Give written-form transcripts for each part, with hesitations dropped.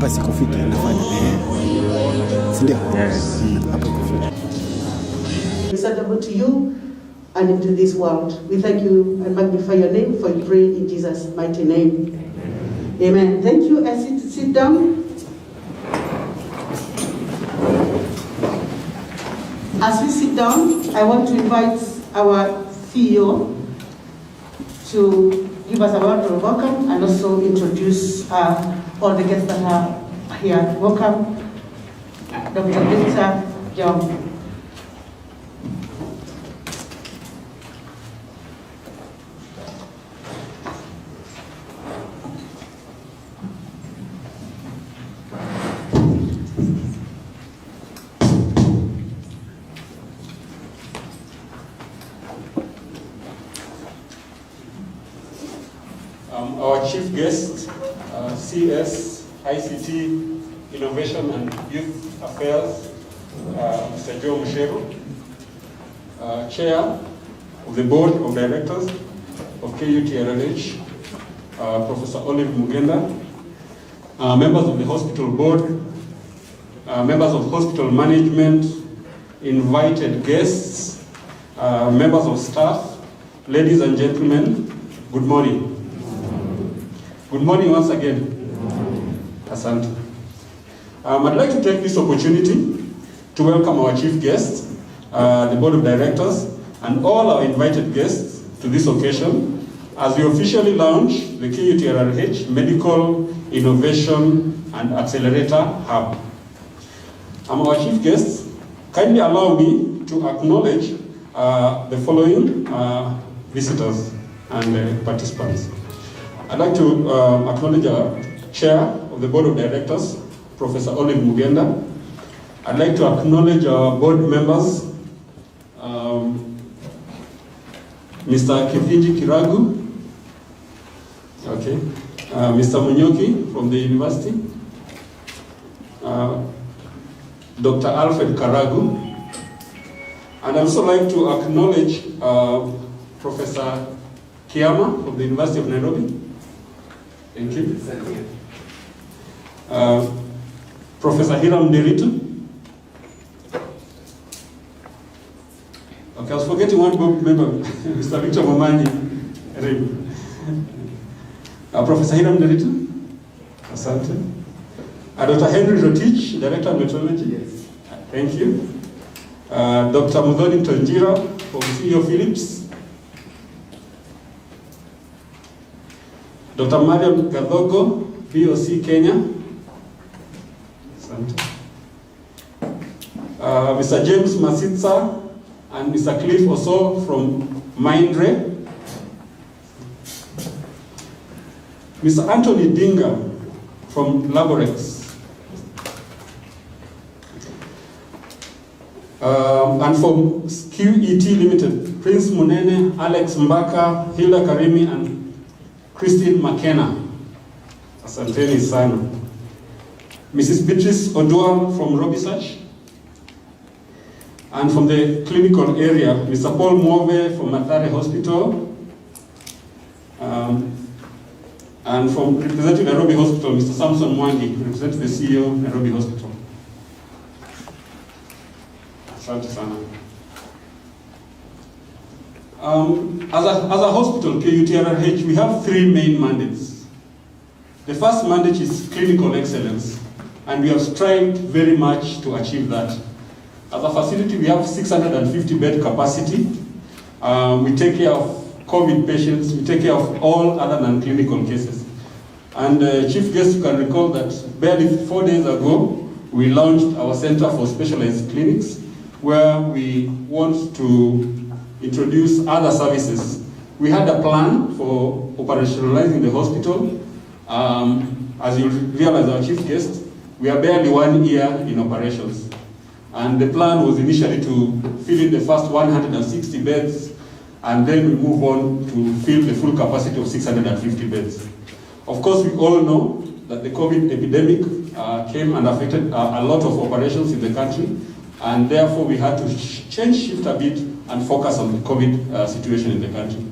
hapa siko fit nafanya. Sindio? Yes. Hapa siko fit. Acceptable to you and into this world. We thank you and magnify your name, for we pray in Jesus' mighty name. Amen. Thank you. Sit down. As we sit down, I want to invite our CEO to give us a word of welcome and also introduce all the guests that are here. Welcome, Dr. Victor John. Our chief guest, CS, ICT, Innovation and Youth Affairs, Mr. Joe Mushero, Chair of the Board of Directors of KUTRLH, Professor Olive Mugenda, members of the Hospital Board, members of Hospital Management, invited guests, members of staff, ladies and gentlemen, good morning. Good morning once again. Asante. I'd like to take this opportunity to welcome our chief guest, the Board of Directors, and all our invited guests to this occasion as we officially launch the KUTRLH Medical Innovation and Accelerator Hub. Our chief guests, kindly allow me to acknowledge the following visitors and participants. I'd like to acknowledge our Chair of the Board of Directors, Professor Olive Mugenda. I'd like to acknowledge our board members, Mr. Kifiji Kiragu, okay, Mr. Munyoki from the university, Dr. Alfred Karagu, and I'd also like to acknowledge Professor Kiama from the University of Nairobi. Thank you. Professor Hiram Deritu. Okay, I was forgetting one board member, Mr. Victor Momanyi. Professor Hiram Deritu. Asante. Dr. Henry Rotich, Director of Metrology. Yes. Thank you. Dr. Mudhoni Tonjira from CEO Philips. Dr. Mariam Gadogo, VOC Kenya. Mr. James Masitsa and Mr. Cliff Oso from Mindre. Mr. Anthony Dinga from Laborex. And from QET Limited, Prince Munene, Alex Mbaka, Hilda Karimi, and Christine McKenna. Asanteni sana. Mrs. Beatrice Odual from Robisearch. And from the clinical area, Mr. Paul Mwove from Mathare Hospital. And from representing Nairobi Hospital, Mr. Samson Mwangi, representing the CEO of Nairobi Hospital. Asante sana. As a hospital, KUTRLH, we have three main mandates. The first mandate is clinical excellence, and we have strived very much to achieve that. As a facility, we have 650 bed capacity. We take care of COVID patients, we take care of all other non-clinical cases. And Chief Guest, you can recall that barely 4 days ago, we launched our Center for Specialized Clinics, where we want to introduce other services. We had a plan for operationalizing the hospital. As you realize, our chief guest, we are barely 1 year in operations. And the plan was initially to fill in the first 160 beds, and then we move on to fill the full capacity of 650 beds. Of course, we all know that the COVID epidemic came and affected a lot of operations in the country, and therefore we had to shift a bit and focus on the COVID situation in the country.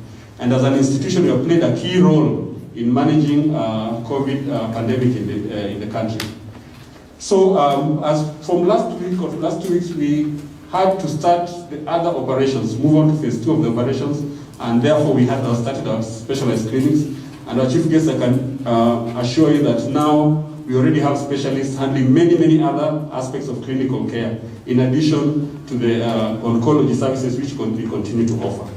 And as an institution, we have played a key role in managing COVID pandemic in the country. So as from last week or last 2 weeks, we had to start the other operations, move on to phase 2 of the operations, and therefore we had started our specialized clinics. And our chief guest, I can assure you that now we already have specialists handling many other aspects of clinical care, in addition to the oncology services which we continue to offer.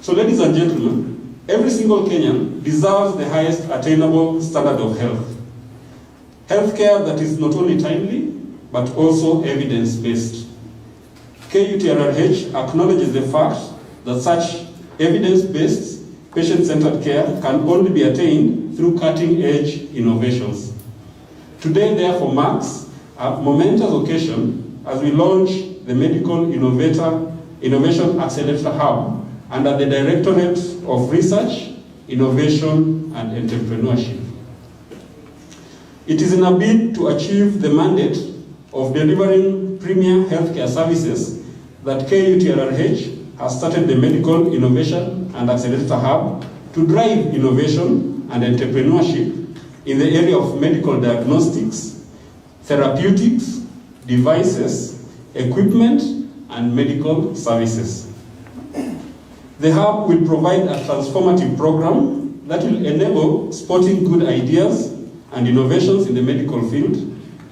So ladies and gentlemen, every single Kenyan deserves the highest attainable standard of health. Healthcare that is not only timely, but also evidence-based. KUTRRH acknowledges the fact that such evidence-based, patient-centered care can only be attained through cutting-edge innovations. Today, therefore, marks a momentous occasion as we launch the Medical Innovation Accelerator Hub under the Directorate of Research, Innovation, and Entrepreneurship. It is in a bid to achieve the mandate of delivering premier healthcare services that KUTRRH has started the Medical Innovation and Accelerator Hub to drive innovation and entrepreneurship in the area of medical diagnostics, therapeutics, devices, equipment, and medical services. The hub will provide a transformative program that will enable spotting good ideas and innovations in the medical field,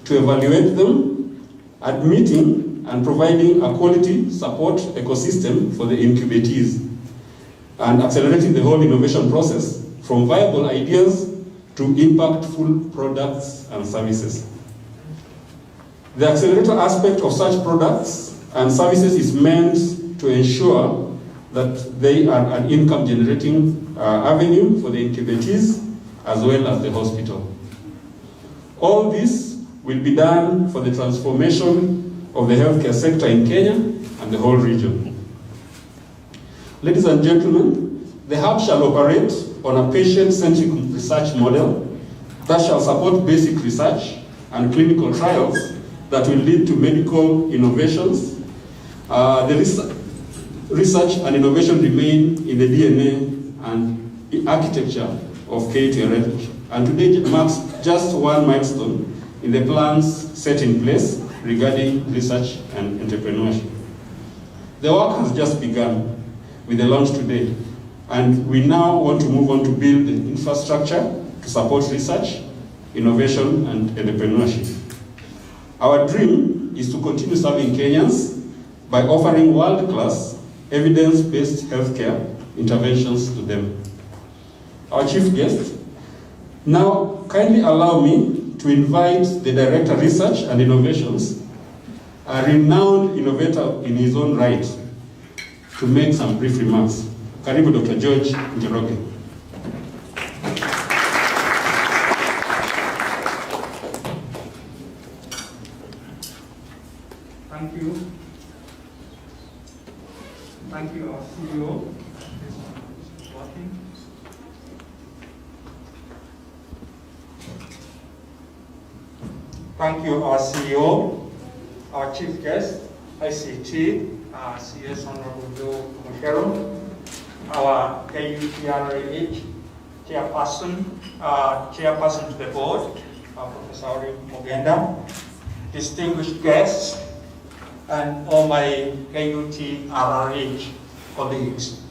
to evaluate them, admitting and providing a quality support ecosystem for the incubatees, and accelerating the whole innovation process from viable ideas to impactful products and services. The accelerator aspect of such products and services is meant to ensure that they are an income-generating avenue for the incubatees as well as the hospital. All this will be done for the transformation of the healthcare sector in Kenya and the whole region. Ladies and gentlemen, the hub shall operate on a patient-centric research model that shall support basic research and clinical trials that will lead to medical innovations. The research and innovation remain in the DNA and the architecture of KUTRRH, and today marks just one milestone in the plans set in place regarding research and entrepreneurship. The work has just begun with the launch today, and we now want to move on to build the infrastructure to support research, innovation, and entrepreneurship. Our dream is to continue serving Kenyans by offering world-class, evidence-based healthcare interventions to them. Our chief guest, now kindly allow me to invite the Director of Research and Innovations, a renowned innovator in his own right, to make some brief remarks. Karibu Dr. George Njoroge. Thank you. Thank you, our CEO. Working. Thank you, our CEO, our chief guest, ICT, CS Honorable Joe Mushero, our KUTRRH chairperson, chairperson to the board, Professor Ori Mogenda, distinguished guests, and all my KUTRRH colleagues.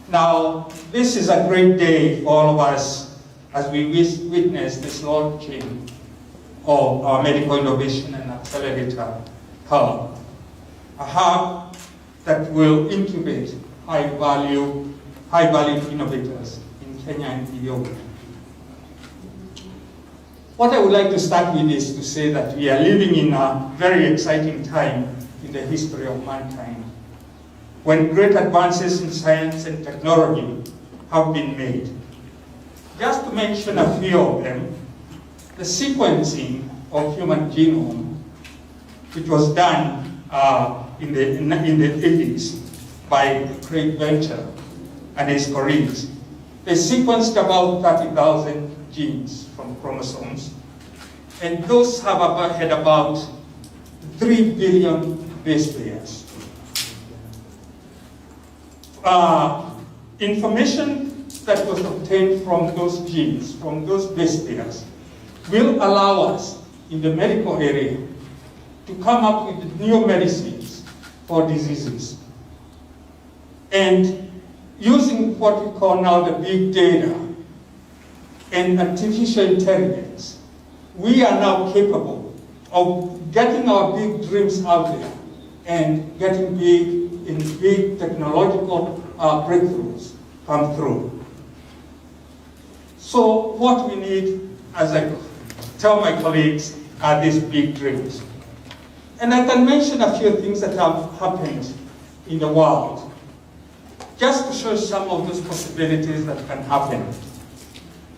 Now, this is a great day for all of us as we witness this launching of our Medical Innovation and Accelerator Hub, a hub that will incubate high-value innovators in Kenya and beyond. What I would like to start with is to say that we are living in a very exciting time in the history of mankind, when great advances in science and technology have been made. Just to mention a few of them, the sequencing of human genome, which was done in the 80s by Craig Venter and his colleagues. They sequenced about 30,000 genes from chromosomes, and those have had about 3 billion base pairs. Information that was obtained from those genes, from those base pairs, will allow us in the medical area to come up with new medicines for diseases. And using what we call now the big data and artificial intelligence, we are now capable of getting our big dreams out there and getting big technological breakthroughs come through. So what we need, as I tell my colleagues, are these big dreams. And I can mention a few things that have happened in the world, just to show some of those possibilities that can happen.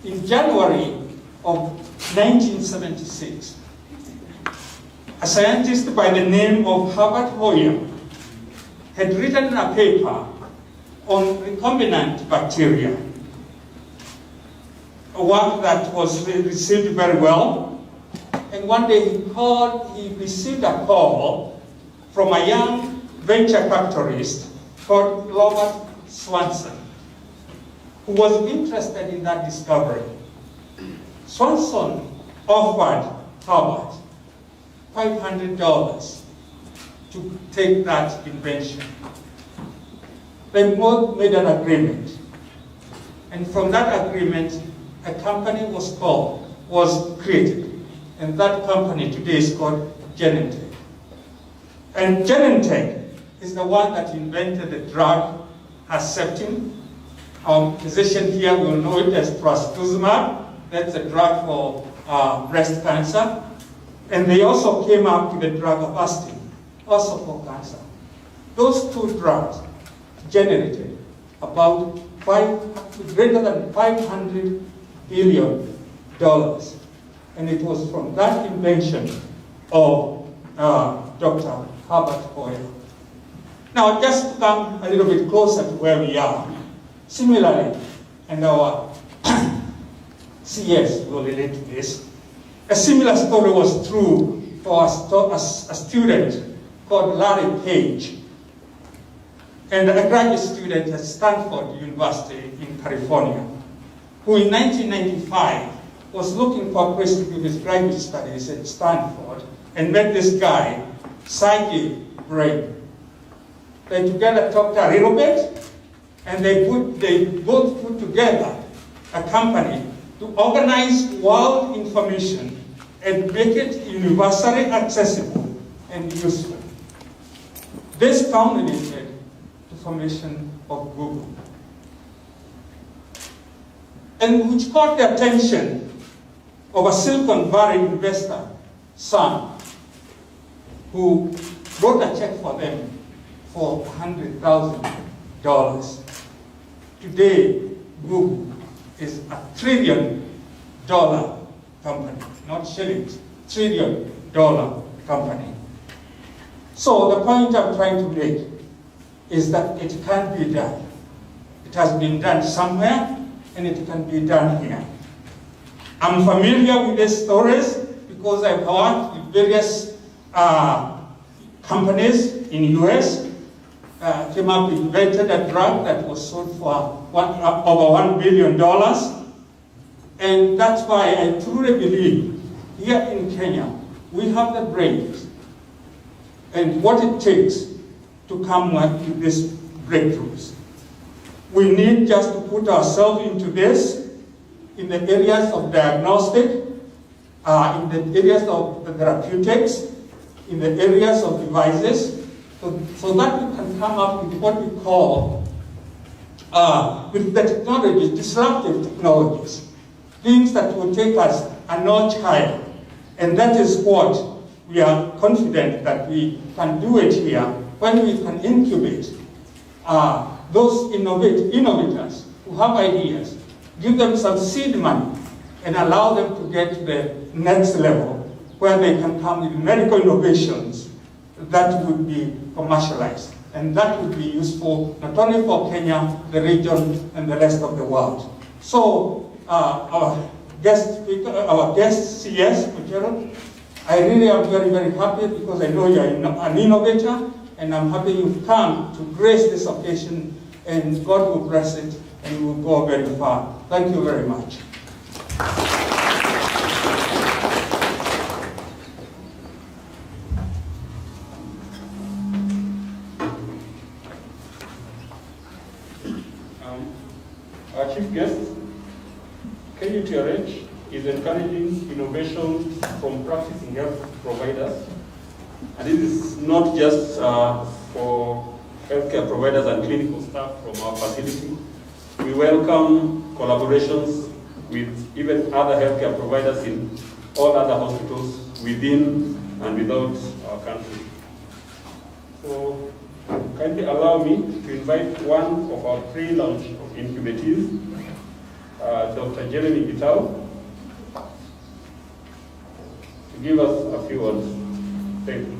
In January of 1976, a scientist by the name of Herbert Hoyer had written a paper on recombinant bacteria, a work that was received very well. And one day he received a call from a young venture capitalist called Robert Swanson, who was interested in that discovery. Swanson offered Herbert $500 to take that invention. They both made an agreement. And from that agreement, a company was created. And that company today is called Genentech. And Genentech is the one that invented the drug Herceptin. Our physician here will know it as trastuzumab. That's a drug for breast cancer. And they also came up with the drug Avastin, also for cancer. Those two drugs generated about greater than $500 billion. And it was from that invention of Dr. Herbert Hoyer. Now, just to come a little bit closer to where we are, similarly, and our CS will relate to this, a similar story was true for a student called Larry Page, and a graduate student at Stanford University in California, who in 1995 was looking for a place to do his graduate studies at Stanford and met this guy, Sergey Brin. They together talked a little bit, and they both put together a company to organize world information and make it universally accessible and useful. This culminated the formation of Google, and which caught the attention of a Silicon Valley investor, son, who wrote a check for them for $100,000. Today, Google is a $1 trillion company, not shillings, $1 trillion company. So the point I'm trying to make is that it can be done. It has been done somewhere, and it can be done here. I'm familiar with these stories because I've worked with various companies in the US, came up, invented a drug that was sold for over $1 billion. And that's why I truly believe here in Kenya, we have the brains and what it takes to come with these breakthroughs. We need just to put ourselves into this in the areas of diagnostic, in the areas of the therapeutics, in the areas of devices, so that we can come up with what we call, with the technologies, disruptive technologies, things that will take us a notch higher. And that is what we are confident that we can do it here when we can incubate those innovators who have ideas, give them some seed money, and allow them to get to the next level where they can come with medical innovations that would be commercialized. And that would be useful not only for Kenya, the region, and the rest of the world. So our guest speaker, our guest CS, Muchero, I really am very, very happy because I know you're an innovator, and I'm happy you've come to grace this occasion, and God will bless it, and we will go very far. Thank you very much. Our chief guest, KUTRH, is encouraging innovation from practicing health providers. And this is not just for healthcare providers and clinical staff from our facility. We welcome collaborations with even other healthcare providers in all other hospitals within and without our country. So kindly allow me to invite one of our pre-launch of incubatees, Dr. Jeremy Gitao, to give us a few words. Thank you.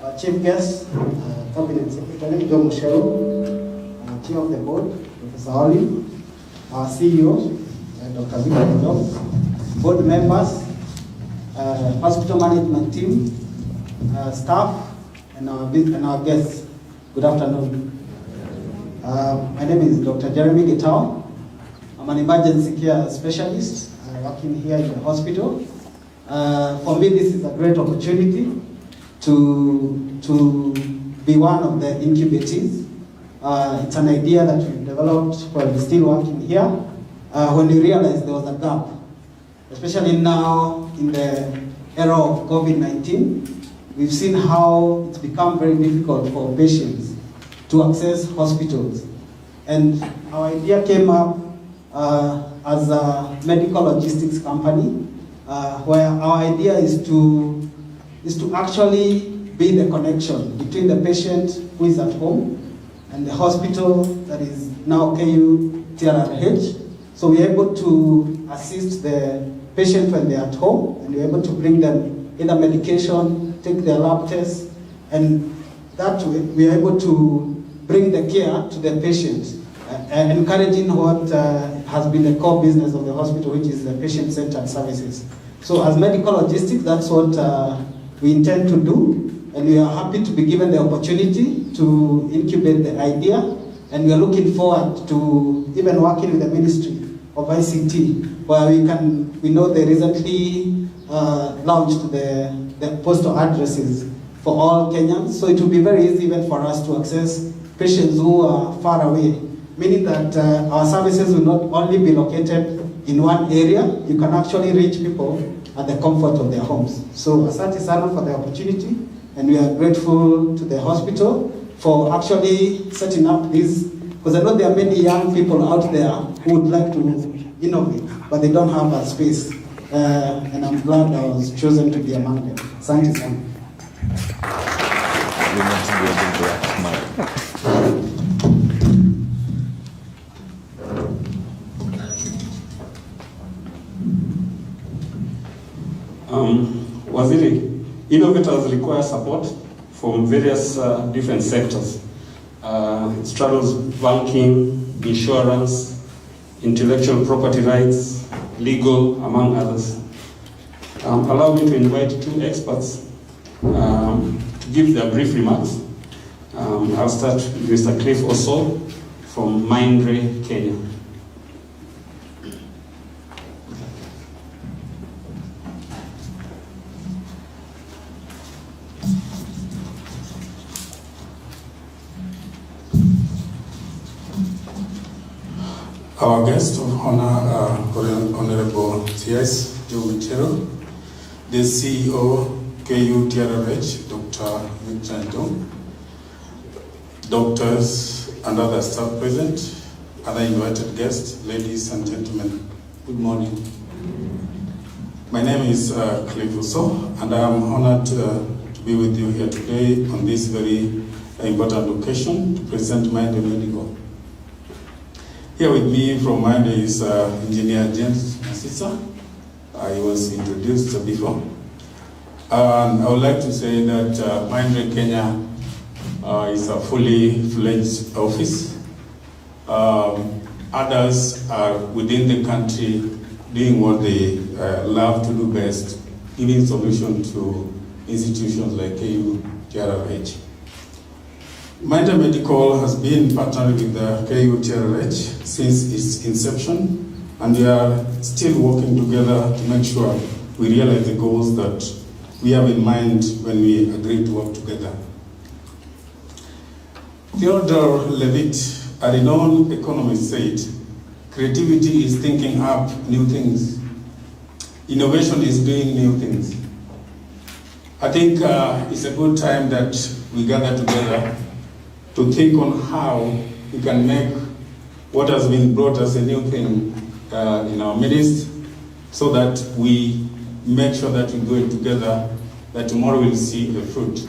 Our chief guest, Cabinet Secretary John Michelle, Chair of the Board, Professor Oli, our CEO, Dr. Victor Job, board members, hospital management team, staff, and our guests. Good afternoon. My name is Dr. Jeremy Gitao. I'm an emergency care specialist working here in the hospital. For me, this is a great opportunity to be one of the incubatees. It's an idea that we've developed while we're still working here, when we realized there was a gap, especially now in the era of COVID-19. We've seen how it's become very difficult for patients to access hospitals. And our idea came up as a medical logistics company, where our idea is to actually be the connection between the patient who is at home and the hospital that is now KUTRH. So we're able to assist the patient when they're at home, and we're able to bring them either medication, take their lab tests, and that way we are able to bring the care to the patient, encouraging what has been the core business of the hospital, which is the patient-centered services. So as medical logistics, that's what we intend to do, and we are happy to be given the opportunity to incubate the idea, and we are looking forward to even working with the Ministry of ICT, where we know they recently launched the postal addresses for all Kenyans, so it will be very easy even for us to access patients who are far away, meaning that our services will not only be located in one area, you can actually reach people at the comfort of their homes. So asante sana for the opportunity, and we are grateful to the hospital for actually setting up this, because I know there are many young people out there who would like to innovate, but they don't have a space. And I'm glad I was chosen to be among them. Asante sana. Waziri, innovators require support from various different sectors. It straddles banking, insurance, intellectual property rights, legal, among others. Allow me to invite two experts to give their brief remarks. I'll start with Mr. Cliff Oso from Mindray, Kenya. Our guest of honor, Honorable C.S. Joe Michero, the CEO, KUTRH, Dr. Victor Job, doctors and other staff present, other invited guests, ladies and gentlemen, good morning. My name is Cliff Uso, and I am honored to be with you here today on this very important occasion to present Mindray Medical. Here with me from Mindray is Engineer James Masisa. He was introduced before. And I would like to say that Mindray Kenya is a fully fledged office. Others are within the country doing what they love to do best, giving solutions to institutions like KUTRH. Minder Medical has been partnering with the KU TRH since its inception, and we are still working together to make sure we realize the goals that we have in mind when we agree to work together. Theodore Levitt, a renowned economist, said, "Creativity is thinking up new things. Innovation is doing new things." I think it's a good time that we gather together to think on how we can make what has been brought as a new thing in our midst, so that we make sure that we do it together, that tomorrow we'll see the fruit.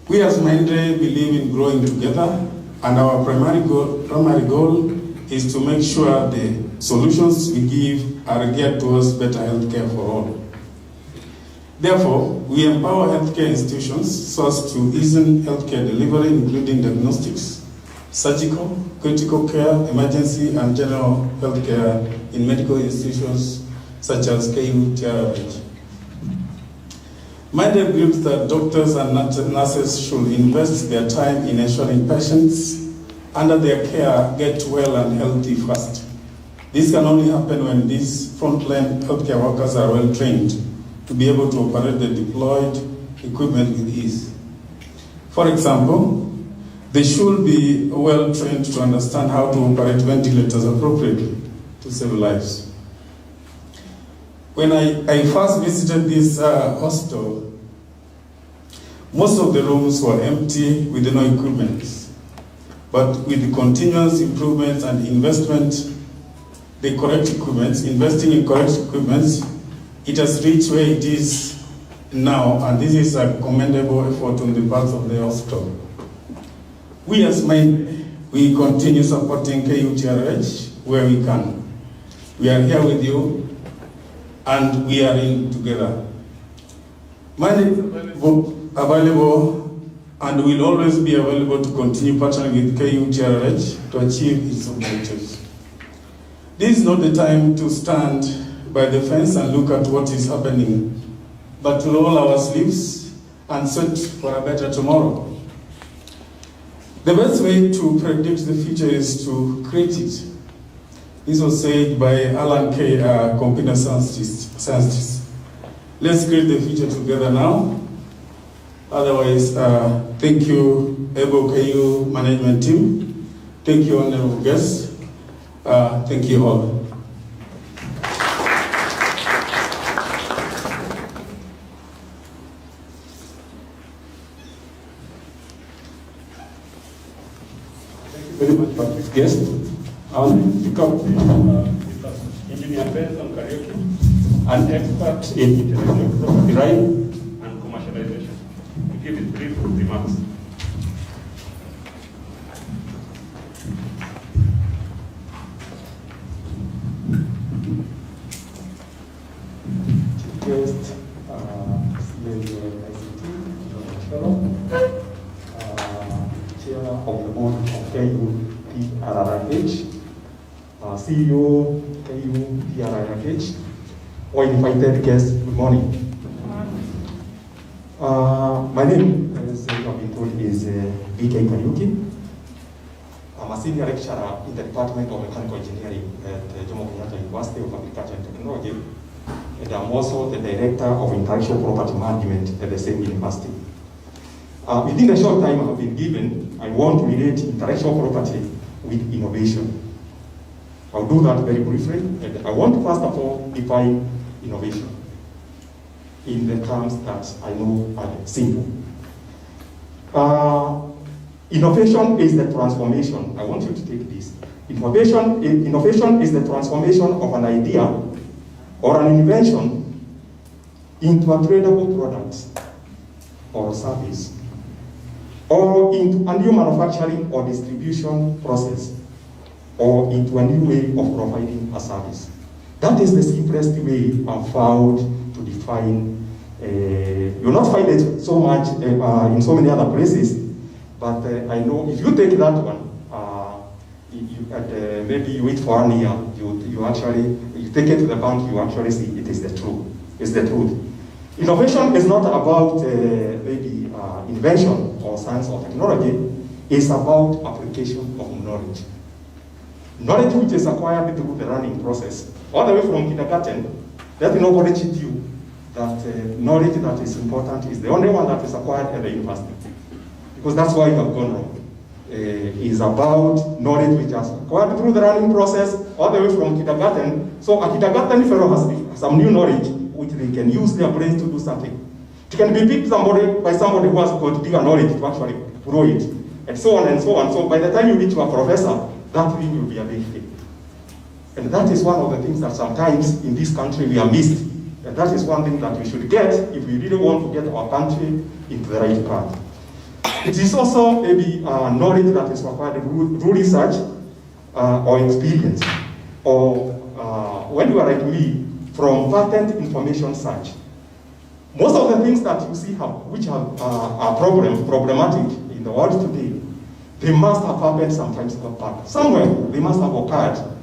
We as Mindre believe in growing together, and our primary goal is to make sure the solutions we give are geared towards better healthcare for all. Therefore, we empower healthcare institutions so as to ease healthcare delivery, including diagnostics, surgical, critical care, emergency, and general healthcare in medical institutions such as KU TRH. Minded believes that doctors and nurses should invest their time in ensuring patients under their care get well and healthy fast. This can only happen when these frontline healthcare workers are well trained to be able to operate the deployed equipment with ease. For example, they should be well trained to understand how to operate ventilators appropriately to save lives. When I first visited this hospital, most of the rooms were empty with no equipment. But with the continuous improvements and investment, the correct equipment, investing in correct equipment, it has reached where it is now, and this is a commendable effort on the part of the hospital. We as Mindre, we continue supporting KUTRH where we can. We are here with you, and we are in together. Mindre is available and will always be available to continue partnering with KUTRH to achieve its objectives. This is not the time to stand by the fence and look at what is happening, but to roll our sleeves and search for a better tomorrow. The best way to predict the future is to create it. This was said by Alan Kay, a computer scientist. Let's create the future together now. Otherwise, thank you, Ebo KU management team. Thank you, honorable guests. Thank you all. Very much for this guest. I'll pick up Engineer Benson Kariuki, an expert in intellectual property right and commercialization, to give his brief remarks. Guest, ICT, fellow, chair of the board of KUTRH, CEO KUTRH, or invited guests, good morning. My name, as you have been told, is BK Kariuki. I'm a senior lecturer in the Department of Mechanical Engineering at Jomo Kenyatta University of Agriculture and Technology. And I'm also the Director of Intellectual Property Management at the same university. Within the short time I have been given, I want to relate intellectual property with innovation. I'll do that very briefly, and I want to first of all define innovation in the terms that I know are simple. Innovation is the transformation. I want you to take this. Innovation is the transformation of an idea or an invention into a tradable product or service, or into a new manufacturing or distribution process, or into a new way of providing a service. That is the simplest way I've found to define. You'll not find it so much in so many other places, but I know if you take that one, maybe you wait for 1 year, you take it to the bank, you actually see it is the truth. It's the truth. Innovation is not about maybe invention or science or technology is about application of knowledge. Knowledge which is acquired through the learning process, all the way from kindergarten. Let nobody cheat you that knowledge that is important is the only one that is acquired at the university. Because that's why you have gone wrong. Is about knowledge which is acquired through the learning process, all the way from kindergarten. So a kindergarten fellow has some new knowledge which they can use their brains to do something. It can be picked by somebody who has got bigger knowledge to actually grow it, and so on and so on. So by the time you reach to a professor, that thing will be a big thing. And that is one of the things that sometimes in this country we are missed. And that is one thing that we should get if we really want to get our country into the right path. It is also maybe knowledge that is required through research or experience, or when you are like me, from patent information search. Most of the things that you see which are problematic in the world today, they must have happened sometimes back. Somewhere they must have occurred.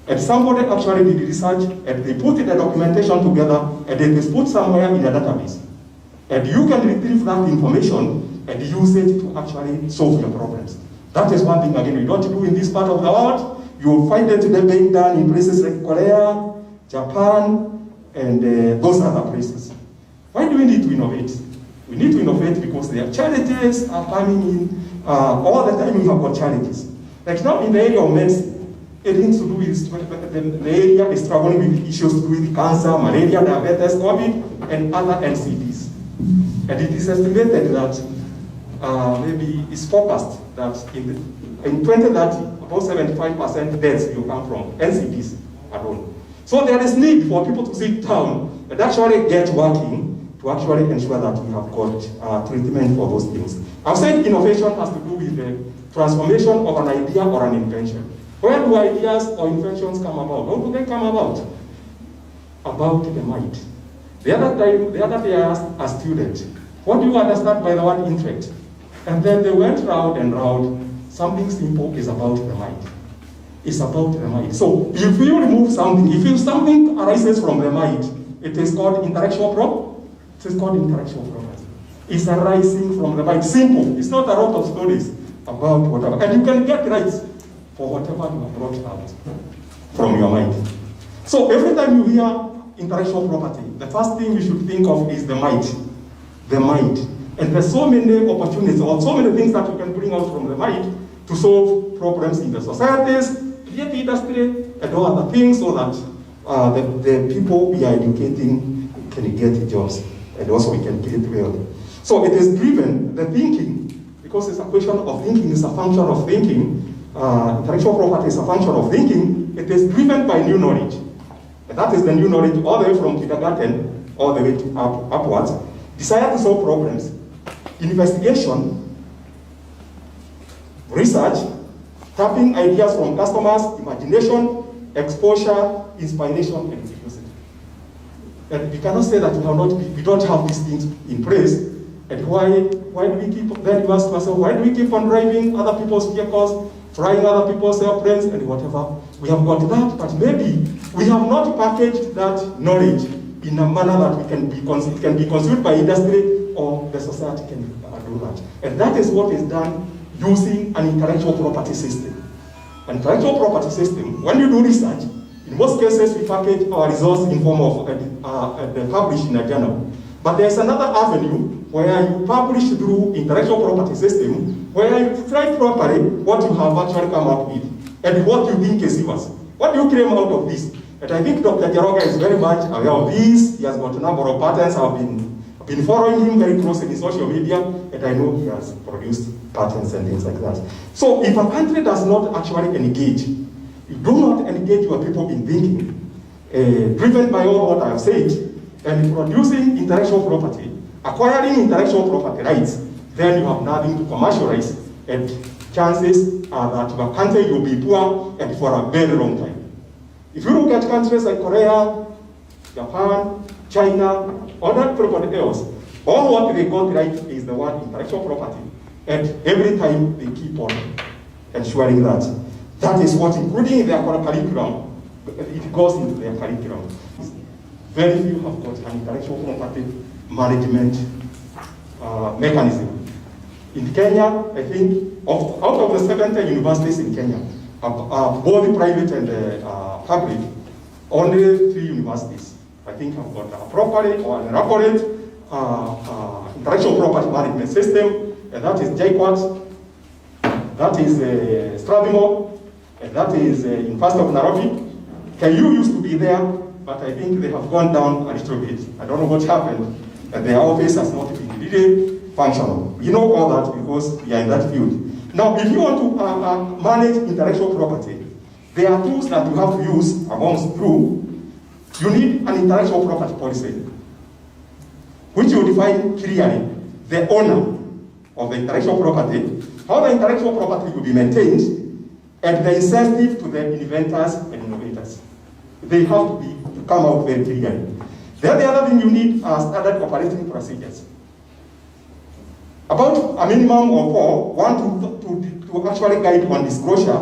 And somebody actually did research, and they put the documentation together, and then they put somewhere in a database. And you can retrieve that information and use it to actually solve your problems. That is one thing, again, we don't do in this part of the world. You will find it today being done in places like Korea, Japan, and those other places. Why do we need to innovate? We need to innovate because their challenges are coming in. All the time we have got challenges. Like now in the area of medicine, it has to do with the area is struggling with issues to do with cancer, malaria, diabetes, COVID, and other NCDs. And it is estimated that maybe it's forecast that in 2030, about 75% deaths will come from NCDs alone. So there is need for people to sit down and actually get working to actually ensure that we have got treatment for those things. I've said innovation has to do with the transformation of an idea or an invention. Where do ideas or inventions come about? How do they come about? About the mind. The other day I asked a student, what do you understand by the word intellect? And then they went round and round. Something simple is about the mind. It's about the mind. So if you remove something, if something arises from the mind, it is called intellectual property. It is called intellectual property. It's arising from the mind. Simple. It's not a lot of stories about whatever. And you can get rights for whatever you have brought out from your mind. So every time you hear intellectual property, the first thing you should think of is the mind. The mind. And there's so many opportunities or so many things that you can bring out from the mind to solve problems in the societies, create industry, and all other things so that the people we are educating can get jobs, and also we can create wealth. So it is driven, the thinking, because it's a question of thinking, it's a function of thinking. Intellectual property is a function of thinking. It is driven by new knowledge. And that is the new knowledge all the way from kindergarten all the way to upwards. Desire to solve problems. Investigation, research, tapping ideas from customers, imagination, exposure, inspiration, and curiosity. And we cannot say that we don't have these things in place. And why do we keep, then you ask yourself, why do we keep on driving other people's vehicles, flying other people's airplanes, and whatever? We have got that, but maybe we have not packaged that knowledge in a manner that it can be consumed by industry or the society can do that. And that is what is done using an intellectual property system. An intellectual property system, when you do research, in most cases we package our results in form of publish in a journal. But there's another avenue where you publish through intellectual property system, where you write properly what you have actually come up with and what you think is yours. What do you claim out of this? And I think Dr. Jaroga is very much aware of this. He has got a number of patents. I've been following him very closely in social media, and I know he has produced patents and things like that. So if a country does not actually engage, you do not engage your people in thinking, driven by all what I have said, and producing intellectual property, acquiring intellectual property rights, then you have nothing to commercialize, and chances are that your country will be poor and for a very long time. If you look at countries like Korea, Japan, China, or everybody else, all what they got right is the word intellectual property. And every time they keep on ensuring that. That is what, including in their curriculum, it goes into their curriculum. Very few have got an intellectual property management mechanism. In Kenya, I think, out of the 70 universities in Kenya, both private and public, only 3 universities, I think, have got a properly or an elaborate intellectual property management system, and that is JQuat, that is Stravimo, and that is University of Nairobi. KU used to be there, but I think they have gone down a little bit. I don't know what happened, and their office has not been really functional. We know all that because we are in that field. Now, if you want to manage intellectual property, there are tools that you have to use amongst through. You need an intellectual property policy, which will define clearly the owner of the intellectual property, how the intellectual property will be maintained, and the incentive to the inventors and innovators. They have to come out very clearly. Then the other thing you need are standard operating procedures. About a minimum of 4, one to actually guide on disclosure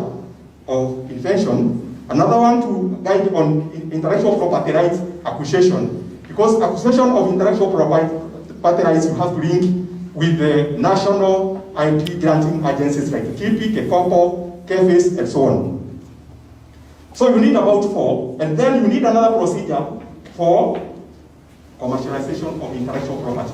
of invention, another one to guide on intellectual property rights acquisition, because acquisition of intellectual property rights you have to link with the national IP granting agencies like KIPI, KECOPO, KEFIS, and so on. So you need about 4, and then you need another procedure for commercialization of intellectual property.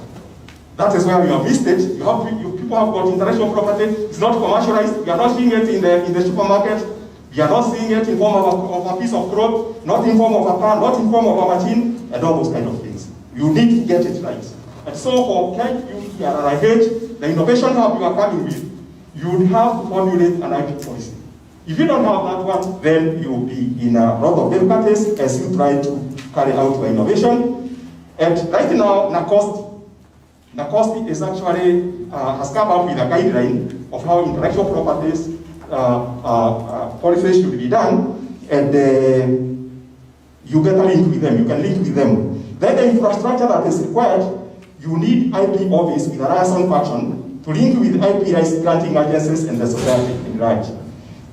That is where you have missed it. People have got intellectual property. It's not commercialized. You are not seeing it in the supermarket. You are not seeing it in form of a piece of cloth, not in form of a car, not in form of a machine, and all those kind of things. You need to get it right. And so for KU the innovation hub you are coming with, you would have to formulate an IP policy. If you don't have that one, then you will be in a lot of difficulties as you try to carry out your innovation. And right now, NACOST is actually, has come up with a guideline of how intellectual properties policies should be done, and you get a link with them, you can link with them. Then the infrastructure that is required, you need IP office with a liaison function to link with IP rights granting agencies and the society in large.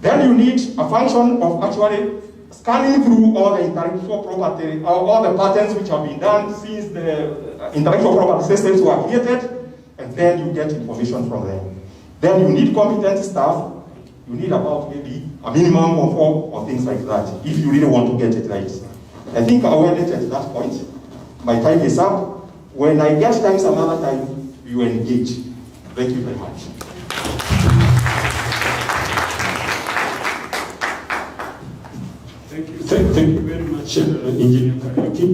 Then you need a function of actually scanning through all the intellectual property, all the patents which have been done since the intellectual property systems were created, and then you get information from them. Then you need competent staff. You need about maybe a minimum of 4 or things like that, if you really want to get it right. I think I will end at that point. My time is up. When I get time some other time, you engage. Thank you very much. Thank you very much, Engineer Kariuki.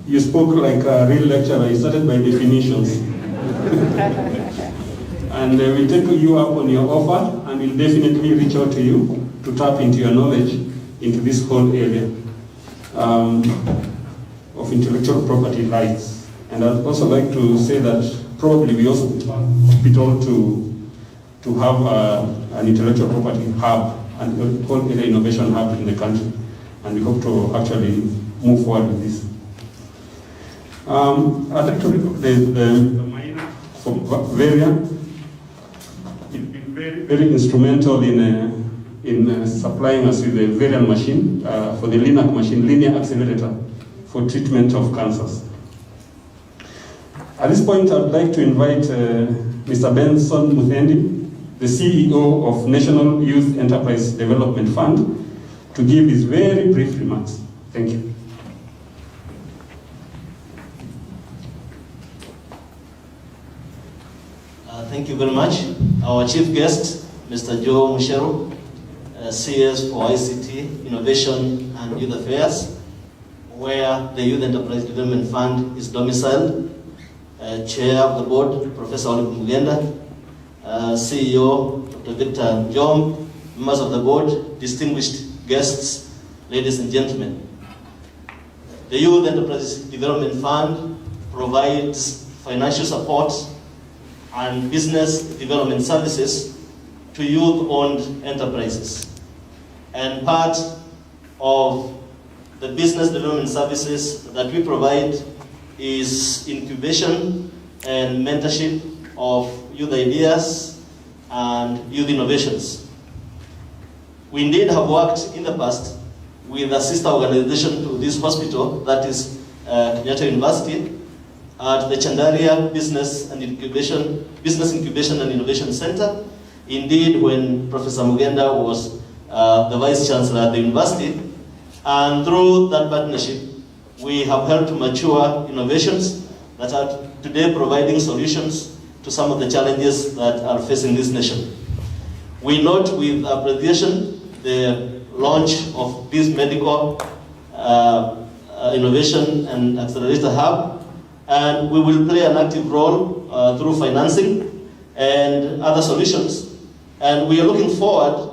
You spoke like a real lecturer. You started by definitions. And we take you up on your offer, and we'll definitely reach out to you to tap into your knowledge into this whole area of intellectual property rights. And I'd also like to say that probably we also be told to have an intellectual property hub, and called an innovation hub in the country. And we hope to actually move forward with this. I'd like to recognize the miner from Varia. It's been very instrumental in supplying us with a Varian machine for the LINAC machine, linear accelerator, for treatment of cancers. At this point, I'd like to invite Mr. Benson Muthendi, the CEO of National Youth Enterprise Development Fund, to give his very brief remarks. Thank you. Thank you very much. Our chief guest, Mr. Joe Mushero, CS for ICT, Innovation and Youth Affairs, where the Youth Enterprise Development Fund is domiciled. Chair of the board, Professor Oliver Mugenda, CEO, Dr. Victor Njom, members of the board, distinguished guests, ladies and gentlemen. The Youth Enterprise Development Fund provides financial support and business development services to youth-owned enterprises. And part of the business development services that we provide is incubation and mentorship of youth ideas and youth innovations. We indeed have worked in the past with a sister organization to this hospital, that is Kenyatta University, at the Chandaria Business Incubation and Innovation Center. Indeed, when Professor Mugenda was the Vice Chancellor at the university, and through that partnership, we have helped to mature innovations that are today providing solutions to some of the challenges that are facing this nation. We note with appreciation the launch of this medical innovation and accelerator hub, and we will play an active role through financing and other solutions. And we are looking forward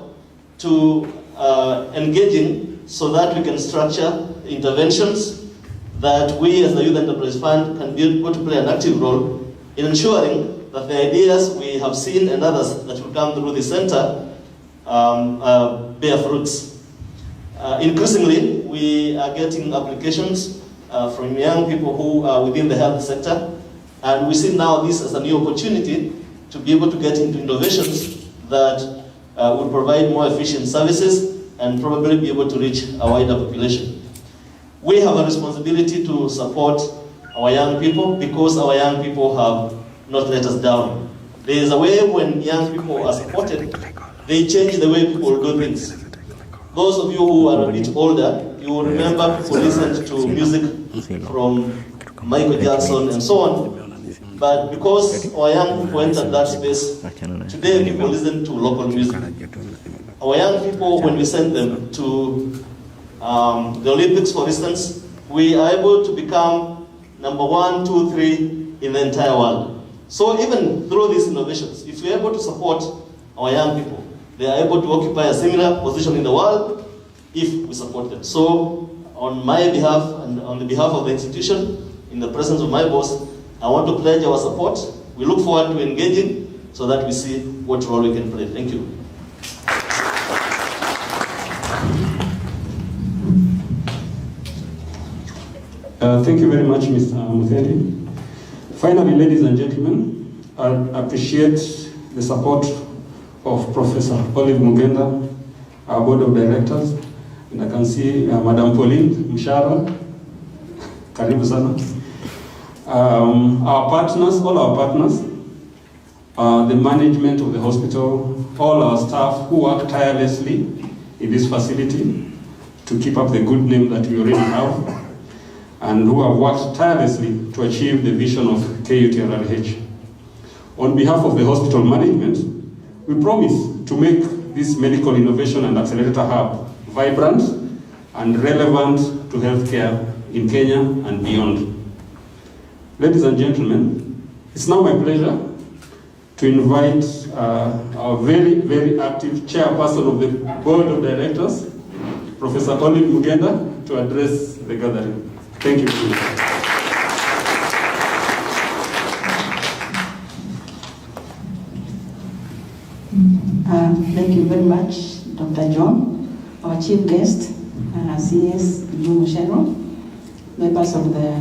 to engaging so that we can structure interventions that we as the Youth Enterprise Fund can be able to play an active role in ensuring that the ideas we have seen and others that will come through the center bear fruits. Increasingly, we are getting applications from young people who are within the health sector, and we see now this as a new opportunity to be able to get into innovations that would provide more efficient services and probably be able to reach a wider population. We have a responsibility to support our young people because our young people have not let us down. There is a way when young people are supported, they change the way people do things. Those of you who are a bit older, you will remember people listened to music from Michael Jackson and so on. But because our young people entered that space, today people listen to local music. Our young people, when we send them to the Olympics, for instance, we are able to become number 1, 2, 3 in the entire world. So even through these innovations, if we are able to support our young people, they are able to occupy a similar position in the world if we support them. So on my behalf and on the behalf of the institution, in the presence of my boss, I want to pledge our support. We look forward to engaging so that we see what role we can play. Thank you. Thank you very much, Mr. Mutheni. Finally, ladies and gentlemen, I appreciate the support of Professor Olive Mugenda, our board of directors, and I can see Madam Pauline Mshara, karibu sana. Our partners, all our partners, the management of the hospital, all our staff who work tirelessly in this facility to keep up the good name that we already have, and who have worked tirelessly to achieve the vision of KUTRLH. On behalf of the hospital management, we promise to make this medical innovation and accelerator hub vibrant and relevant to healthcare in Kenya and beyond. Ladies and gentlemen, it's now my pleasure to invite our very, very active chairperson of the board of directors, Professor Olive Mugenda, to address the gathering. Thank you. Thank you very much, Dr. John, our chief guest, CS Mushero, members of the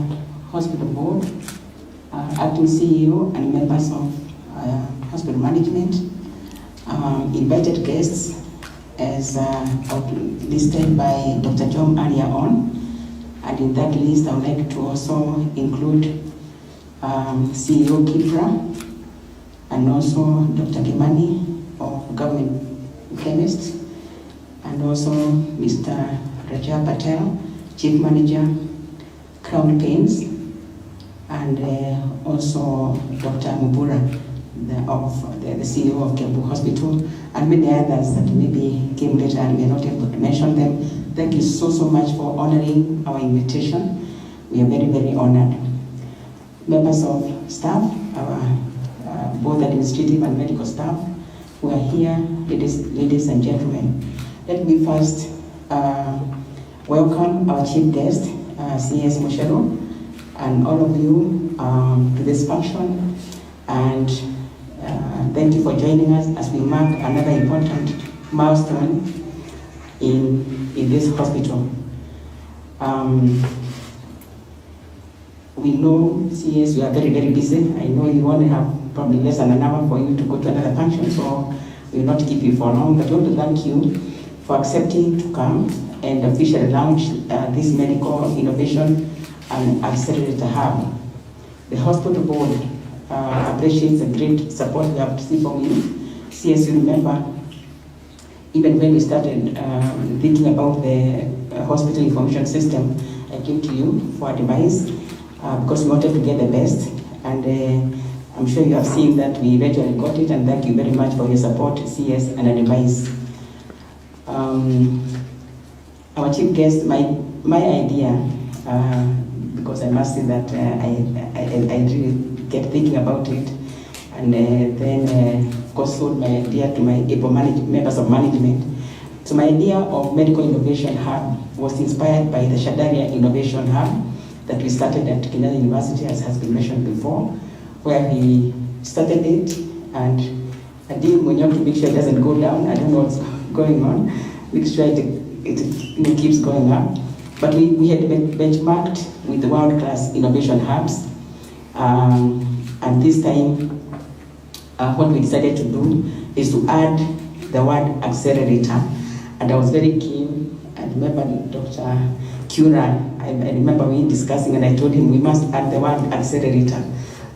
hospital board, acting CEO, and members of hospital management, invited guests as listed by Dr. John earlier on. And in that list, I would like to also include CEO Kipra, and also Dr. Kimani of Government Chemist, and also Mr. Raja Patel, Chief Manager, Crown Paints, and also Dr. Mubura, the CEO of Kiambu Hospital, and many others that maybe came later and we are not able to mention them. Thank you so much for honoring our invitation. We are very, very honored. Members of staff, our both administrative and medical staff who are here, ladies and gentlemen. Let me first welcome our chief guest, CS Mushero, and all of you to this function. And thank you for joining us as we mark another important milestone in this hospital. We know, CS, you are very, very busy. I know you only have probably less than an hour for you to go to another function, so we will not keep you for long. But I want to thank you for accepting to come and officially launch this medical innovation and accelerator hub. The hospital board appreciates the great support we have received from you. CS, you remember, even when we started thinking about the hospital information system, I came to you for advice because we wanted to get the best. And I'm sure you have seen that we eventually got it, and thank you very much for your support, CS, and advice. Our chief guest, my idea, because I must say that I really kept thinking about it, and then of course sold my idea to my able members of management. So my idea of Medical Innovation Hub was inspired by the Shadaria Innovation Hub that we started at Kenyatta University, as has been mentioned before, where we started it, and I did to make sure it doesn't go down. I don't know what's going on. Make sure it keeps going up. But we had benchmarked with the world-class innovation hubs, and this time what we decided to do is to add the word accelerator. And I was very keen. I remember Dr. Kura, I remember we discussing, and I told him we must add the word accelerator,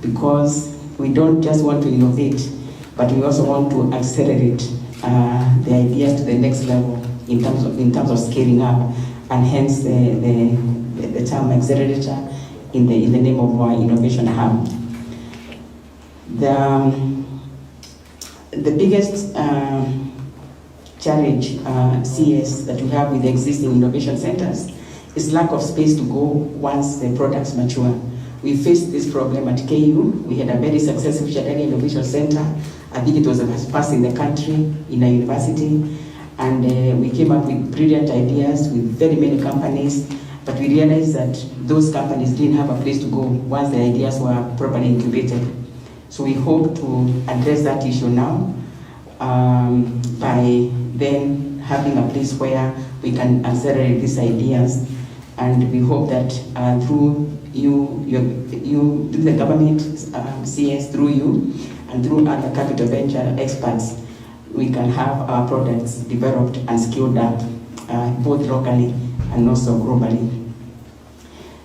because we don't just want to innovate, but we also want to accelerate the ideas to the next level in terms of scaling up, and hence the term accelerator in the name of our innovation hub. The biggest challenge, CS, that we have with the existing innovation centers is lack of space to go once the products mature. We faced this problem at KU. We had a very successful Shadaria Innovation Center. I think it was the first in the country in a university. And we came up with brilliant ideas with very many companies, but we realized that those companies didn't have a place to go once the ideas were properly incubated. So we hope to address that issue now by then having a place where we can accelerate these ideas. And we hope that through you, through the government, CS, through you, and through other capital venture experts, we can have our products developed and scaled up, both locally and also globally.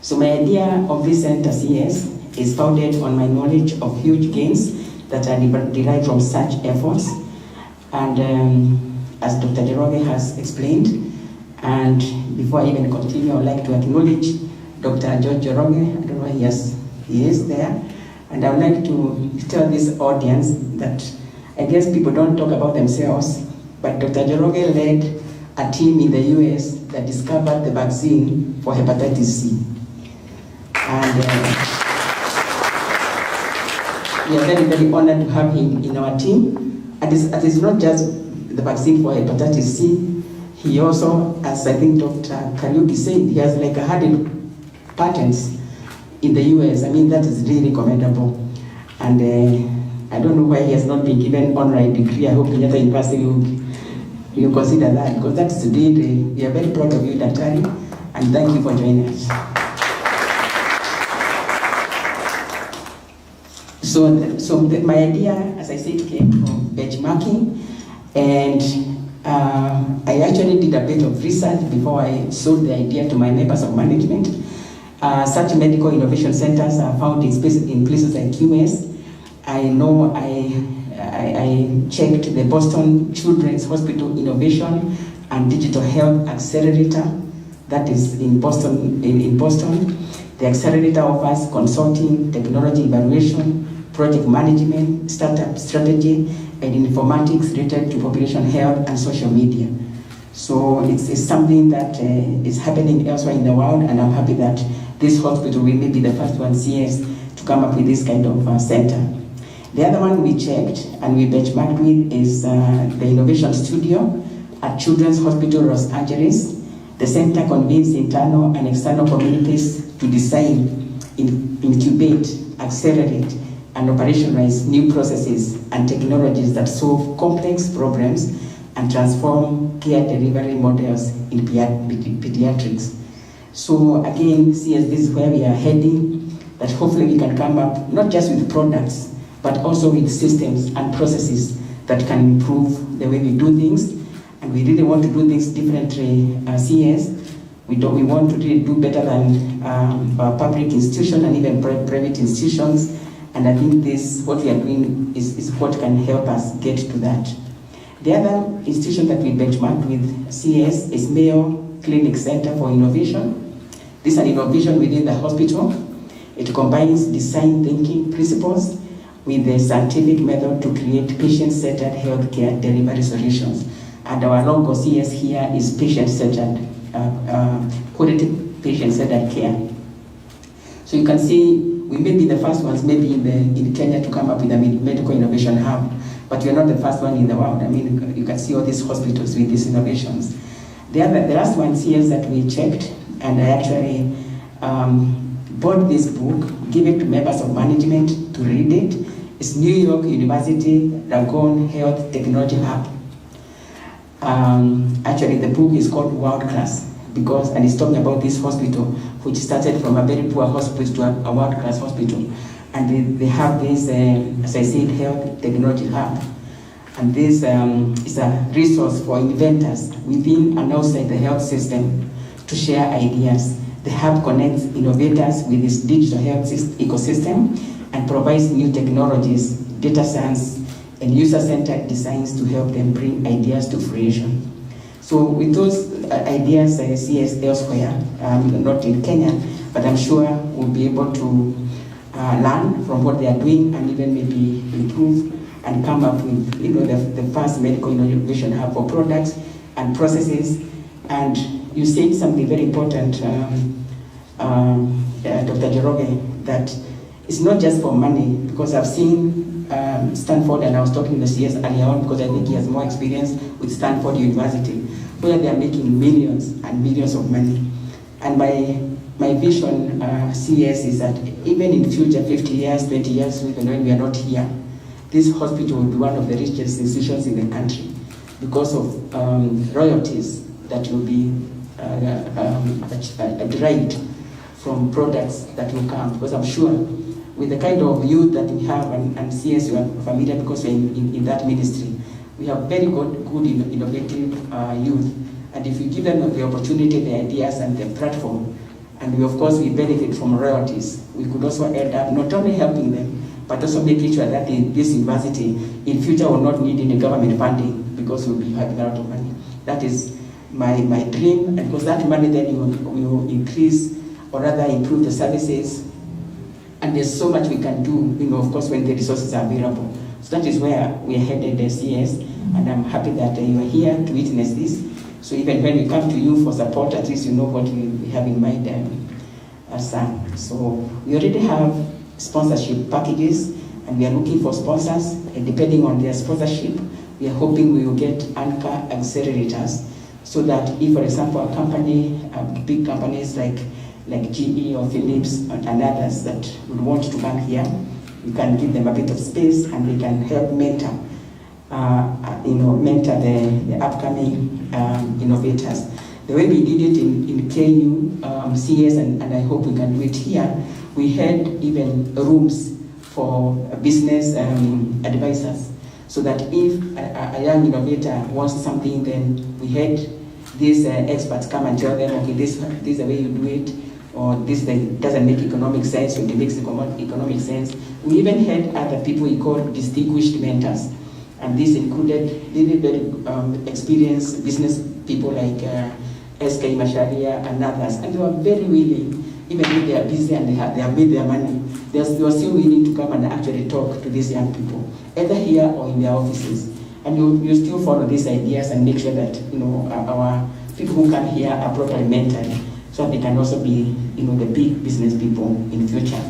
So my idea of this center, CS, is founded on my knowledge of huge gains that are derived from such efforts. And as Dr. Jeroge has explained, and before I even continue, I would like to acknowledge Dr. George Jeroge. I don't know where he is there. And I would like to tell this audience that I guess people don't talk about themselves, but Dr. Jeroge led a team in the US that discovered the vaccine for hepatitis C. And we are very, very honored to have him in our team. And it's not just the vaccine for hepatitis C. He also, as I think Dr. Kariuki said, he has like 100 patents in the US. I mean, that is really commendable. And I don't know why he has not been given honorary degree. I hope Kenyatta University will consider that, because that's really, we are very proud of you, Daktari, and thank you for joining us. So my idea, as I said, came from benchmarking, and I actually did a bit of research before I sold the idea to my members of management. Such medical innovation centers are found in places like US. I know I checked the Boston Children's Hospital Innovation and Digital Health Accelerator, that is in Boston. The accelerator offers consulting, technology evaluation, project management, startup strategy, and informatics related to population health and social media. So it's something that is happening elsewhere in the world, and I'm happy that this hospital will be the first one, CS, to come up with this kind of center. The other one we checked and we benchmarked with is the Innovation Studio at Children's Hospital Los Angeles. The center convenes internal and external communities to design, incubate, accelerate, and operationalize new processes and technologies that solve complex problems and transform care delivery models in pediatrics. So again, CS, this is where we are heading, that hopefully we can come up not just with products, but also with systems and processes that can improve the way we do things. And we really want to do things differently, CS. We want to really do better than our public institutions and even private institutions. And I think what we are doing is what can help us get to that. The other institution that we benchmarked with CES is Mayo Clinic Center for Innovation. This is an innovation within the hospital. It combines design thinking principles with the scientific method to create patient-centered healthcare delivery solutions. And our logo CES here is patient-centered, quality patient-centered care. So you can see we may be the first ones maybe in Kenya to come up with a medical innovation hub, but we're not the first one in the world. I mean, you can see all these hospitals with these innovations. The last one CES that we checked, and I actually bought this book, give it to members of management to read it. It's New York University Langone Health Technology Hub. Actually, the book is called World Class and it's talking about this hospital, which started from a very poor hospital to a world-class hospital. And they have this, as I said, Health Technology Hub. And this is a resource for inventors within and outside the health system to share ideas. The hub connects innovators with this digital health ecosystem and provides new technologies, data science, and user-centered designs to help them bring ideas to fruition. So with those ideas I see as elsewhere, not in Kenya, but I'm sure we'll be able to learn from what they are doing and even maybe improve and come up with the first medical innovation hub for products and processes. And you said something very important, Dr. Jeroge, that it's not just for money, because I've seen Stanford, and I was talking to the CS earlier on because I think he has more experience with Stanford University, where they are making millions and millions of money. And my vision, CS, is that even in future, 50 years, 20 years, even when we are not here, this hospital will be one of the richest institutions in the country because of royalties that will be derived from products that will come. Because I'm sure with the kind of youth that we have, and CS, you are familiar because we're in that ministry, we have very good innovative youth. And if you give them the opportunity, the ideas, and the platform, and we, of course, we benefit from royalties, we could also end up not only helping them, but also making sure that this university in future will not need any government funding because we'll be having a lot of money. That is my dream, and because that money then will increase or rather improve the services. And there's so much we can do, of course, when the resources are available. So that is where we are headed as CS, and I'm happy that you are here to witness this. So even when we come to you for support, at least you know what we have in mind as So we already have sponsorship packages, and we are looking for sponsors, and depending on their sponsorship, we are hoping we will get anchor accelerators, so that if, for example, a company, big companies like GE or Philips and others that would want to come here, we can give them a bit of space and they can help mentor the upcoming innovators. The way we did it in KU, CS, and I hope we can do it here, we had even rooms for business advisors, so that if a young innovator wants something, then we had these experts come and tell them, okay, this is the way you do it, or this doesn't make economic sense, or it makes economic sense. We even had other people we call distinguished mentors, and this included really very experienced business people like SK Masharia and others, and they were very willing, even if they are busy and they have made their money, they were still willing to come and actually talk to these young people, either here or in their offices. And you still follow these ideas and make sure that our people who come here are properly mentored, so they can also be the big business people in the future.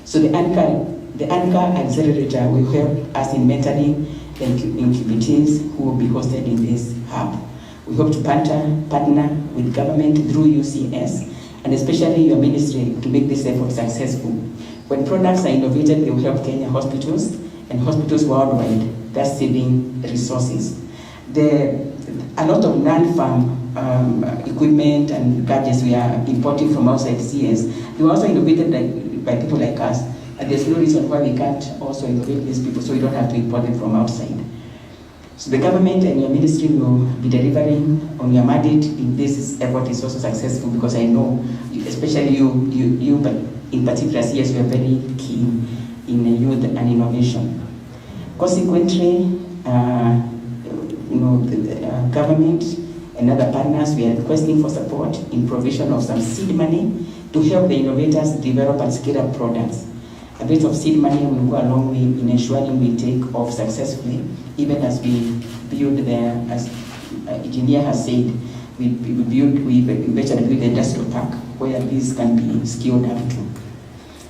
So the Anchor Accelerator will help us in mentoring the incubators who will be hosted in this hub. We hope to partner with government through UCS, and especially your ministry, to make this effort successful. When products are innovated, they will help Kenya hospitals and hospitals worldwide, thus saving resources. A lot of non-farm equipment and gadgets we are importing from outside CS, they were also innovated by people like us, and there's no reason why we can't also innovate these people so we don't have to import them from outside. So the government and your ministry will be delivering on your mandate if this effort is also successful, because I know, especially you but in particular, yes, you are very keen in youth and innovation. Consequently, the government and other partners, we are requesting for support in provision of some seed money to help the innovators develop and scale up products. A bit of seed money will go a long way in ensuring we take off successfully, even as we build as engineer has said, we better build the industrial park where these can be scaled up to.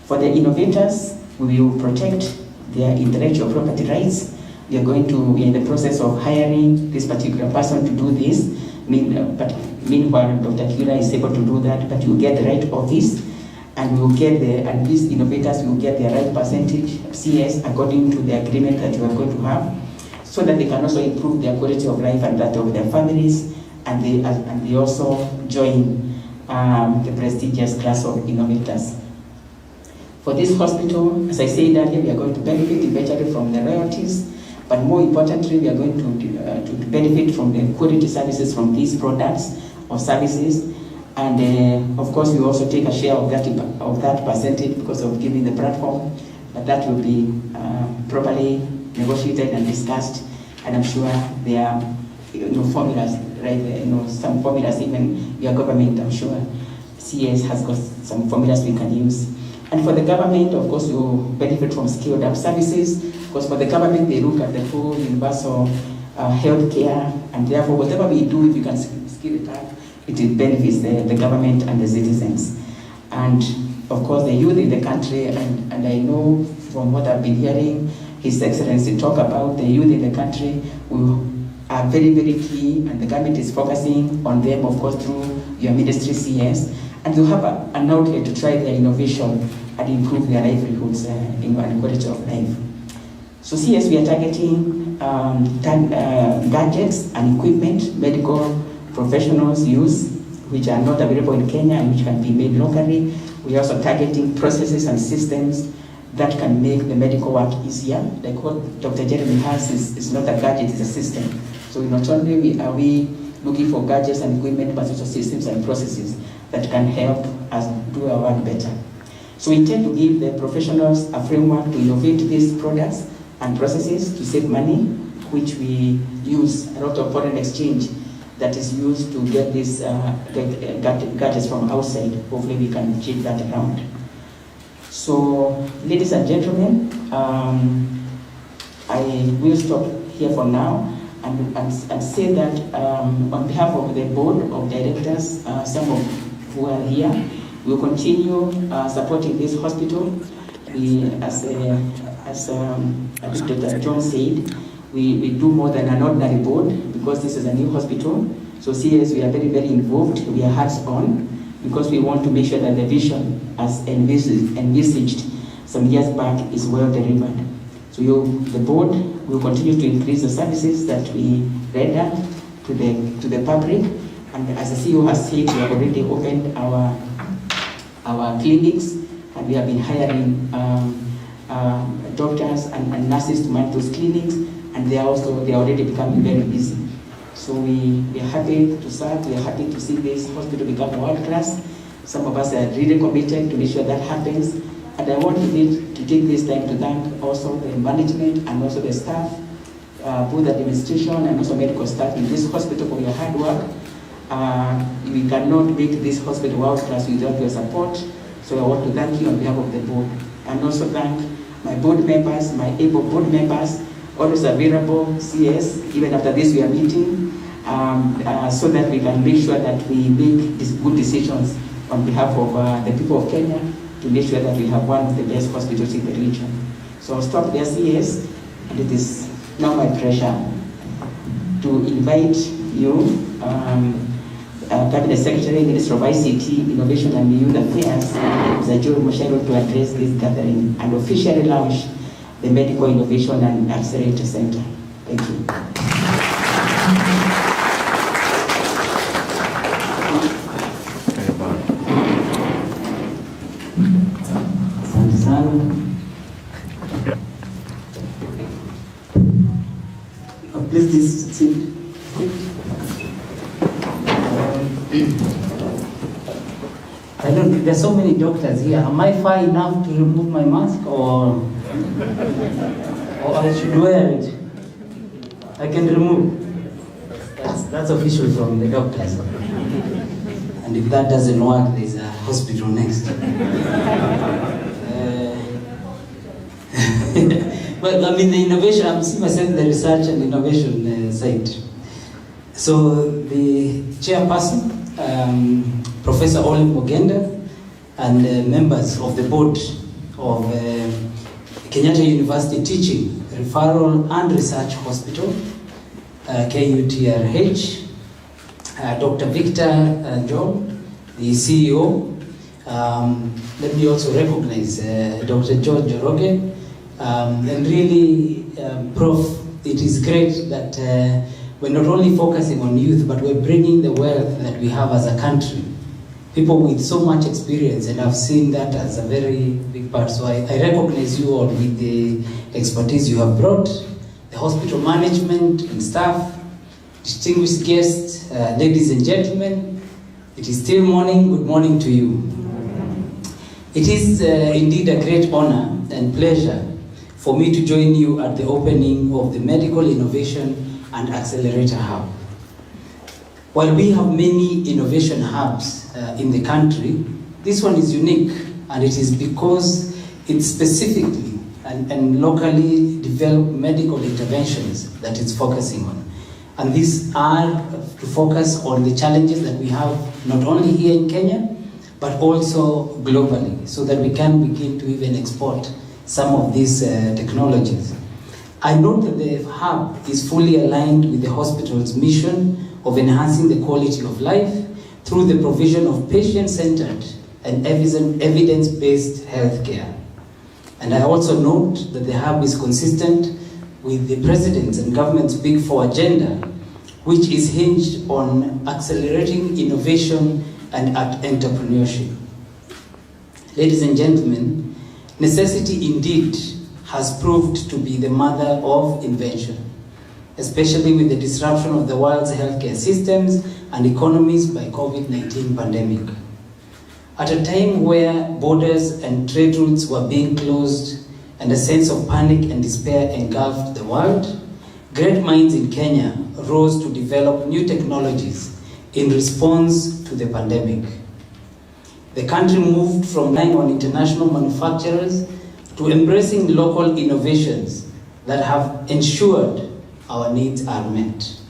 For the innovators, we will protect their intellectual property rights. We are in the process of hiring this particular person to do this. But meanwhile, Dr. Kira is able to do that, but you get the right office, and we will get and these innovators will get their right percentage CS according to the agreement that we are going to have, so that they can also improve their quality of life and that of their families, and they also join the prestigious class of innovators. For this hospital, as I said earlier, we are going to benefit eventually from the royalties, but more importantly, we are going to benefit from the quality services from these products or services. And of course, we also take a share of that percentage because of giving the platform, but that will be properly negotiated and discussed. And I'm sure there are formulas, right? Some formulas, even your government, I'm sure CS has got some formulas we can use. And for the government, of course, you benefit from scaled up services, because for the government, they look at the full universal health care, and therefore, whatever we do, if you can scale it up, it benefits the government and the citizens. And of course, the youth in the country, and I know from what I've been hearing, His Excellency talk about the youth in the country, who are very, very key, and the government is focusing on them, of course, through your ministry CS, and to have an outlet to try their innovation and improve their livelihoods and quality of life. So CS, we are targeting gadgets and equipment, medical professionals use, which are not available in Kenya and which can be made locally. We are also targeting processes and systems that can make the medical work easier. Like what Dr. Jeremy has is not a gadget, it's a system. So not only are we looking for gadgets and equipment, but also systems and processes that can help us do our work better. So we intend to give the professionals a framework to innovate these products and processes to save money, which we use a lot of foreign exchange that is used to get these gadgets from outside. Hopefully we can change that around. So, ladies and gentlemen, I will stop here for now and say that on behalf of the board of directors, some of who are here, we will continue supporting this hospital. We, as Dr. John said, we do more than an ordinary board, because this is a new hospital. So CS, we are very, very involved. We are hands-on, because we want to make sure that the vision as envisaged some years back is well delivered. So the board will continue to increase the services that we render to the public. And as the CEO has said, we have already opened our clinics, and we have been hiring doctors and nurses to manage those clinics, and they are already becoming very busy. So we are happy to serve. We are happy to see this hospital become world class. Some of us are really committed to make sure that happens. And I want to take this time to thank also the management and also the staff, both administration and also medical staff in this hospital for your hard work. We cannot make this hospital world class without your support. So I want to thank you on behalf of the board, and also thank my board members, my able board members, always available, CS. Even after this we are meeting, so that we can make sure that we make these good decisions on behalf of the people of Kenya, to make sure that we have one of the best hospitals in the region. So I'll stop there, CS, and it is now my pleasure to invite you, Cabinet Secretary, Minister of ICT, Innovation and Youth Affairs, Mr. Joe Mushero, to address this gathering and officially launch the Medical Innovation and Accelerator Center. Thank you. Please I don't, there's so many doctors here. Am I far enough to remove my mask or I should wear it? I can remove. That's official from the doctors. And if that doesn't work, there's a hospital next. But I mean, the innovation, I'm seeing myself in the research and innovation side. So the chairperson, Professor Olive Mogenda, and members of the board of Kenyatta University Teaching, Referral and Research Hospital, KUTRH, Dr. Victor John, the CEO. Let me also recognize Dr. George Joroge, and really, Prof, it is great that we're not only focusing on youth, but we're bringing the wealth that we have as a country. People with so much experience, and I've seen that as a very big part. So I recognize you all with the expertise you have brought, the hospital management and staff, distinguished guests, ladies and gentlemen. It is still morning. Good morning to you. It is indeed a great honor and pleasure for me to join you at the opening of the Medical Innovation and Accelerator Hub. While we have many innovation hubs in the country, this one is unique, and it is because it specifically and locally developed medical interventions that it's focusing on. And these are to focus on the challenges that we have not only here in Kenya, but also globally, so that we can begin to even export some of these technologies. I note that the hub is fully aligned with the hospital's mission of enhancing the quality of life through the provision of patient-centered and evidence-based healthcare. And I also note that the hub is consistent with the President's and government's Big Four agenda, which is hinged on accelerating innovation and entrepreneurship. Ladies and gentlemen, necessity indeed has proved to be the mother of invention, especially with the disruption of the world's healthcare systems and economies by COVID-19 pandemic. At a time where borders and trade routes were being closed and a sense of panic and despair engulfed the world, great minds in Kenya rose to develop new technologies in response to the pandemic. The country moved from relying on international manufacturers to embracing local innovations that have ensured our needs are met.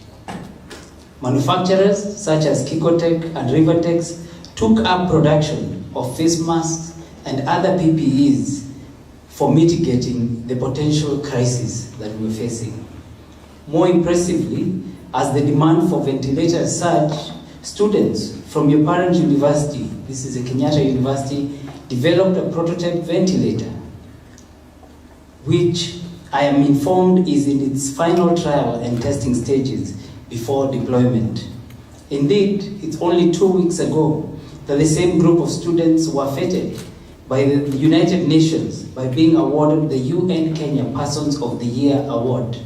Manufacturers such as Kikotech and Rivertex took up production of face masks and other PPEs for mitigating the potential crisis that we're facing. More impressively, as the demand for ventilators surged, students from your parent university, this is a Kenyatta University, developed a prototype ventilator, which I am informed is in its final trial and testing stages before deployment. Indeed, it's only 2 weeks ago that the same group of students were feted by the United Nations by being awarded the UN Kenya Persons of the Year Award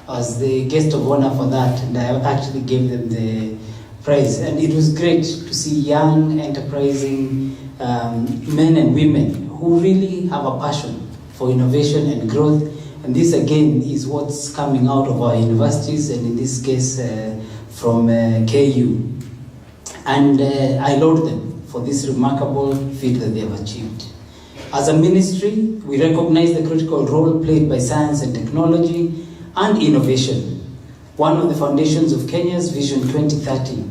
as the guest of honor for that, and I actually gave them the prize. And it was great to see young, enterprising men and women who really have a passion for innovation and growth. And this again is what's coming out of our universities, and in this case from KU. And I laud them for this remarkable feat that they have achieved. As a ministry, we recognize the critical role played by science and technology and innovation. One of the foundations of Kenya's Vision 2030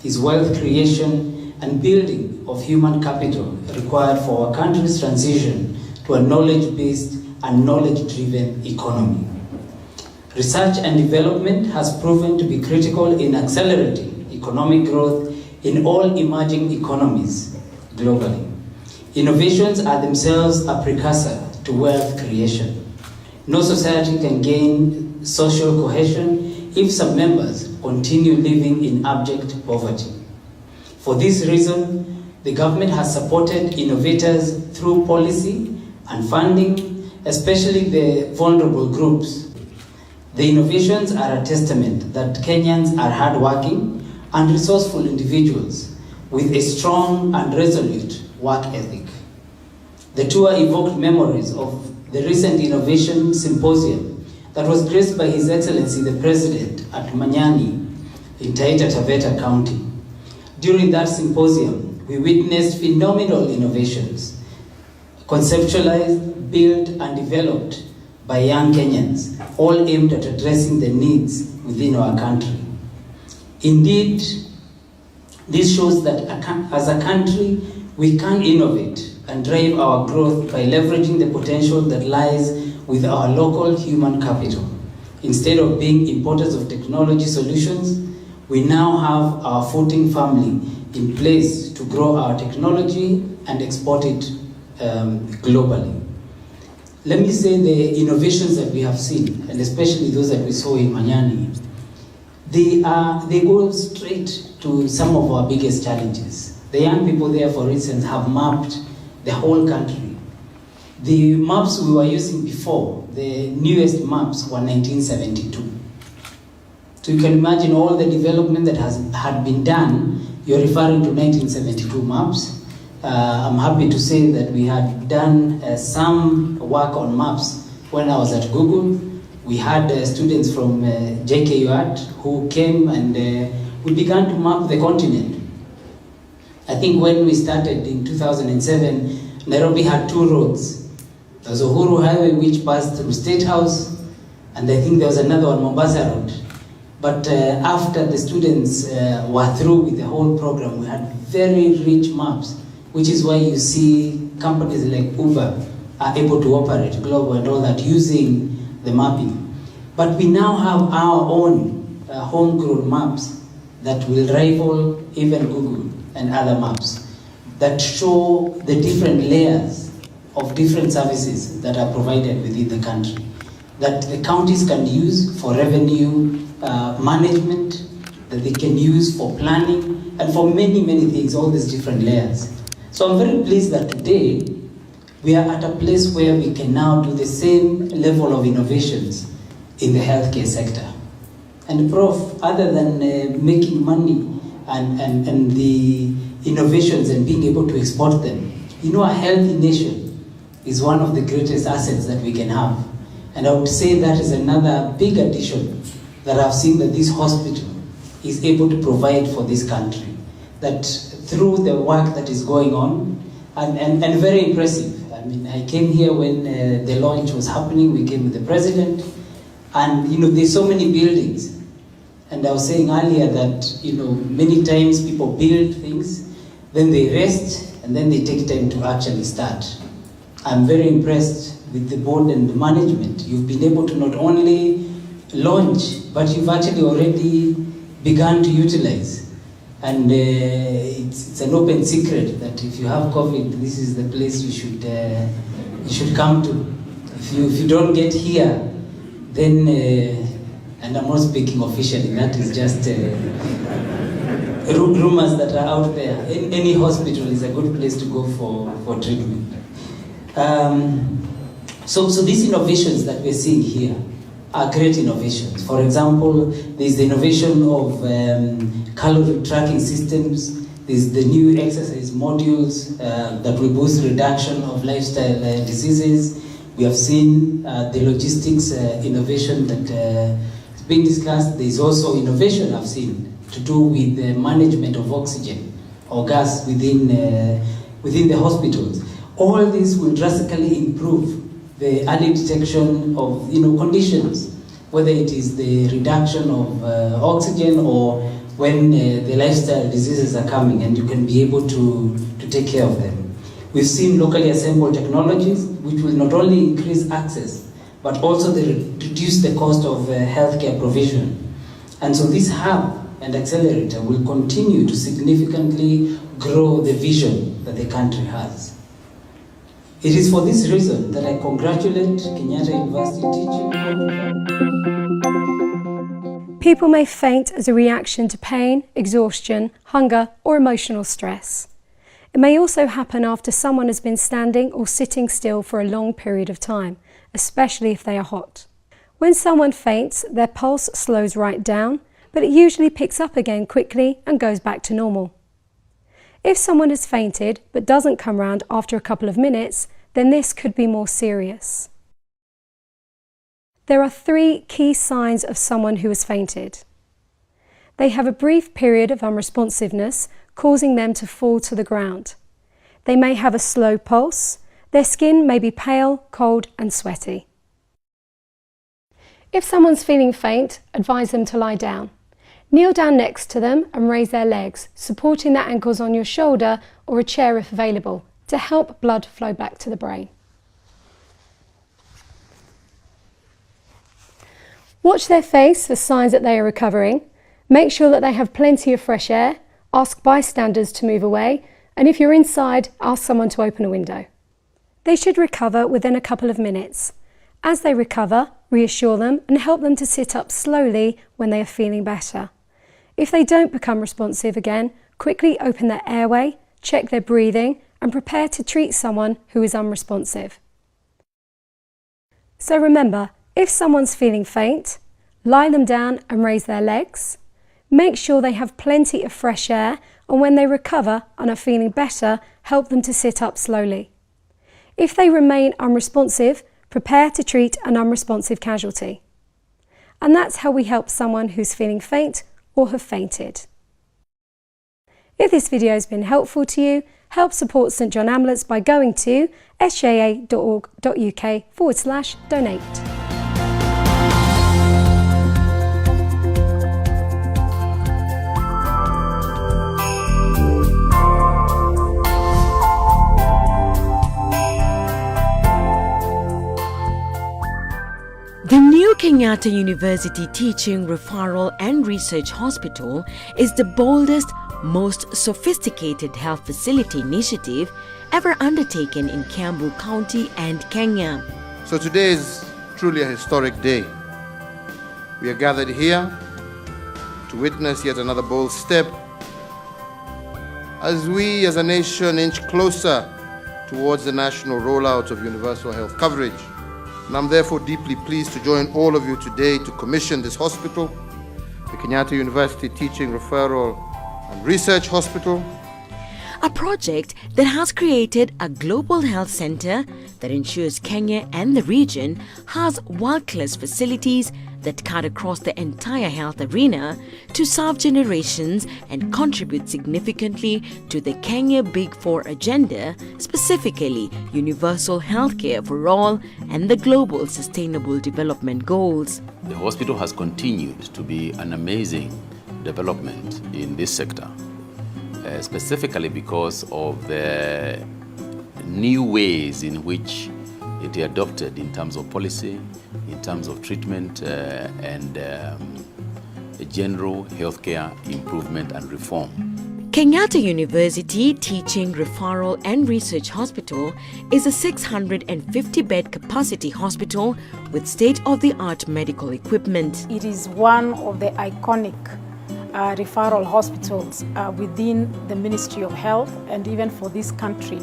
is wealth creation and building of human capital required for our country's transition to a knowledge-based and knowledge-driven economy. Research and development has proven to be critical in accelerating economic growth in all emerging economies globally. Innovations are themselves a precursor to wealth creation. No society can gain social cohesion if some members continue living in abject poverty. For this reason, the government has supported innovators through policy and funding, especially the vulnerable groups. The innovations are a testament that Kenyans are hardworking and resourceful individuals with a strong and resolute work ethic. The tour evoked memories of the recent Innovation Symposium that was graced by His Excellency the President at Manyani in Taita Taveta County. During that symposium, we witnessed phenomenal innovations, conceptualized, built, and developed by young Kenyans, all aimed at addressing the needs within our country. Indeed, this shows that as a country, we can innovate and drive our growth by leveraging the potential that lies with our local human capital. Instead of being importers of technology solutions, we now have our footing firmly in place to grow our technology and export it globally. Let me say the innovations that we have seen, and especially those that we saw in Manyani, they go straight to some of our biggest challenges. The young people there, for instance, have mapped the whole country. The maps we were using before, the newest maps, were 1972. So you can imagine all the development that had been done. You're referring to 1972 maps. I'm happy to say that we had done some work on maps when I was at Google. We had students from JKUAT who came and we began to map the continent. I think when we started in 2007, Nairobi had 2 roads. There was Uhuru Highway, which passed through State House, and I think there was another one, Mombasa Road. But after the students were through with the whole program, we had very rich maps, which is why you see companies like Uber are able to operate global and all that using the mapping. But we now have our own homegrown maps that will rival even Google and other maps that show the different layers of different services that are provided within the country, that the counties can use for revenue management, that they can use for planning, and for many, many things, all these different layers. So I'm very pleased that today we are at a place where we can now do the same level of innovations in the healthcare sector. And Prof, other than making money and the innovations and being able to export them, you know, a healthy nation is one of the greatest assets that we can have. And I would say that is another big addition that I've seen that this hospital is able to provide for this country. That through the work that is going on, and very impressive. I mean, I came here when the launch was happening, we came with the president, and you know, there's so many buildings. And I was saying earlier that, you know, many times people build things, then they rest, and then they take time to actually start. I'm very impressed with the board and the management. You've been able to not only launch, but you've actually already begun to utilize. And it's an open secret that if you have COVID, this is the place you should come to. If you don't get here, then, and I'm not speaking officially, that is just rumors that are out there. Any hospital is a good place to go for treatment. So these innovations that we're seeing here are great innovations. For example, there's the innovation of calorie tracking systems. There's the new exercise modules that will boost reduction of lifestyle diseases. We have seen the logistics innovation that is being discussed. There's also innovation I've seen to do with the management of oxygen or gas within the hospitals. All this will drastically improve the early detection of conditions, whether it is the reduction of oxygen or when the lifestyle diseases are coming, and you can be able to take care of them. We've seen locally assembled technologies which will not only increase access, but also reduce the cost of healthcare provision. And so this hub and accelerator will continue to significantly grow the vision that the country has. It is for this reason that I congratulate Kenyatta University teaching. People may faint as a reaction to pain, exhaustion, hunger, or emotional stress. It may also happen after someone has been standing or sitting still for a long period of time, especially if they are hot. When someone faints, their pulse slows right down, but it usually picks up again quickly and goes back to normal. If someone has fainted but doesn't come round after a couple of minutes, then this could be more serious. There are 3 key signs of someone who has fainted. They have a brief period of unresponsiveness, causing them to fall to the ground. They may have a slow pulse. Their skin may be pale, cold, and sweaty. If someone's feeling faint, advise them to lie down. Kneel down next to them and raise their legs, supporting their ankles on your shoulder or a chair if available, to help blood flow back to the brain. Watch their face for signs that they are recovering. Make sure that they have plenty of fresh air. Ask bystanders to move away, and if you're inside, ask someone to open a window. They should recover within a couple of minutes. As they recover, reassure them and help them to sit up slowly when they are feeling better. If they don't become responsive again, quickly open their airway, check their breathing, and prepare to treat someone who is unresponsive. So remember, if someone's feeling faint, lie them down and raise their legs. Make sure they have plenty of fresh air, and when they recover and are feeling better, help them to sit up slowly. If they remain unresponsive, prepare to treat an unresponsive casualty. And that's how we help someone who's feeling faint or have fainted. If this video has been helpful to you, help support St John Amulets by going to sjaa.org.uk/donate. The new Kenyatta University Teaching, Referral and Research Hospital is the boldest, most sophisticated health facility initiative ever undertaken in Kiambu County and Kenya. So today is truly a historic day. We are gathered here to witness yet another bold step as we as a nation inch closer towards the national rollout of universal health coverage. And I'm therefore deeply pleased to join all of you today to commission this hospital, the Kenyatta University Teaching, Referral and Research Hospital. A project that has created a global health center that ensures Kenya and the region has world-class facilities that cut across the entire health arena to serve generations and contribute significantly to the Kenya Big Four agenda, specifically universal healthcare for all and the global sustainable development goals. The hospital has continued to be an amazing development in this sector, specifically because of the new ways in which it adopted in terms of policy, in terms of treatment and general healthcare improvement and reform. Kenyatta University Teaching, Referral and Research Hospital is a 650-bed capacity hospital with state-of-the-art medical equipment. It is one of the iconic referral hospitals within the Ministry of Health and even for this country.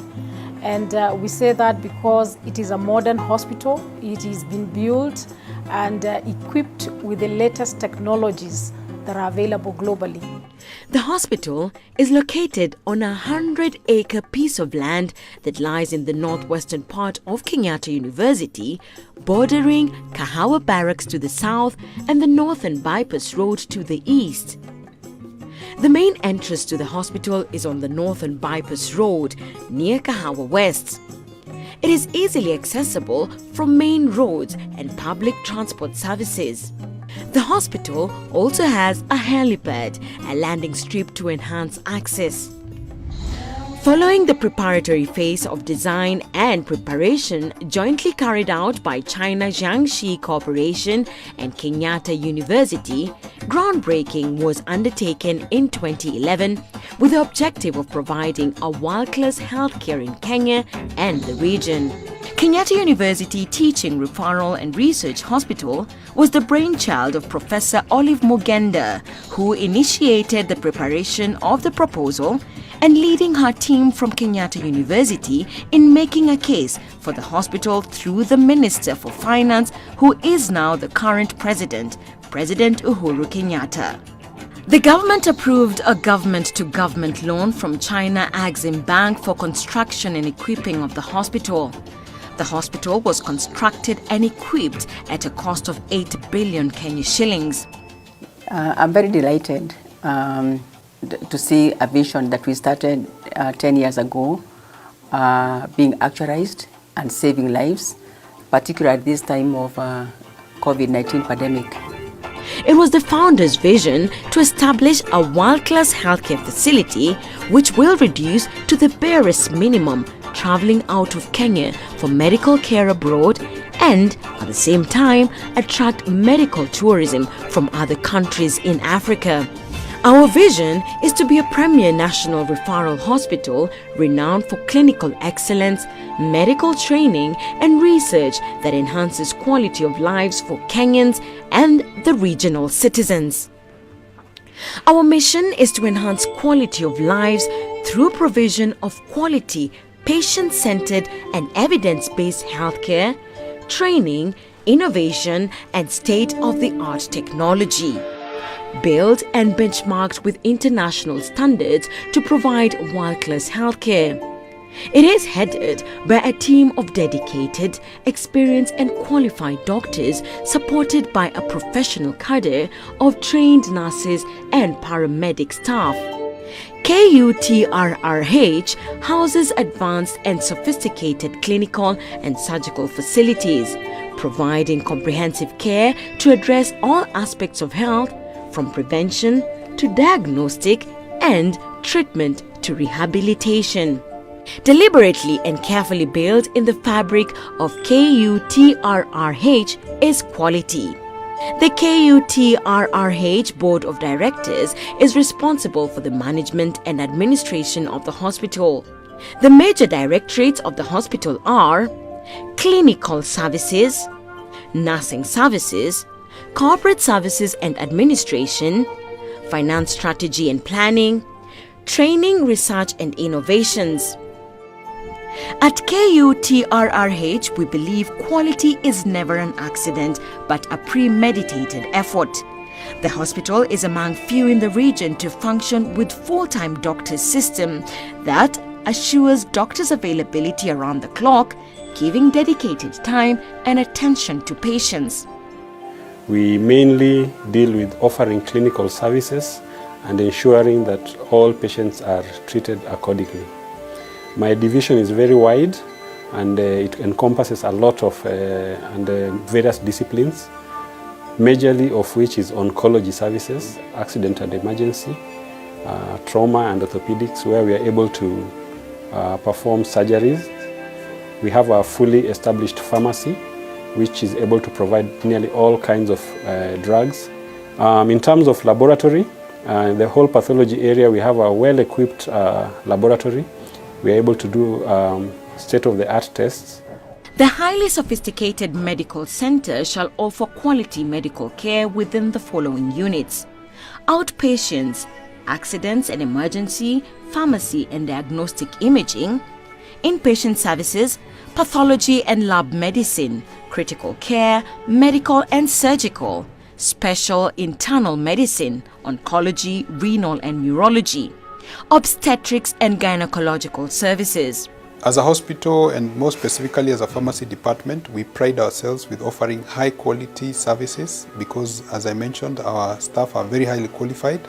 And we say that because it is a modern hospital, it has been built and equipped with the latest technologies that are available globally. The hospital is located on a 100-acre piece of land that lies in the northwestern part of Kenyatta University, bordering Kahawa Barracks to the south and the Northern Bypass Road to the east. The main entrance to the hospital is on the Northern Bypass Road near Kahawa West. It is easily accessible from main roads and public transport services. The hospital also has a helipad, a landing strip to enhance access. Following the preparatory phase of design and preparation jointly carried out by China Jiangxi Corporation and Kenyatta University, groundbreaking was undertaken in 2011 with the objective of providing a world-class healthcare in Kenya and the region. Kenyatta University Teaching, Referral and Research Hospital was the brainchild of Professor Olive Mugenda, who initiated the preparation of the proposal and leading her team from Kenyatta University in making a case for the hospital through the Minister for Finance, who is now the current president, President Uhuru Kenyatta. The government approved a government-to-government loan from China Exim Bank for construction and equipping of the hospital. The hospital was constructed and equipped at a cost of 8 billion Kenya shillings. I'm very delighted to see a vision that we started 10 years ago being actualized and saving lives, particularly at this time of COVID-19 pandemic. It was the founder's vision to establish a world-class healthcare facility which will reduce to the barest minimum traveling out of Kenya for medical care abroad and at the same time attract medical tourism from other countries in Africa. Our vision is to be a premier national referral hospital renowned for clinical excellence, medical training and research that enhances quality of lives for Kenyans and the regional citizens. Our mission is to enhance quality of lives through provision of quality, patient-centered and evidence-based healthcare, training, innovation and state-of-the-art technology. Built and benchmarked with international standards to provide world-class healthcare. It is headed by a team of dedicated, experienced and qualified doctors supported by a professional cadre of trained nurses and paramedic staff. KUTRRH houses advanced and sophisticated clinical and surgical facilities, providing comprehensive care to address all aspects of health, from prevention to diagnostic and treatment to rehabilitation. Deliberately and carefully built in the fabric of KUTRRH is quality. The KUTRRH Board of Directors is responsible for the management and administration of the hospital. The major directorates of the hospital are Clinical Services, Nursing Services, Corporate Services and Administration, Finance Strategy and Planning, Training, Research and Innovations. At KUTRRH, we believe quality is never an accident but a premeditated effort. The hospital is among few in the region to function with full-time doctors system that assures doctors' availability around the clock, giving dedicated time and attention to patients. We mainly deal with offering clinical services and ensuring that all patients are treated accordingly. My division is very wide and it encompasses a lot of various disciplines, majorly of which is oncology services, accident and emergency, trauma and orthopedics, where we are able to perform surgeries. We have a fully established pharmacy which is able to provide nearly all kinds of drugs. In terms of laboratory, the whole pathology area, we have a well-equipped laboratory. We are able to do state-of-the-art tests. The highly sophisticated medical center shall offer quality medical care within the following units: outpatients, accidents and emergency, pharmacy and diagnostic imaging, inpatient services, pathology and lab medicine, critical care, medical and surgical, special internal medicine, oncology, renal and neurology, obstetrics and gynecological services. As a hospital, and more specifically as a pharmacy department, we pride ourselves with offering high quality services because, as I mentioned, our staff are very highly qualified.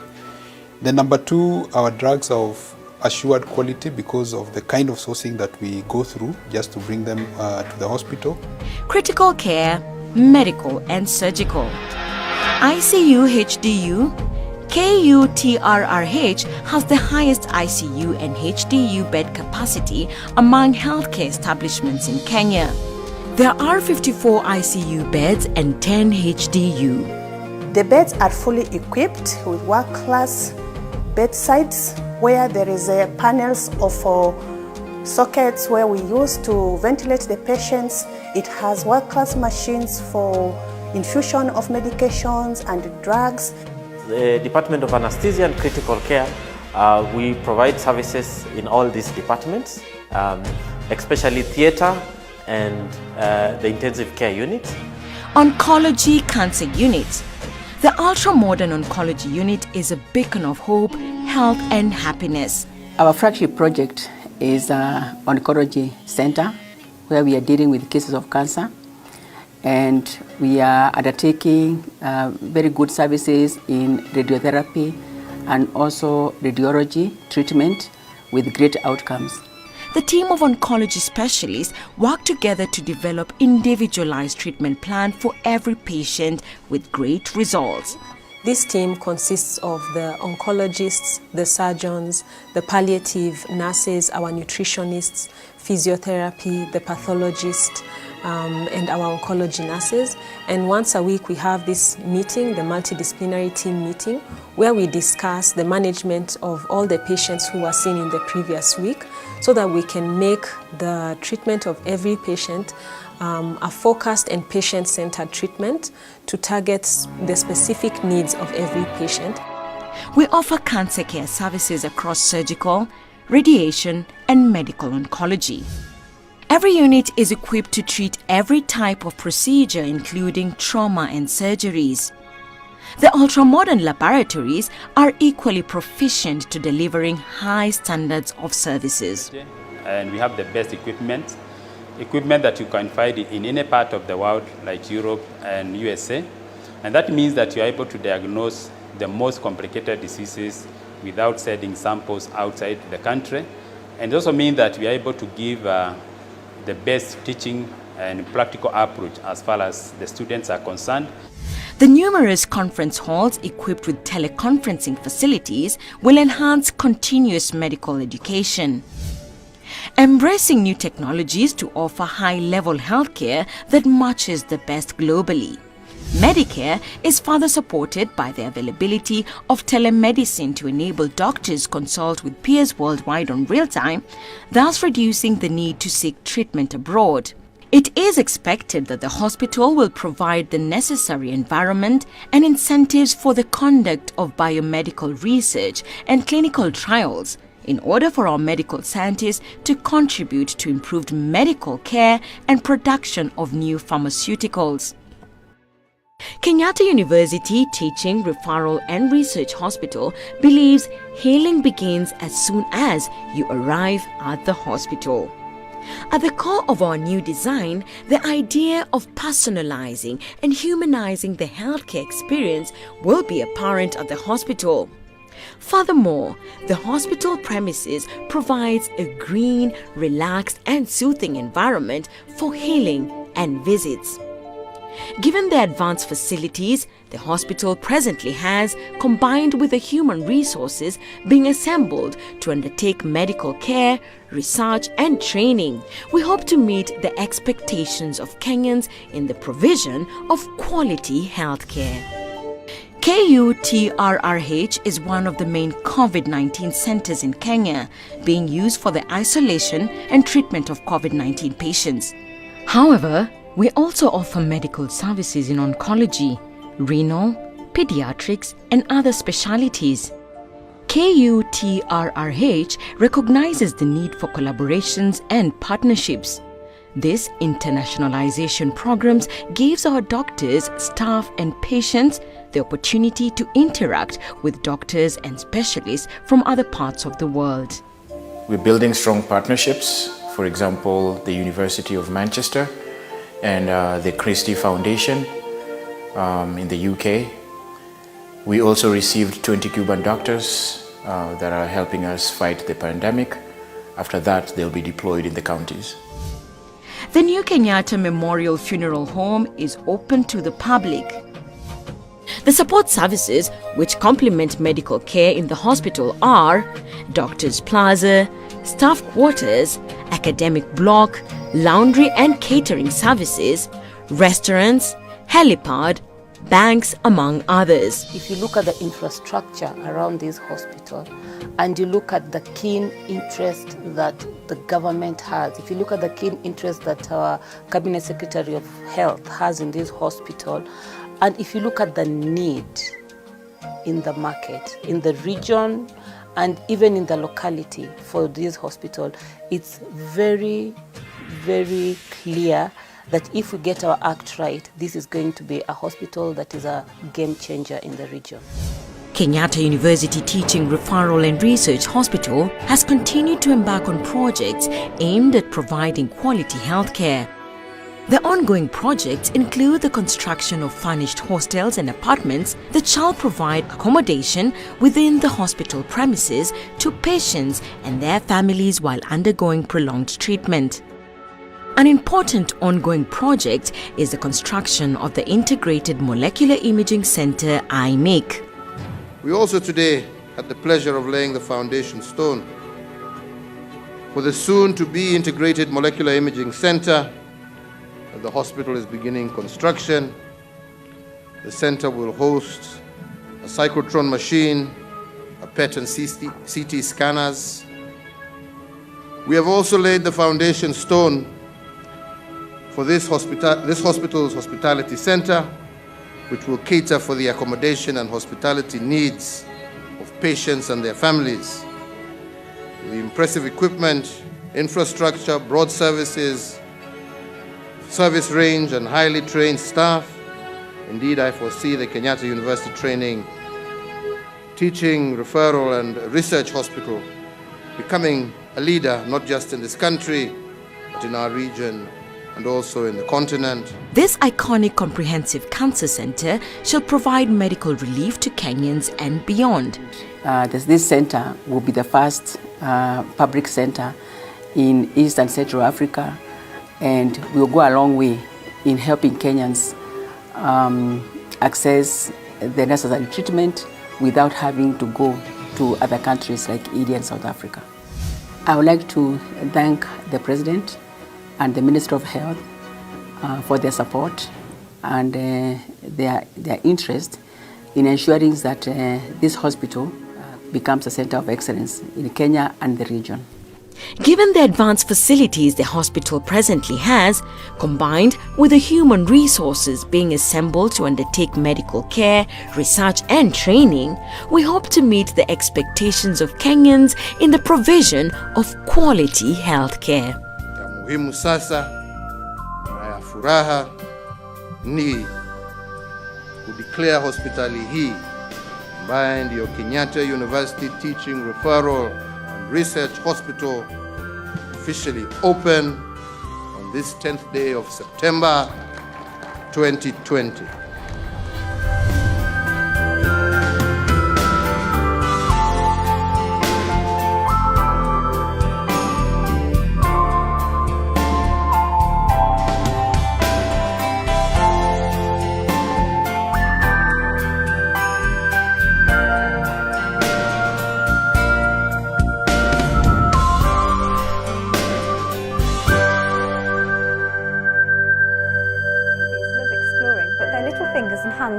Then number two, our drugs are of assured quality because of the kind of sourcing that we go through just to bring them to the hospital. Critical care, medical and surgical. ICU HDU, KUTRRH has the highest ICU and HDU bed capacity among healthcare establishments in Kenya. There are 54 ICU beds and 10 HDU. The beds are fully equipped with world-class bedsides where there is panels of sockets where we use to ventilate the patients. It has world-class machines for infusion of medications and drugs. The Department of Anesthesia and Critical Care, we provide services in all these departments, especially theatre and the intensive care unit. Oncology cancer unit. The ultra-modern oncology unit is a beacon of hope, health and happiness. Our flagship project is an oncology center where we are dealing with cases of cancer, and we are undertaking very good services in radiotherapy and also radiology treatment with great outcomes. The team of oncology specialists work together to develop individualized treatment plan for every patient with great results. This team consists of the oncologists, the surgeons, the palliative nurses, our nutritionists, physiotherapy, the pathologist, and our oncology nurses. And once a week we have this meeting, the multidisciplinary team meeting, where we discuss the management of all the patients who were seen in the previous week, so that we can make the treatment of every patient a focused and patient-centered treatment to target the specific needs of every patient. We offer cancer care services across surgical, radiation, and medical oncology. Every unit is equipped to treat every type of procedure, including trauma and surgeries. The ultra-modern laboratories are equally proficient to delivering high standards of services. And we have the best equipment that you can find in any part of the world, like Europe and USA. And that means that you are able to diagnose the most complicated diseases without sending samples outside the country. And it also means that we are able to give the best teaching and practical approach as far as the students are concerned. The numerous conference halls equipped with teleconferencing facilities will enhance continuous medical education. Embracing new technologies to offer high-level healthcare that matches the best globally. Medicare is further supported by the availability of telemedicine to enable doctors consult with peers worldwide on real time, thus reducing the need to seek treatment abroad. It is expected that the hospital will provide the necessary environment and incentives for the conduct of biomedical research and clinical trials in order for our medical scientists to contribute to improved medical care and production of new pharmaceuticals. Kenyatta University Teaching, Referral and Research Hospital believes healing begins as soon as you arrive at the hospital. At the core of our new design, the idea of personalizing and humanizing the healthcare experience will be apparent at the hospital. Furthermore, the hospital premises provides a green, relaxed and soothing environment for healing and visits. Given the advanced facilities the hospital presently has, combined with the human resources being assembled to undertake medical care, research and training, we hope to meet the expectations of Kenyans in the provision of quality healthcare. KUTRRH is one of the main COVID-19 centers in Kenya, being used for the isolation and treatment of COVID-19 patients. However, we also offer medical services in oncology, renal, pediatrics, and other specialties. KUTRRH recognizes the need for collaborations and partnerships. This internationalization programs gives our doctors, staff, and patients the opportunity to interact with doctors and specialists from other parts of the world. We're building strong partnerships, for example, the University of Manchester and the Christie Foundation in the UK. We also received 20 Cuban doctors that are helping us fight the pandemic. After that, they'll be deployed in the counties. The new Kenyatta Memorial Funeral Home is open to the public. The support services which complement medical care in the hospital are Doctors Plaza, Staff Quarters, Academic Block, Laundry and Catering Services, Restaurants, Helipad, banks, among others. If you look at the infrastructure around this hospital and you look at the keen interest that the government has, if you look at the keen interest that our Cabinet Secretary of Health has in this hospital, and if you look at the need in the market, in the region, and even in the locality for this hospital, it's very, very clear that if we get our act right, this is going to be a hospital that is a game changer in the region. Kenyatta University Teaching, Referral and Research Hospital has continued to embark on projects aimed at providing quality healthcare. The ongoing projects include the construction of furnished hostels and apartments that shall provide accommodation within the hospital premises to patients and their families while undergoing prolonged treatment. An important ongoing project is the construction of the Integrated Molecular Imaging Center, IMIC. We also today had the pleasure of laying the foundation stone for the soon-to-be Integrated Molecular Imaging Center. The hospital is beginning construction. The center will host a cyclotron machine, a PET and CT scanners. We have also laid the foundation stone for this hospital's hospitality center, which will cater for the accommodation and hospitality needs of patients and their families. The impressive equipment, infrastructure, broad services, service range and highly trained staff. Indeed, I foresee the Kenyatta University Training, Teaching, Referral and Research Hospital becoming a leader not just in this country, but in our region and also in the continent. This iconic comprehensive cancer center shall provide medical relief to Kenyans and beyond. This center will be the first public center in East and Central Africa, and will go a long way in helping Kenyans access the necessary treatment without having to go to other countries like India and South Africa. I would like to thank the President and the Minister of Health for their support and their interest in ensuring that this hospital becomes a center of excellence in Kenya and the region. Given the advanced facilities the hospital presently has, combined with the human resources being assembled to undertake medical care, research and training, we hope to meet the expectations of Kenyans in the provision of quality healthcare. Muhimu sasa na ya furaha ni kudeclare hospitali hii ambaye ndiyo Kenyatta University Teaching, Referral and Research Hospital officially open on this 10th day of September 2020.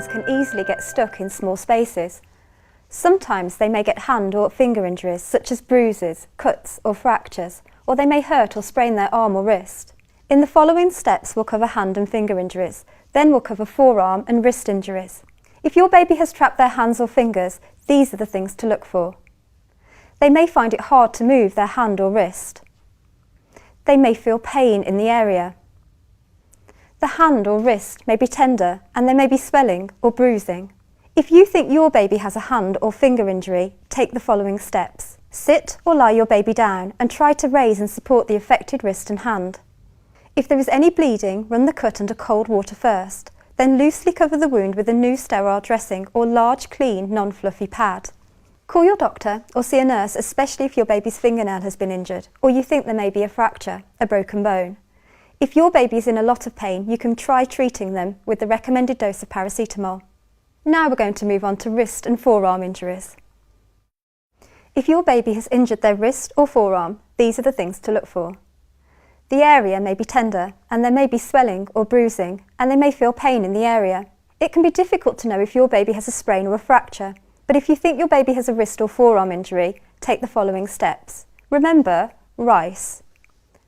Can easily get stuck in small spaces. Sometimes they may get hand or finger injuries such as bruises, cuts or fractures, or they may hurt or sprain their arm or wrist. In the following steps we'll cover hand and finger injuries, then we'll cover forearm and wrist injuries. If your baby has trapped their hands or fingers, these are the things to look for. They may find it hard to move their hand or wrist. They may feel pain in the area. The hand or wrist may be tender and there may be swelling or bruising. If you think your baby has a hand or finger injury, take the following steps. Sit or lie your baby down and try to raise and support the affected wrist and hand. If there is any bleeding, run the cut under cold water first, then loosely cover the wound with a new sterile dressing or large, clean, non-fluffy pad. Call your doctor or see a nurse, especially if your baby's fingernail has been injured or you think there may be a fracture, a broken bone. If your baby is in a lot of pain, you can try treating them with the recommended dose of paracetamol. Now we're going to move on to wrist and forearm injuries. If your baby has injured their wrist or forearm, these are the things to look for. The area may be tender and there may be swelling or bruising and they may feel pain in the area. It can be difficult to know if your baby has a sprain or a fracture, but if you think your baby has a wrist or forearm injury, take the following steps. Remember, RICE.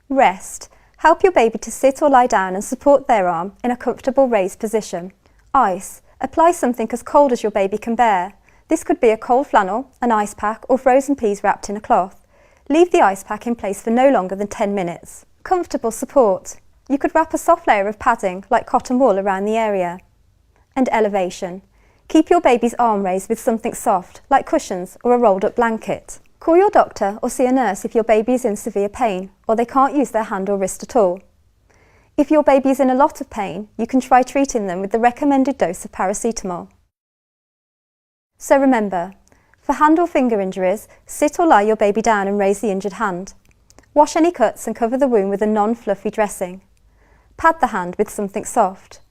Rest. Help your baby to sit or lie down and support their arm in a comfortable raised position. Ice. Apply something as cold as your baby can bear. This could be a cold flannel, an ice pack or frozen peas wrapped in a cloth. Leave the ice pack in place for no longer than 10 minutes. Comfortable support. You could wrap a soft layer of padding, like cotton wool, around the area. And elevation. Keep your baby's arm raised with something soft, like cushions or a rolled up blanket. Call your doctor or see a nurse if your baby is in severe pain or they can't use their hand or wrist at all. If your baby is in a lot of pain, you can try treating them with the recommended dose of paracetamol. So remember, for hand or finger injuries, sit or lie your baby down and raise the injured hand. Wash any cuts and cover the wound with a non-fluffy dressing. Pad the hand with something soft.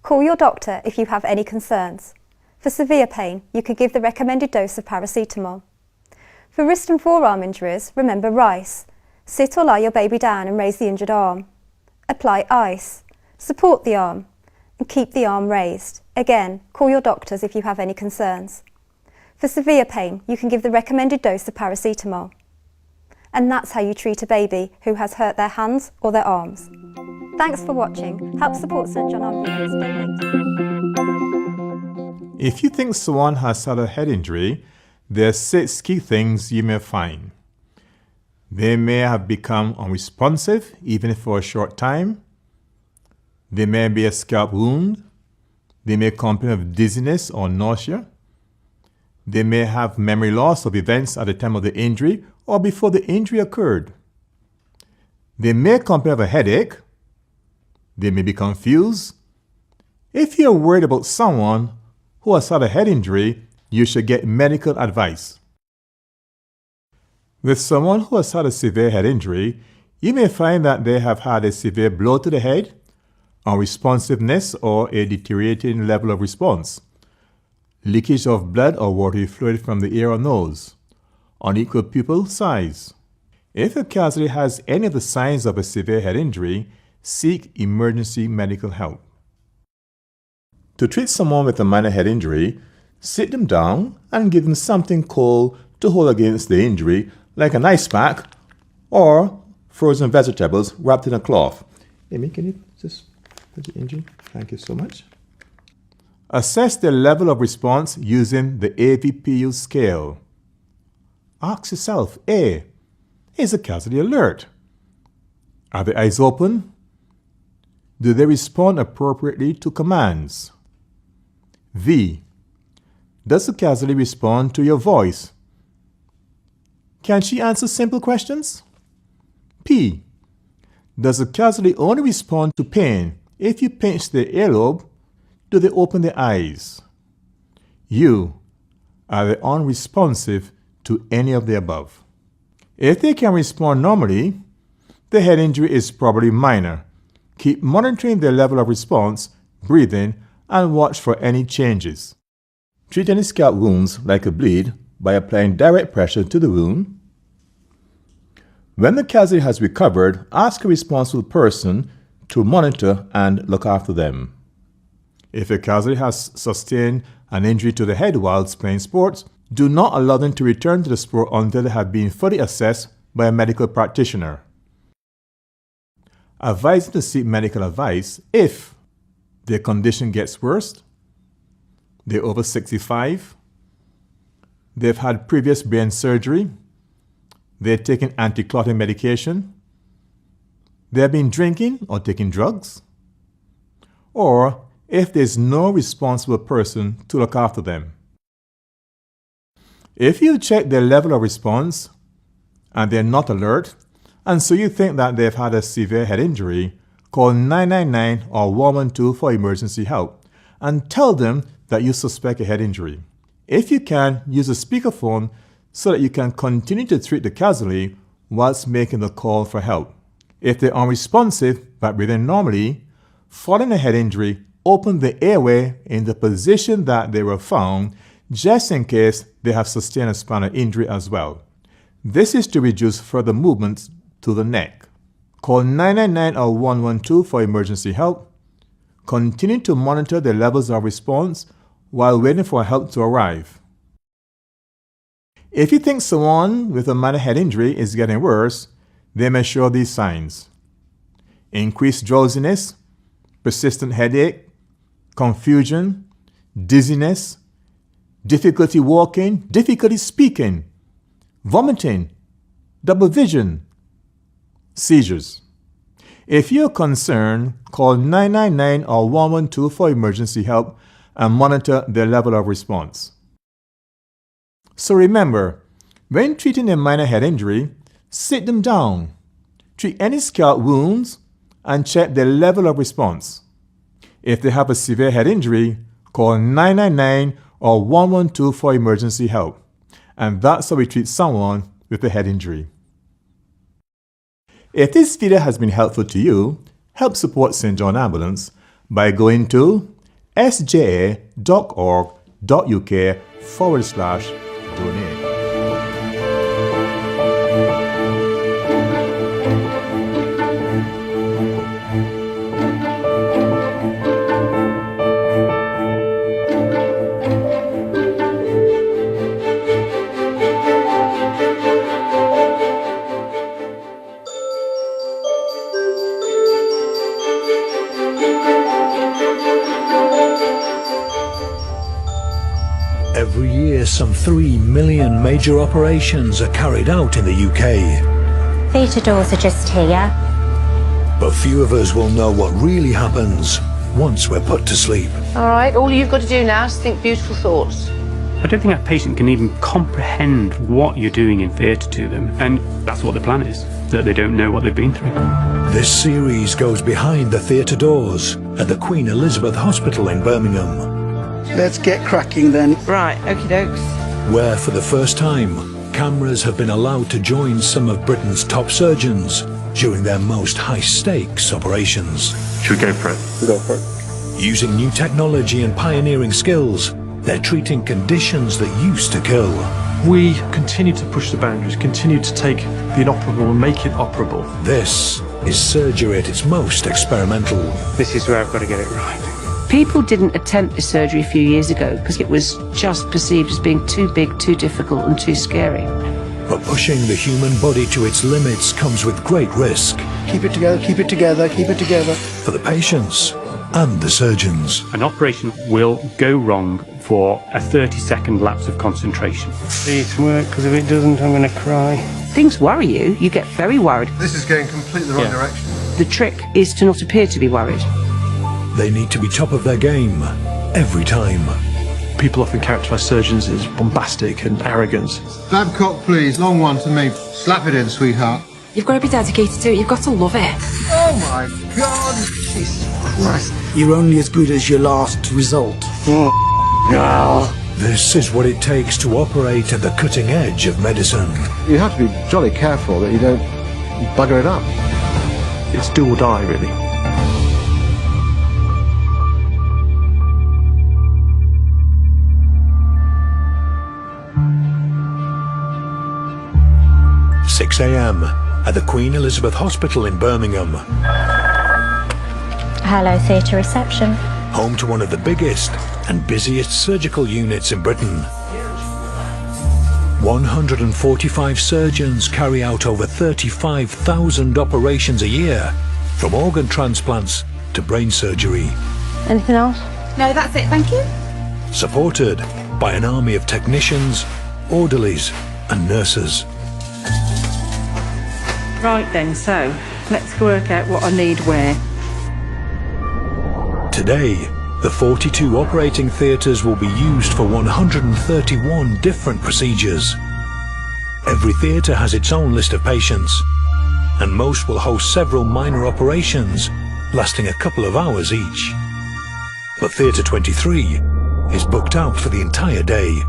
Call your doctor if you have any concerns. For severe pain, you can give the recommended dose of paracetamol. For wrist and forearm injuries, remember RICE. Sit or lie your baby down and raise the injured arm. Apply ice. Support the arm and keep the arm raised. Again, call your doctors if you have any concerns. For severe pain, you can give the recommended dose of paracetamol. And that's how you treat a baby who has hurt their hands or their arms. Thanks for watching. Help support St John Ambulance. Donate. If you think someone has had a head injury, there are 6 key things you may find. They may have become unresponsive, even for a short time. There may be a scalp wound. They may complain of dizziness or nausea. They may have memory loss of events at the time of the injury or before the injury occurred. They may complain of a headache. They may be confused. If you're worried about someone who has had a head injury, you should get medical advice. With someone who has had a severe head injury, you may find that they have had a severe blow to the head, unresponsiveness or a deteriorating level of response, leakage of blood or watery fluid from the ear or nose, unequal pupil size. If a casualty has any of the signs of a severe head injury, seek emergency medical help. To treat someone with a minor head injury, sit them down and give them something cold to hold against the injury, like an ice pack or frozen vegetables wrapped in a cloth. Amy, can you just put the injury? Thank you so much. Assess the level of response using the AVPU scale. Ask yourself, A, is the casualty alert? Are the eyes open? Do they respond appropriately to commands? V, does the casualty respond to your voice? Can she answer simple questions? P, does the casualty only respond to pain? If you pinch the earlobe, do they open their eyes? U, are they unresponsive to any of the above? If they can respond normally, the head injury is probably minor. Keep monitoring their level of response, breathing, and watch for any changes. Treat any scalp wounds like a bleed by applying direct pressure to the wound. When the casualty has recovered, ask a responsible person to monitor and look after them. If a casualty has sustained an injury to the head whilst playing sports, do not allow them to return to the sport until they have been fully assessed by a medical practitioner. Advise them to seek medical advice if their condition gets worse, they're over 65, they've had previous brain surgery, they're taking anti-clotting medication, they've been drinking or taking drugs, or if there's no responsible person to look after them. If you check their level of response and they're not alert, and so you think that they've had a severe head injury, call 999 or 112 for emergency help and tell them that you suspect a head injury. If you can, use a speakerphone so that you can continue to treat the casualty whilst making the call for help. If they're unresponsive but breathing normally, following a head injury, open the airway in the position that they were found, just in case they have sustained a spinal injury as well. This is to reduce further movements to the neck. Call 999 or 112 for emergency help. Continue to monitor the levels of response while waiting for help to arrive. If you think someone with a minor head injury is getting worse, they may show these signs: increased drowsiness, persistent headache, confusion, dizziness, difficulty walking, difficulty speaking, vomiting, double vision, seizures. If you're concerned, call 999 or 112 for emergency help and monitor their level of response. So remember, when treating a minor head injury, sit them down, treat any scalp wounds, and check their level of response. If they have a severe head injury, call 999 or 112 for emergency help. And that's how we treat someone with a head injury. If this video has been helpful to you, help support St. John Ambulance by going to sja.org.uk/donate. Every year, some 3 million major operations are carried out in the UK. Theatre doors are just here. But few of us will know what really happens once we're put to sleep. All right, all you've got to do now is think beautiful thoughts. I don't think a patient can even comprehend what you're doing in theatre to them, and that's what the plan is, that they don't know what they've been through. This series goes behind the theatre doors at the Queen Elizabeth Hospital in Birmingham. Let's get cracking then. Right, okie dokes. Where for the first time, cameras have been allowed to join some of Britain's top surgeons during their most high-stakes operations. Should we go for it? Go for it. Using new technology and pioneering skills, they're treating conditions that used to kill. We continue to push the boundaries, continue to take the inoperable and make it operable. This is surgery at its most experimental. This is where I've got to get it right. People didn't attempt this surgery a few years ago because it was just perceived as being too big, too difficult and too scary. But pushing the human body to its limits comes with great risk. Keep it together, keep it together, keep it together. For the patients and the surgeons. An operation will go wrong for a 30-second lapse of concentration. Please work, because if it doesn't, I'm going to cry. Things worry you, you get very worried. This is going completely the wrong direction. The trick is to not appear to be worried. They need to be top of their game every time. People often characterise surgeons as bombastic and arrogant. Babcock, please. Long one to me. Slap it in, sweetheart. You've got to be dedicated to it. You've got to love it. Oh my God! Jesus Christ. You're only as good as your last result. This is what it takes to operate at the cutting edge of medicine. You have to be jolly careful that you don't bugger it up. It's do or die, really. .6 a.m. at the Queen Elizabeth Hospital in Birmingham. Hello, theatre reception. Home to one of the biggest and busiest surgical units in Britain. 145 surgeons carry out over 35,000 operations a year, from organ transplants to brain surgery. Anything else? No, that's it, thank you. Supported by an army of technicians, orderlies and nurses. Right then, so let's work out what I need where. Today, the 42 operating theatres will be used for 131 different procedures. Every theatre has its own list of patients, and most will host several minor operations lasting a couple of hours each. But Theatre 23 is booked out for the entire day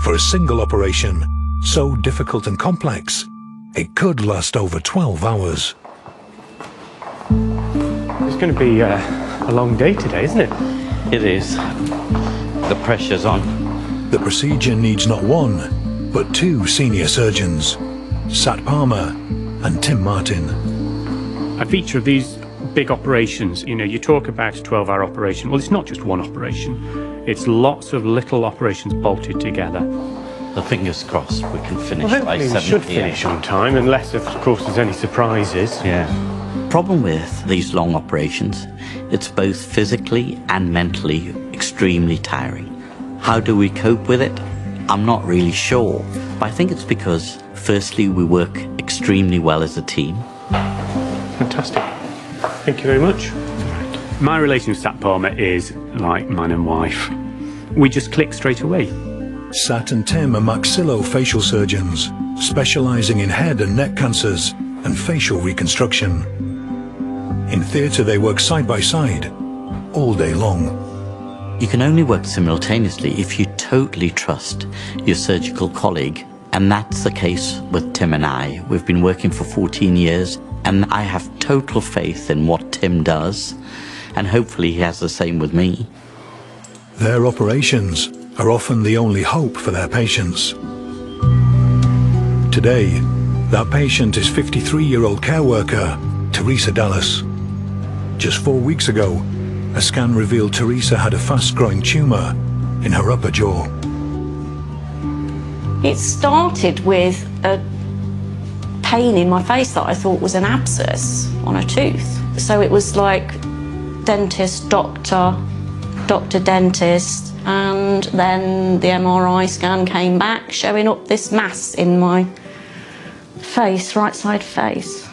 for a single operation so difficult and complex it could last over 12 hours. It's going to be a long day today, isn't it? It is. The pressure's on. The procedure needs not one, but two senior surgeons, Sat Palmer and Tim Martin. A feature of these big operations, you talk about a 12-hour operation. Well, it's not just one operation. It's lots of little operations bolted together. The fingers crossed we can finish Well, by 7 we should p.m. finish on time, unless, of course, there's any surprises. Yeah. Problem with these long operations, it's both physically and mentally extremely tiring. How do we cope with it? I'm not really sure, but I think it's because, firstly, we work extremely well as a team. Fantastic. Thank you very much. My relation with Sat Palmer is like man and wife. We just click straight away. Sat and Tim are maxillofacial surgeons, specialising in head and neck cancers and facial reconstruction. In theatre they work side by side, all day long. You can only work simultaneously if you totally trust your surgical colleague, and that's the case with Tim and I. We've been working for 14 years, and I have total faith in what Tim does, and hopefully he has the same with me. Their operations are often the only hope for their patients. Today, that patient is 53-year-old care worker Teresa Dallas. Just 4 weeks ago, a scan revealed Teresa had a fast-growing tumour in her upper jaw. It started with a pain in my face that I thought was an abscess on a tooth. So it was like dentist, doctor, dentist, and then the MRI scan came back showing up this mass in my face, right side face.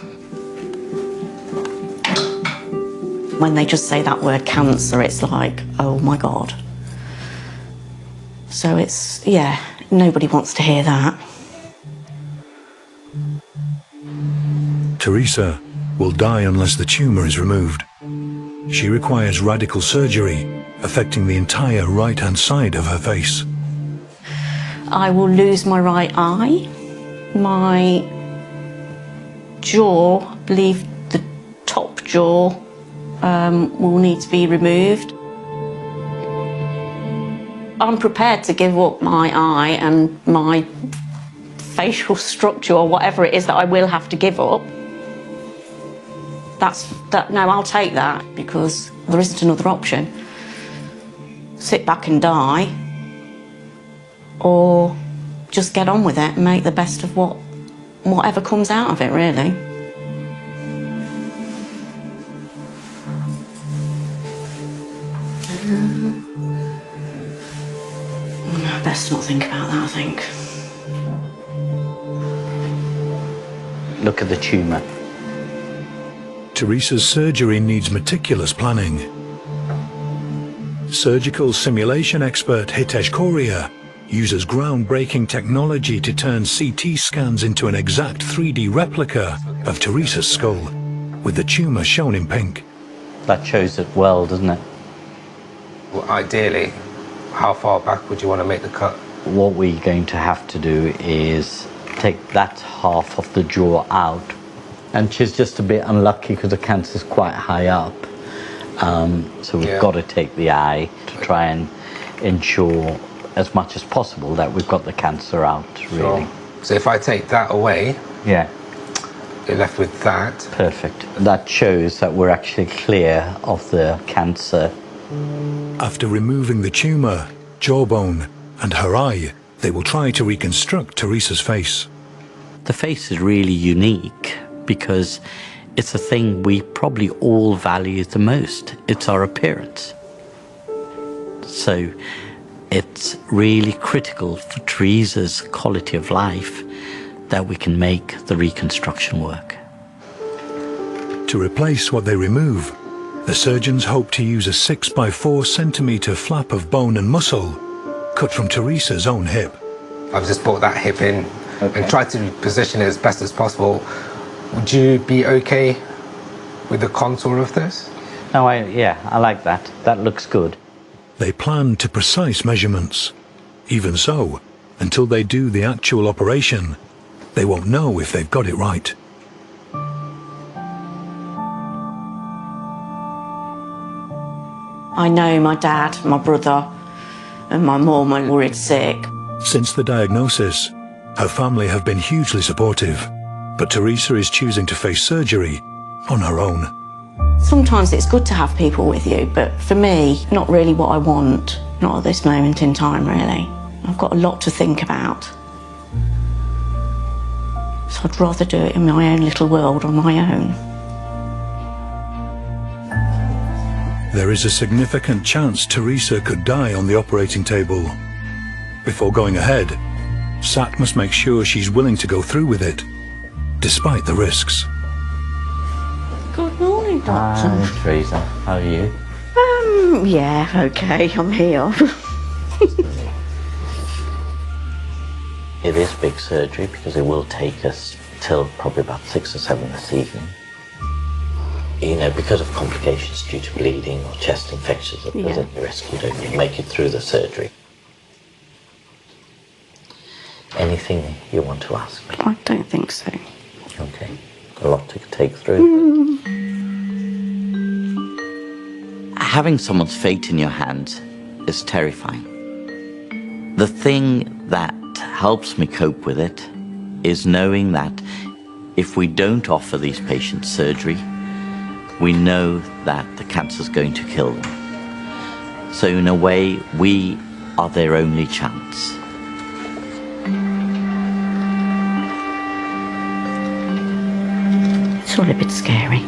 When they just say that word cancer, it's like, oh my God. So it's, yeah, nobody wants to hear that. Teresa will die unless the tumour is removed. She requires radical surgery, affecting the entire right-hand side of her face. I will lose my right eye, my jaw, I believe the top jaw will need to be removed. I'm prepared to give up my eye and my facial structure or whatever it is that I will have to give up. No, I'll take that because there isn't another option. Sit back and die, or just get on with it and make the best of whatever comes out of it, really. Best not think about that, I think. Look at the tumour. Teresa's surgery needs meticulous planning. Surgical simulation expert Hitesh Korea uses groundbreaking technology to turn CT scans into an exact 3D replica of Teresa's skull, with the tumour shown in pink. That shows it well, doesn't it? Well, ideally, how far back would you want to make the cut? What we're going to have to do is take that half of the jaw out. And she's just a bit unlucky because the cancer's quite high up. So we've got to take the eye to try and ensure as much as possible that we've got the cancer out, really. Sure. So if I take that away, yeah, you're left with that. Perfect. That shows that we're actually clear of the cancer. After removing the tumour, jawbone and her eye, they will try to reconstruct Teresa's face. The face is really unique because it's the thing we probably all value the most. It's our appearance. So it's really critical for Teresa's quality of life that we can make the reconstruction work. To replace what they remove, the surgeons hope to use a 6 by 4 centimetre flap of bone and muscle cut from Teresa's own hip. I've just brought that hip in and tried to position it as best as possible. Would you be okay with the contour of this? No, I like that. That looks good. They plan to precise measurements. Even so, until they do the actual operation, they won't know if they've got it right. I know my dad, my brother and my mum are worried sick. Since the diagnosis, her family have been hugely supportive, but Teresa is choosing to face surgery on her own. Sometimes it's good to have people with you, but for me, not really what I want. Not at this moment in time, really. I've got a lot to think about. So I'd rather do it in my own little world on my own. There is a significant chance Teresa could die on the operating table. Before going ahead, Sat must make sure she's willing to go through with it, despite the risks. Good morning, Doctor. Hi, Teresa. How are you? Yeah, okay, I'm here. It is big surgery because it will take us till probably about 6 or 7 this evening. You know, because of complications due to bleeding or chest infections, there's a risk you don't make it through the surgery. Anything you want to ask me? I don't think so. Okay. A lot to take through. Having someone's fate in your hands is terrifying. The thing that helps me cope with it is knowing that if we don't offer these patients surgery, we know that the cancer's going to kill them. So in a way, we are their only chance. It's all a bit scary.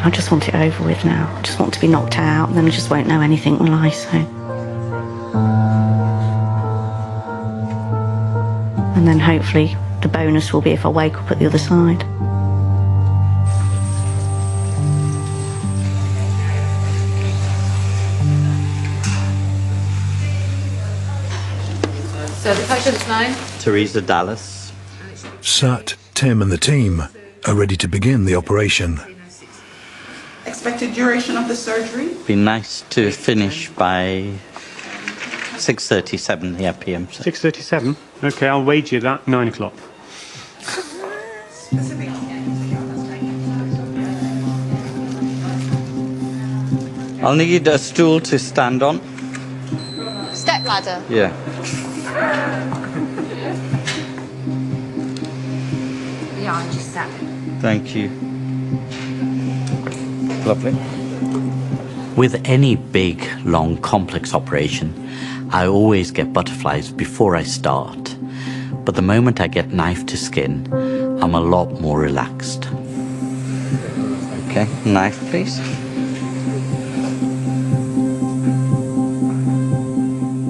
I just want it over with now. I just want to be knocked out, and then I just won't know anything, will I? So. And then hopefully the bonus will be if I wake up at the other side. So the patient's name? Teresa Dallas. Sat, Tim and the team are ready to begin the operation. Expected duration of the surgery? Be nice to finish by 6:37 p.m. 6:37? Okay, I'll wager that 9 o'clock. I'll need a stool to stand on. Step ladder? Yeah. Yeah, I just sat. Thank you. Lovely. With any big, long, complex operation, I always get butterflies before I start. But the moment I get knife to skin, I'm a lot more relaxed. Okay, knife please.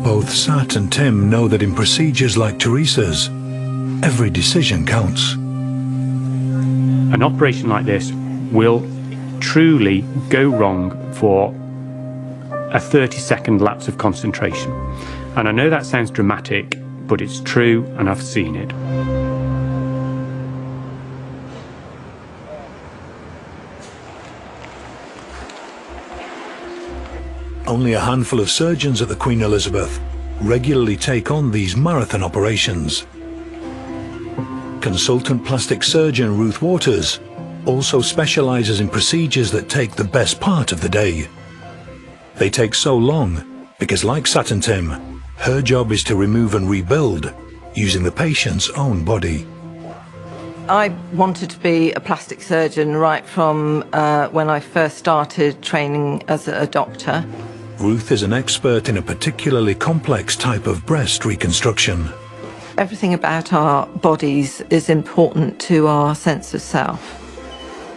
Both Sat and Tim know that in procedures like Teresa's, every decision counts. An operation like this will truly go wrong for a 30-second lapse of concentration. And I know that sounds dramatic, but it's true and I've seen it. Only a handful of surgeons at the Queen Elizabeth regularly take on these marathon operations. Consultant plastic surgeon Ruth Waters also specialises in procedures that take the best part of the day. They take so long because, like Sat and Tim, her job is to remove and rebuild using the patient's own body. I wanted to be a plastic surgeon right from when I first started training as a doctor. Ruth is an expert in a particularly complex type of breast reconstruction. Everything about our bodies is important to our sense of self.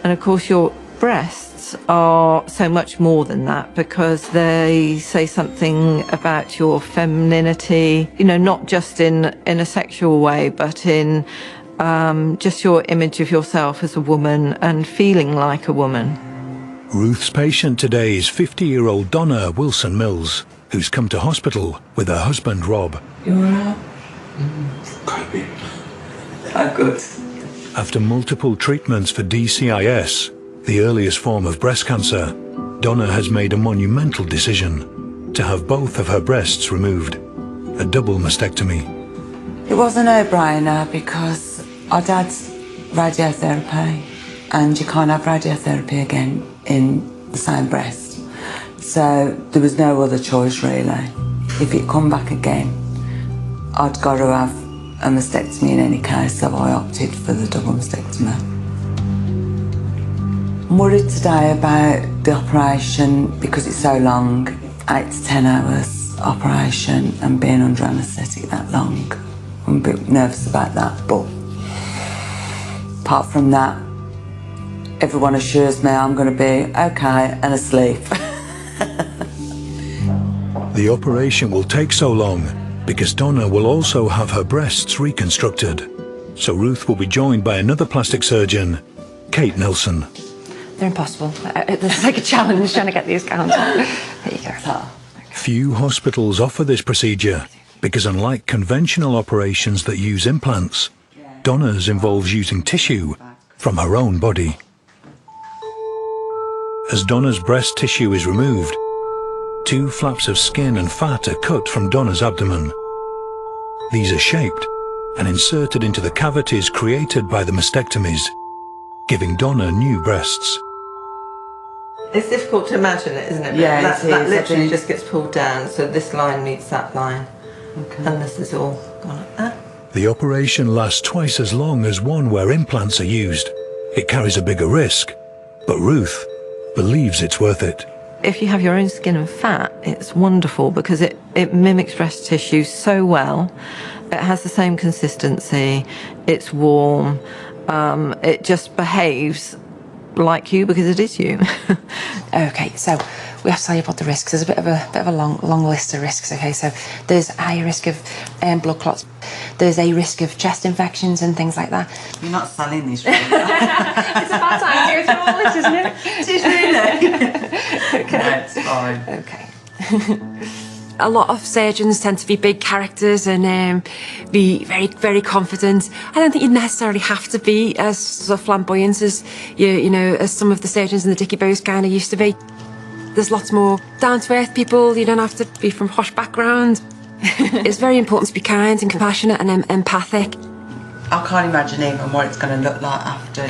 And of course your breasts are so much more than that because they say something about your femininity, you know, not just in a sexual way, but in just your image of yourself as a woman and feeling like a woman. Ruth's patient today is 50-year-old Donna Wilson Mills, who's come to hospital with her husband Rob. You alright? Coping. Oh, good. After multiple treatments for DCIS, the earliest form of breast cancer, Donna has made a monumental decision to have both of her breasts removed, a double mastectomy. It was a no-brainer because our dad's radiotherapy and you can't have radiotherapy again in the same breast. So there was no other choice really. If it come back again, I'd got to have a mastectomy in any case, so I opted for the double mastectomy. I'm worried today about the operation because it's so long, 8 to 10 hours operation and being under anaesthetic that long. I'm a bit nervous about that, but apart from that, everyone assures me I'm going to be okay and asleep. The operation will take so long because Donna will also have her breasts reconstructed. So Ruth will be joined by another plastic surgeon Kate Nelson. They're impossible. It's like a challenge trying to get these counts. There you go. Few hospitals offer this procedure because, unlike conventional operations that use implants, Donna's involves using tissue from her own body. As Donna's breast tissue is removed, 2 flaps of skin and fat are cut from Donna's abdomen. These are shaped and inserted into the cavities created by the mastectomies, giving Donna new breasts. It's difficult to imagine it, isn't it? Yeah, that literally just gets pulled down, so this line meets that line. Okay. And this is all gone like that. The operation lasts twice as long as one where implants are used. It carries a bigger risk, but Ruth believes it's worth it. If you have your own skin and fat, it's wonderful because it mimics breast tissue so well. It has the same consistency, it's warm, it just behaves like you because it is you. Okay, so we have to tell you about the risks. There's a bit of a long list of risks. Okay, so there's a high risk of blood clots. There's a risk of chest infections and things like that. You're not selling these, really. It's a bad time to go through all this, isn't it? It is really. Okay. No, it's fine. Okay. A lot of surgeons tend to be big characters and be very, very confident. I don't think you necessarily have to be as sort of flamboyant as as some of the surgeons in the Dickie Bows kind of used to be. There's lots more down-to-earth people. You don't have to be from posh background. It's very important to be kind and compassionate and empathic. I can't imagine even what it's going to look like after.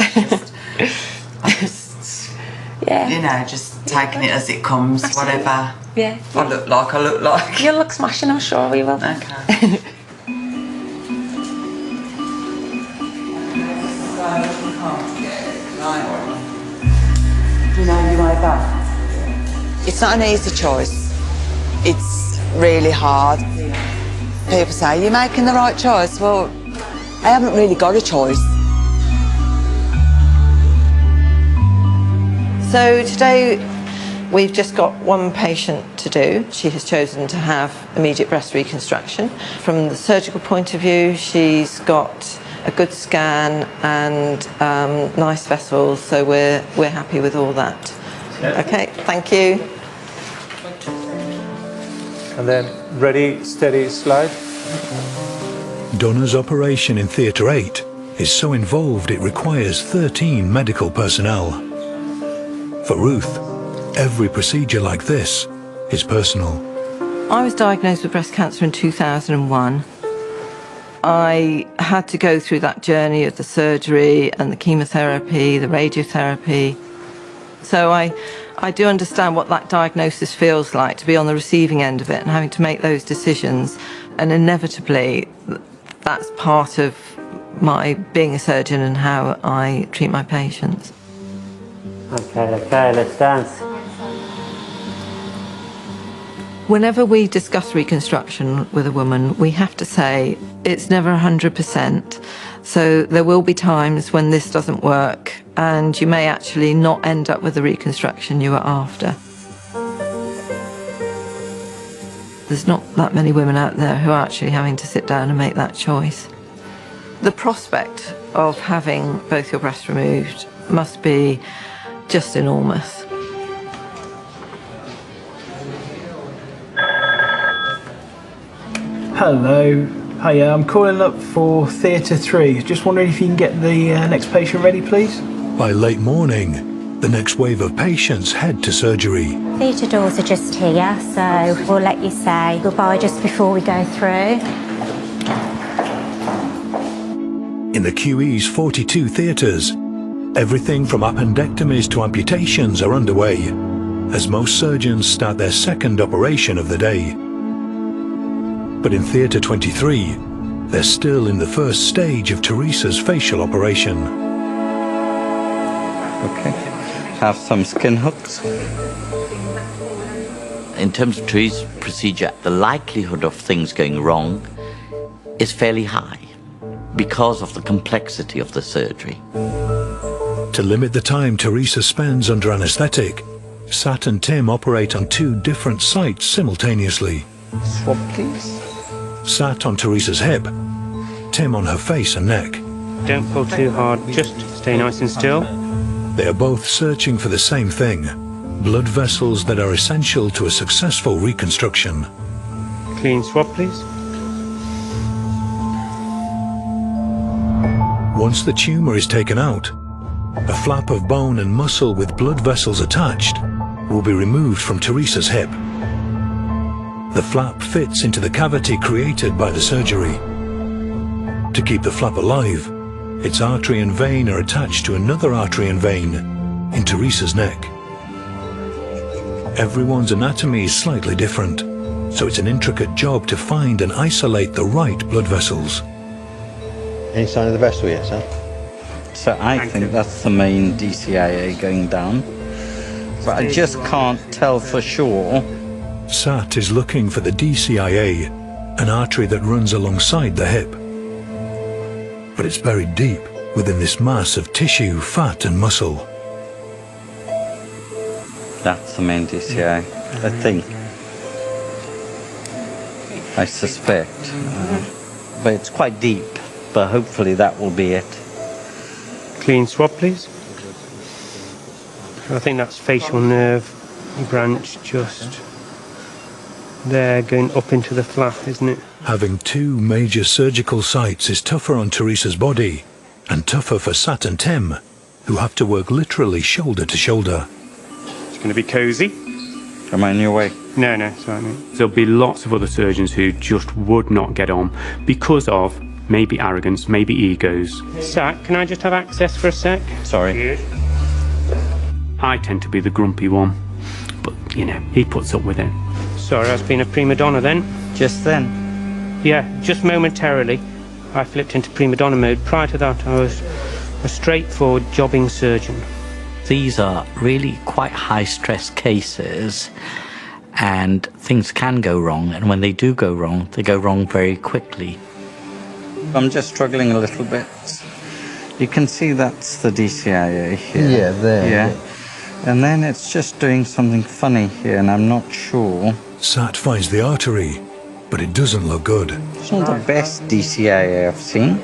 Just taking it as it comes, whatever. Yeah. I look like. You'll look smashing, I'm sure we will. Okay. Do you know your way back? It's not an easy choice. It's really hard. People say, you're making the right choice. Well, I haven't really got a choice. So today we've just got one patient to do. She has chosen to have immediate breast reconstruction. From the surgical point of view, she's got a good scan and nice vessels, so we're happy with all that. Yeah. Okay, thank you. And then ready, steady, slide. Donna's operation in Theatre 8 is so involved it requires 13 medical personnel. For Ruth, every procedure like this is personal. I was diagnosed with breast cancer in 2001. I had to go through that journey of the surgery and the chemotherapy, the radiotherapy. So I do understand what that diagnosis feels like, to be on the receiving end of it and having to make those decisions. And inevitably, that's part of my being a surgeon and how I treat my patients. Okay, let's dance. Whenever we discuss reconstruction with a woman, we have to say it's never 100%. So there will be times when this doesn't work and you may actually not end up with the reconstruction you were after. There's not that many women out there who are actually having to sit down and make that choice. The prospect of having both your breasts removed must be just enormous. Hello. Hiya, I'm calling up for Theatre 3. Just wondering if you can get the next patient ready, please? By late morning, the next wave of patients head to surgery. Theatre doors are just here, so we'll let you say goodbye just before we go through. In the QE's 42 theatres, everything from appendectomies to amputations are underway, as most surgeons start their second operation of the day. But in Theatre 23, they're still in the first stage of Teresa's facial operation. Okay, have some skin hooks. In terms of Teresa's procedure, the likelihood of things going wrong is fairly high because of the complexity of the surgery. To limit the time Teresa spends under anaesthetic, Sat and Tim operate on 2 different sites simultaneously. Swab, please. Sat on Teresa's hip, Tim on her face and neck. Don't pull too hard, just stay nice and still. They are both searching for the same thing, blood vessels that are essential to a successful reconstruction. Clean swab, please. Once the tumour is taken out, a flap of bone and muscle with blood vessels attached will be removed from Teresa's hip. The flap fits into the cavity created by the surgery. To keep the flap alive, its artery and vein are attached to another artery and vein in Teresa's neck. Everyone's anatomy is slightly different, so it's an intricate job to find and isolate the right blood vessels. Any sign of the vessel yet, sir? So I think that's the main DCIA going down, but I just can't tell for sure. Sat is looking for the DCIA, an artery that runs alongside the hip. But it's buried deep within this mass of tissue, fat and muscle. That's the main DCI, I think. I suspect. But it's quite deep, but hopefully that will be it. Clean swab, please. I think that's facial nerve branch just there, going up into the flap, isn't it? Having two major surgical sites is tougher on Teresa's body, and tougher for Sat and Tim, who have to work literally shoulder to shoulder. It's going to be cosy. Am I in your way? No, it's all right, mate. There'll be lots of other surgeons who just would not get on because of maybe arrogance, maybe egos. Sat, can I just have access for a sec? Sorry. I tend to be the grumpy one, but, you know, he puts up with it. Sorry, I was being a prima donna then. Just then? Yeah, just momentarily. I flipped into prima donna mode. Prior to that, I was a straightforward jobbing surgeon. These are really quite high-stress cases, and things can go wrong, and when they do go wrong, they go wrong very quickly. I'm just struggling a little bit. You can see that's the DCIA here. Yeah, there. Yeah. And then it's just doing something funny here, and I'm not sure. Sat finds the artery, but it doesn't look good. It's not the best DCIA I've seen.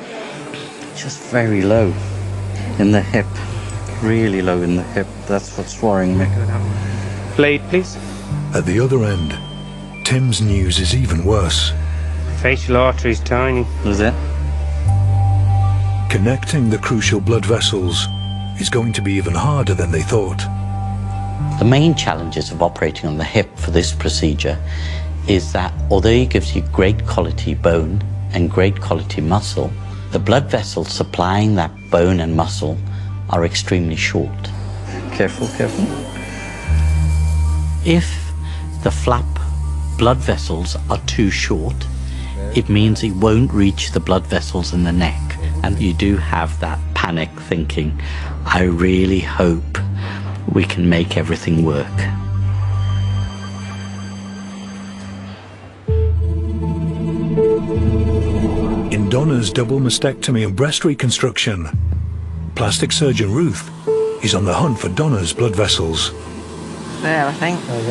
Just very low in the hip. Really low in the hip. That's what's worrying me. Blade, please. At the other end, Tim's news is even worse. Facial artery's tiny. Is it? Connecting the crucial blood vessels is going to be even harder than they thought. The main challenges of operating on the hip for this procedure is that although it gives you great quality bone and great quality muscle, the blood vessels supplying that bone and muscle are extremely short. Careful, careful. If the flap blood vessels are too short, it means it won't reach the blood vessels in the neck. And you do have that panic thinking, I really hope we can make everything work. In Donna's double mastectomy and breast reconstruction, plastic surgeon Ruth is on the hunt for Donna's blood vessels. There, I think. Oh,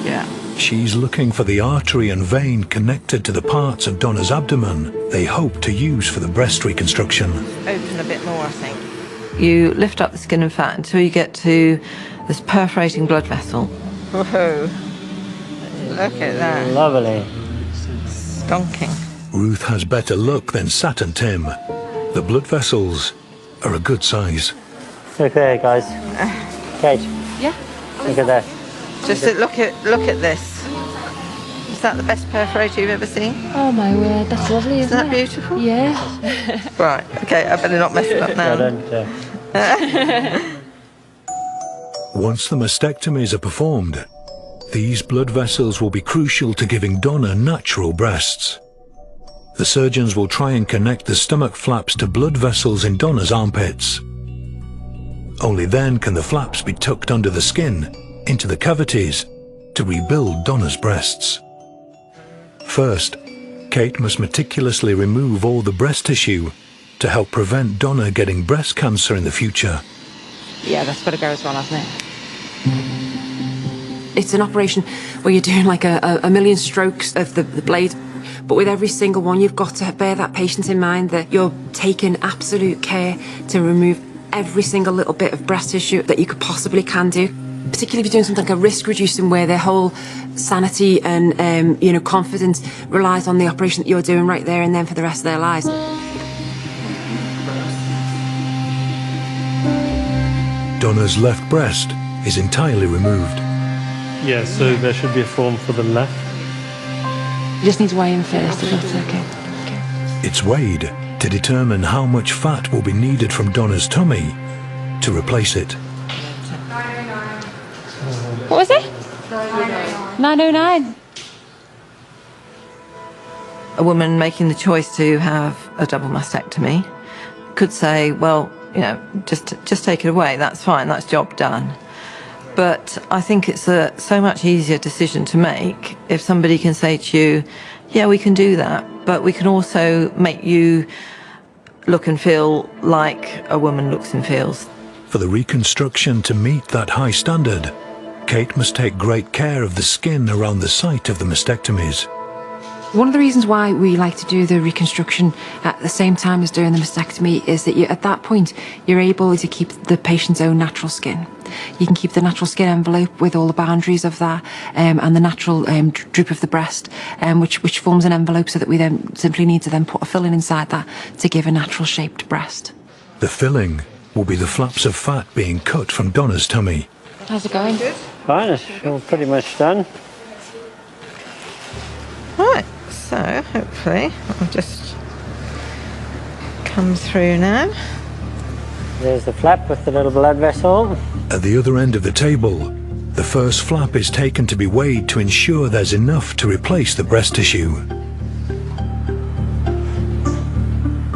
yeah. Yeah. She's looking for the artery and vein connected to the parts of Donna's abdomen they hope to use for the breast reconstruction. Open a bit more, I think. You lift up the skin and fat until you get to this perforating blood vessel. Whoa. Look at that. Lovely. Stonking. Ruth has better luck than Sat and Tim. The blood vessels are a good size. Look there, guys. Kate. Yeah. Look at that. Just look at this. Is that the best perforator you've ever seen? Oh my word, that's lovely, isn't that beautiful? Yeah. Right, okay, I better not mess it up now. Once the mastectomies are performed, these blood vessels will be crucial to giving Donna natural breasts. The surgeons will try and connect the stomach flaps to blood vessels in Donna's armpits. Only then can the flaps be tucked under the skin, into the cavities, to rebuild Donna's breasts. First, Kate must meticulously remove all the breast tissue to help prevent Donna getting breast cancer in the future. Yeah, that's got to go as well, hasn't it? It's an operation where you're doing like a million strokes of the blade, But with every single one, you've got to bear that patient in mind that you're taking absolute care to remove every single little bit of breast tissue that you could possibly can do. Particularly if you're doing something like a risk reducing where their whole sanity and confidence relies on the operation that you're doing right there and then for the rest of their lives. Donna's left breast is entirely removed. Yeah, so there should be a form for the left. You just need to weigh in first, if that's okay. It's weighed to determine how much fat will be needed from Donna's tummy to replace it. What was it? 909. A woman making the choice to have a double mastectomy could say, well, just take it away, that's fine, that's job done. But I think it's a so much easier decision to make if somebody can say to you, yeah, we can do that, but we can also make you look and feel like a woman looks and feels. For the reconstruction to meet that high standard, Kate must take great care of the skin around the site of the mastectomies. One of the reasons why we like to do the reconstruction at the same time as doing the mastectomy is that at that point you're able to keep the patient's own natural skin. You can keep the natural skin envelope with all the boundaries of that and the natural droop of the breast, which forms an envelope so that we then simply need to then put a filling inside that to give a natural shaped breast. The filling will be the flaps of fat being cut from Donna's tummy. How's it going? Fine, it's all pretty much done. Right, so hopefully I'll just come through now. There's the flap with the little blood vessel. At the other end of the table, the first flap is taken to be weighed to ensure there's enough to replace the breast tissue.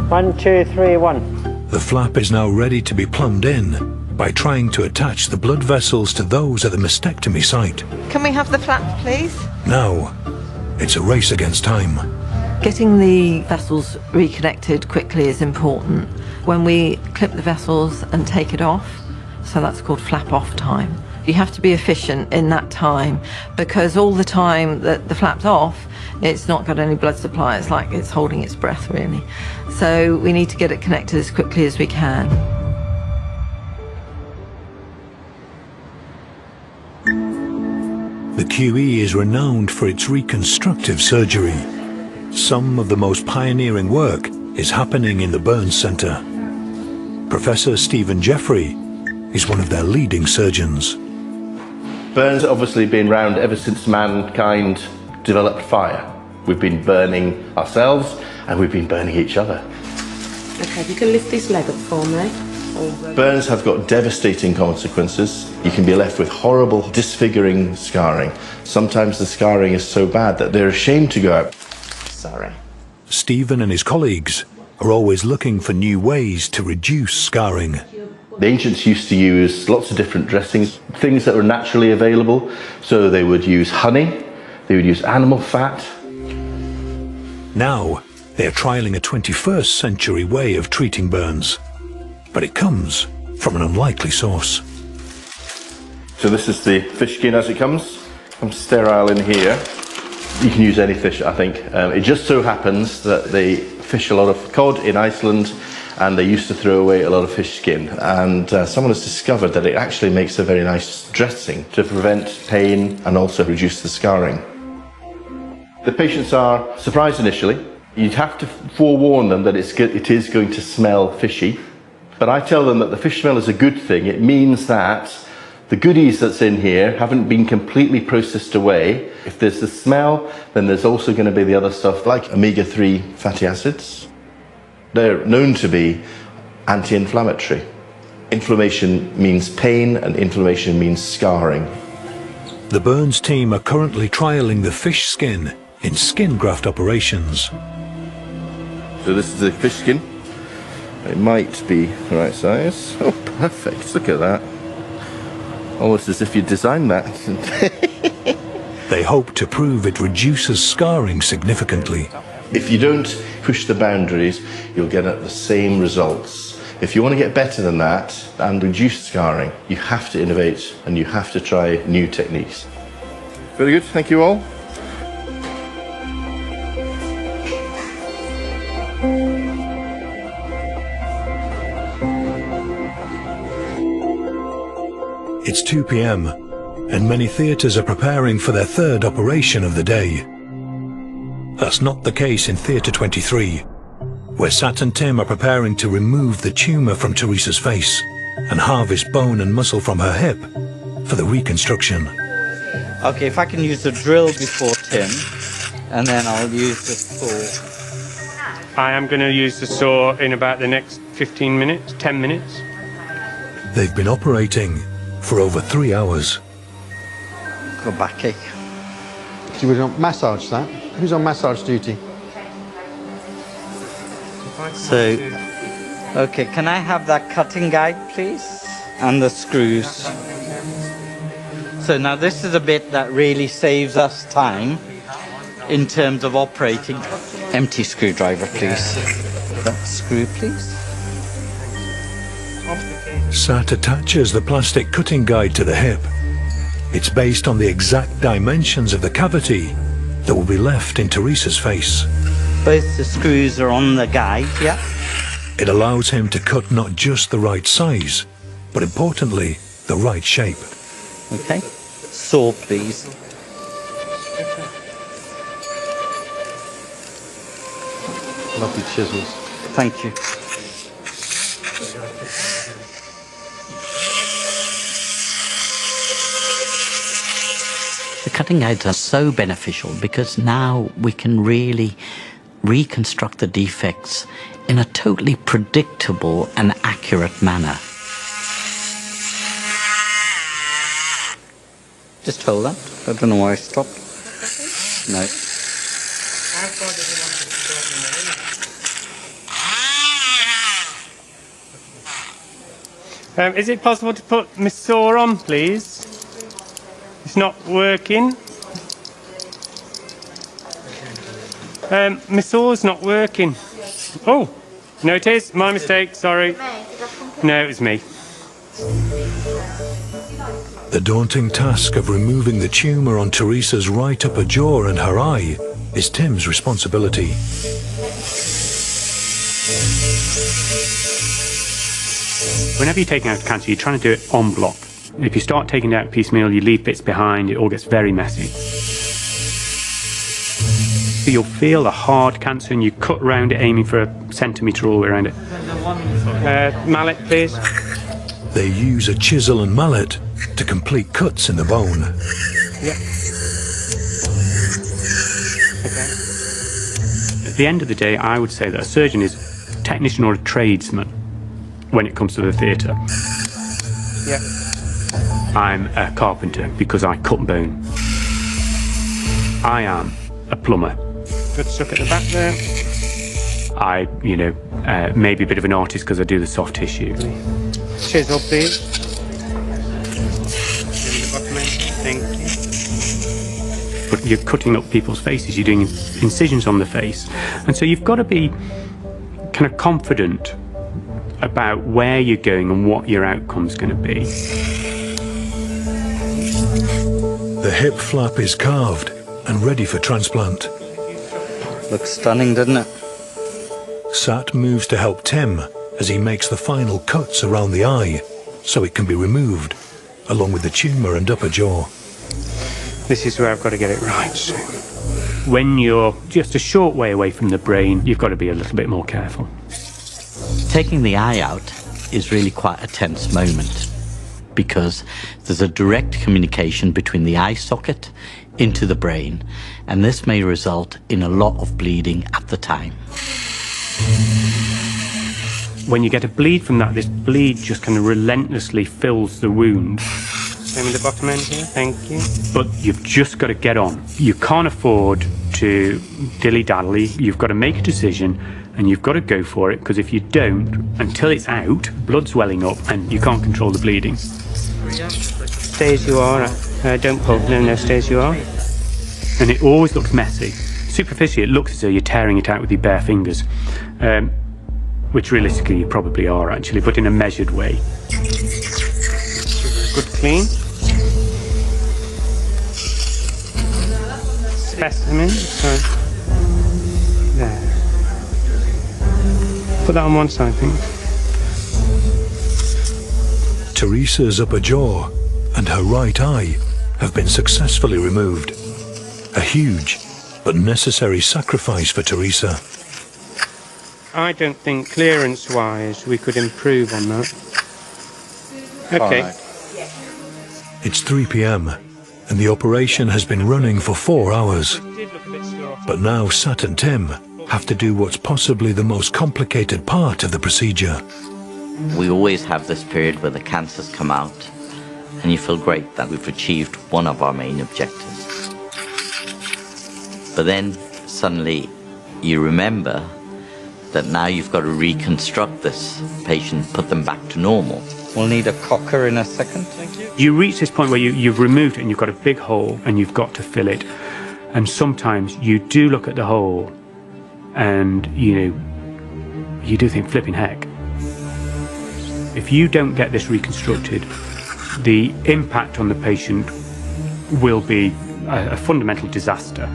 1, 2, 3, 1. The flap is now ready to be plumbed in by trying to attach the blood vessels to those at the mastectomy site. Can we have the flap, please? Now, it's a race against time. Getting the vessels reconnected quickly is important. When we clip the vessels and take it off, so that's called flap off time. You have to be efficient in that time because all the time that the flap's off, it's not got any blood supply. It's like it's holding its breath, really. So we need to get it connected as quickly as we can. The QE is renowned for its reconstructive surgery. Some of the most pioneering work is happening in the Burns Centre. Professor Stephen Jeffrey is one of their leading surgeons. Burns obviously been around ever since mankind developed fire. We've been burning ourselves and we've been burning each other. Okay, you can lift this leg up for me. Burns have got devastating consequences. You can be left with horrible, disfiguring scarring. Sometimes the scarring is so bad that they're ashamed to go out. Sorry. Stephen and his colleagues are always looking for new ways to reduce scarring. The ancients used to use lots of different dressings, things that were naturally available. So they would use honey, they would use animal fat. Now, they're trialling a 21st century way of treating burns. But it comes from an unlikely source. So this is the fish skin as it comes. Comes sterile in here. You can use any fish, I think. It just so happens that they fish a lot of cod in Iceland and they used to throw away a lot of fish skin. And someone has discovered that it actually makes a very nice dressing to prevent pain and also reduce the scarring. The patients are surprised initially. You'd have to forewarn them that it is going to smell fishy. But I tell them that the fish smell is a good thing. It means that the goodies that's in here haven't been completely processed away. If there's the smell, then there's also going to be the other stuff like omega-3 fatty acids. They're known to be anti-inflammatory. Inflammation means pain and inflammation means scarring. The Burns team are currently trialling the fish skin in skin graft operations. So this is the fish skin. It might be the right size. Oh, perfect. Look at that. Almost as if you designed that. They hope to prove it reduces scarring significantly. If you don't push the boundaries, you'll get at the same results. If you want to get better than that and reduce scarring, you have to innovate and you have to try new techniques. Very good. Thank you all. It's 2 p.m. and many theatres are preparing for their third operation of the day. That's not the case in Theatre 23, where Sat and Tim are preparing to remove the tumour from Teresa's face and harvest bone and muscle from her hip for the reconstruction. Okay, if I can use the drill before Tim, and then I'll use the saw. I am going to use the saw in about the next 15 minutes, 10 minutes. They've been operating for over 3 hours. Go backache. Do you want to massage that? Who's on massage duty? So, okay, can I have that cutting guide, please? And the screws. So now this is a bit that really saves us time in terms of operating. Empty screwdriver, please. That screw, please. Sat attaches the plastic cutting guide to the hip. It's based on the exact dimensions of the cavity that will be left in Teresa's face. Both the screws are on the guide, yeah? It allows him to cut not just the right size, but importantly, the right shape. Okay. Saw, please. Lovely chisels. Thank you. The cutting guides are so beneficial because now we can really reconstruct the defects in a totally predictable and accurate manner. Just hold that. I don't know why I stopped. No. Is it possible to put my saw on, please? It's not working. My saw's not working. Oh, no it is. My mistake, sorry. No, it was me. The daunting task of removing the tumour on Teresa's right upper jaw and her eye is Tim's responsibility. Whenever you're taking out cancer, you're trying to do it en bloc. If you start taking it out piecemeal, you leave bits behind, it all gets very messy. So you'll feel a hard cancer and you cut around it, aiming for a centimetre all the way around it. Mallet, please. They use a chisel and mallet to complete cuts in the bone. Yeah. Okay. At the end of the day, I would say that a surgeon is a technician or a tradesman when it comes to the theatre. Yeah. I'm a carpenter because I cut bone. I am a plumber. Good stuff at the back there. I, maybe a bit of an artist because I do the soft tissue. Chisel, please. Thank you. But you're cutting up people's faces, you're doing incisions on the face. And so you've got to be kind of confident about where you're going and what your outcome's going to be. The hip flap is carved and ready for transplant. Looks stunning, doesn't it? Sat moves to help Tim as he makes the final cuts around the eye so it can be removed, along with the tumour and upper jaw. This is where I've got to get it right. So when you're just a short way away from the brain, you've got to be a little bit more careful. Taking the eye out is really quite a tense moment because there's a direct communication between the eye socket into the brain, and this may result in a lot of bleeding at the time. When you get a bleed from that, this bleed just kind of relentlessly fills the wound. Same with the bottom end here, thank you. But you've just got to get on. You can't afford to dilly-dally. You've got to make a decision and you've got to go for it, because if you don't, until it's out, blood's welling up and you can't control the bleeding. Stay as you are. Don't pull. No, stay as you are. And it always looks messy. Superficially, it looks as though you're tearing it out with your bare fingers. Which realistically you probably are actually, but in a measured way. Good clean. Specimen, sorry. There. Put that on one side, I think. Teresa's upper jaw and her right eye have been successfully removed. A huge but necessary sacrifice for Teresa. I don't think clearance-wise we could improve on that. Okay. Right. It's 3 p.m. and the operation has been running for 4 hours. But now Sat and Tim have to do what's possibly the most complicated part of the procedure. We always have this period where the cancers come out, and you feel great that we've achieved one of our main objectives. But then suddenly you remember that now you've got to reconstruct this patient, put them back to normal. We'll need a cocker in a second. Thank you. You reach this point where you've removed it and you've got a big hole and you've got to fill it. And sometimes you do look at the hole and, you do think, flipping heck. If you don't get this reconstructed, the impact on the patient will be a fundamental disaster.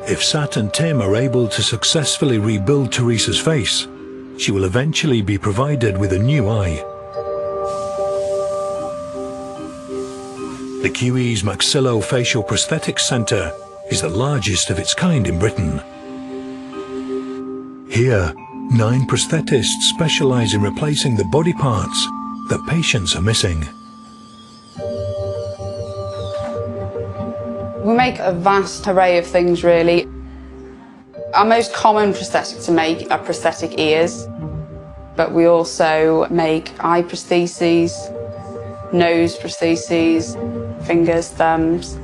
If Sat and Tim are able to successfully rebuild Teresa's face, she will eventually be provided with a new eye. The QE's Maxillofacial Prosthetics Centre is the largest of its kind in Britain. Here, 9 prosthetists specialise in replacing the body parts that patients are missing. We make a vast array of things, really. Our most common prosthetic to make are prosthetic ears, but we also make eye prostheses, nose prostheses, fingers, thumbs.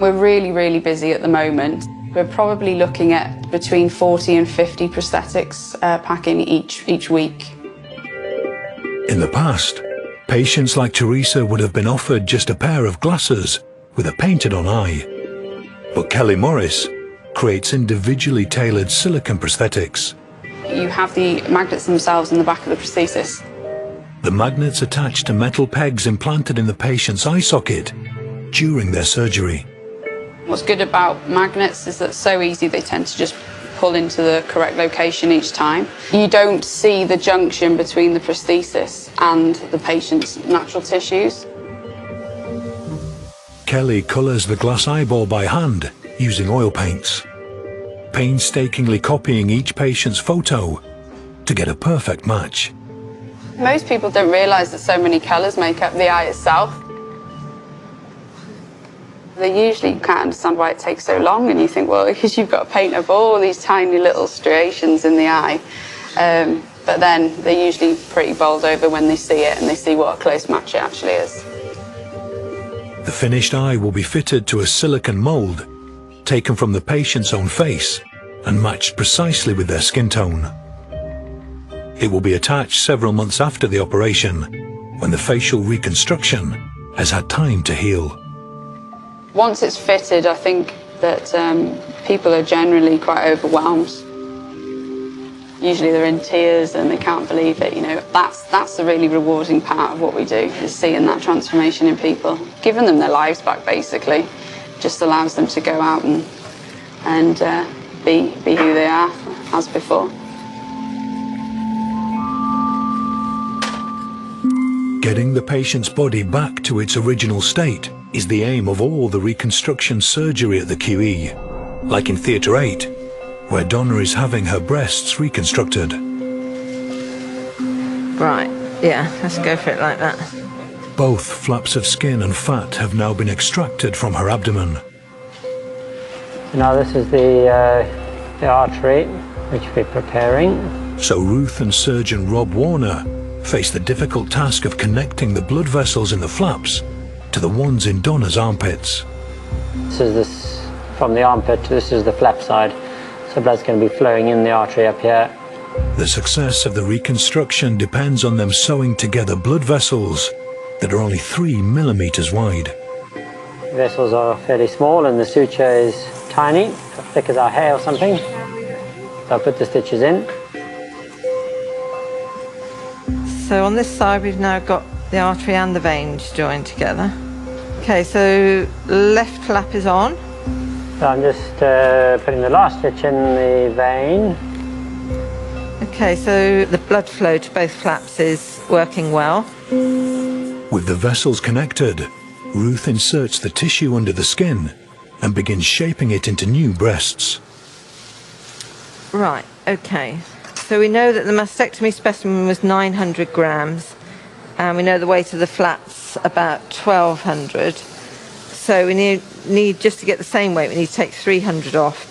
We're really, really busy at the moment. We're probably looking at between 40 and 50 prosthetics packing each week. In the past, patients like Teresa would have been offered just a pair of glasses with a painted-on eye. But Kelly Morris creates individually tailored silicone prosthetics. You have the magnets themselves in the back of the prosthesis. The magnets attach to metal pegs implanted in the patient's eye socket during their surgery. What's good about magnets is that it's so easy, they tend to just pull into the correct location each time. You don't see the junction between the prosthesis and the patient's natural tissues. Kelly colours the glass eyeball by hand using oil paints, painstakingly copying each patient's photo to get a perfect match. Most people don't realise that so many colours make up the eye itself. They usually can't understand why it takes so long, and you think, well, because you've got to paint up all these tiny little striations in the eye. But then they're usually pretty bowled over when they see it and they see what a close match it actually is. The finished eye will be fitted to a silicone mould taken from the patient's own face and matched precisely with their skin tone. It will be attached several months after the operation, when the facial reconstruction has had time to heal. Once it's fitted, I think that people are generally quite overwhelmed. Usually they're in tears and they can't believe it. That's the really rewarding part of what we do, is seeing that transformation in people, giving them their lives back, basically. Just allows them to go out and be who they are as before. Getting the patient's body back to its original state is the aim of all the reconstruction surgery at the QE, like in Theatre 8, where Donna is having her breasts reconstructed. Right, yeah, let's go for it like that. Both flaps of skin and fat have now been extracted from her abdomen. Now this is the artery which we're preparing. So Ruth and surgeon Rob Warner face the difficult task of connecting the blood vessels in the flaps to the ones in Donna's armpits. This from the armpit, this is the flap side. So blood's going to be flowing in the artery up here. The success of the reconstruction depends on them sewing together blood vessels that are only 3 millimeters wide. The vessels are fairly small and the suture is tiny, thick as our hair or something. So I'll put the stitches in. So on this side we've now got the artery and the veins joined together. Okay, so left flap is on. So I'm just putting the last stitch in the vein. Okay, so the blood flow to both flaps is working well. With the vessels connected, Ruth inserts the tissue under the skin and begins shaping it into new breasts. Right, okay. So we know that the mastectomy specimen was 900 grams, and we know the weight of the flaps about 1,200. So we need just to get the same weight, we need to take 300 off.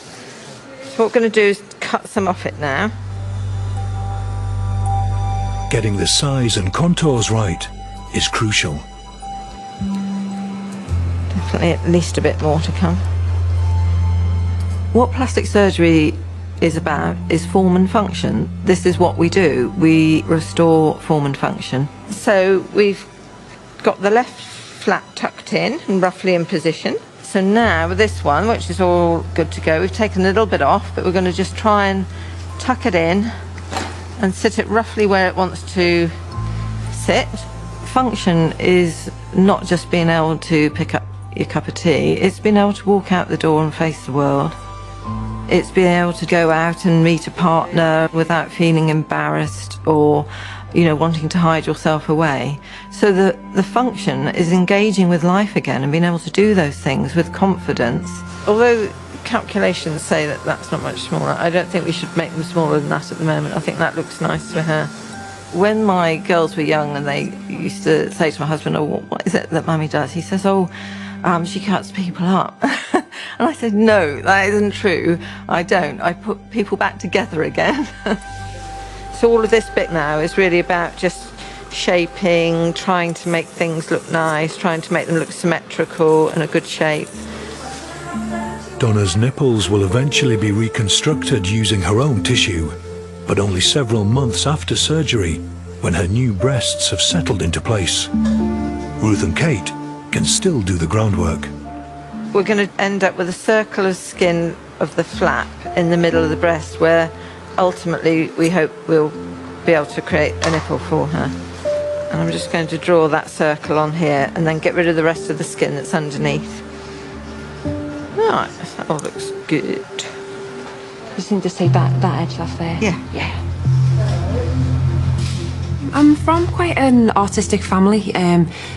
So what we're going to do is cut some off it now. Getting the size and contours right is crucial. Definitely at least a bit more to come. What plastic surgery is about is form and function. This is what we do. We restore form and function. So we've got the left flap tucked in and roughly in position. So now with this one, which is all good to go, we've taken a little bit off, but we're going to just try and tuck it in and sit it roughly where it wants to sit. Function is not just being able to pick up your cup of tea, it's being able to walk out the door and face the world. It's being able to go out and meet a partner without feeling embarrassed or, you know, wanting to hide yourself away. So the function is engaging with life again and being able to do those things with confidence. Although calculations say that that's not much smaller, I don't think we should make them smaller than that at the moment. I think that looks nice for her. When my girls were young and they used to say to my husband, oh, what is it that Mummy does? He says, oh, she cuts people up. And I said, no, that isn't true. I don't. I put people back together again. So all of this bit now is really about just shaping, trying to make things look nice, trying to make them look symmetrical and a good shape. Donna's nipples will eventually be reconstructed using her own tissue, but only several months after surgery, when her new breasts have settled into place. Ruth and Kate can still do the groundwork. We're going to end up with a circle of skin of the flap in the middle of the breast, where ultimately we hope we'll be able to create a nipple for her. And I'm just going to draw that circle on here and then get rid of the rest of the skin that's underneath. Right, that all looks good. Just need to take that edge off there. Yeah. I'm from quite an artistic family.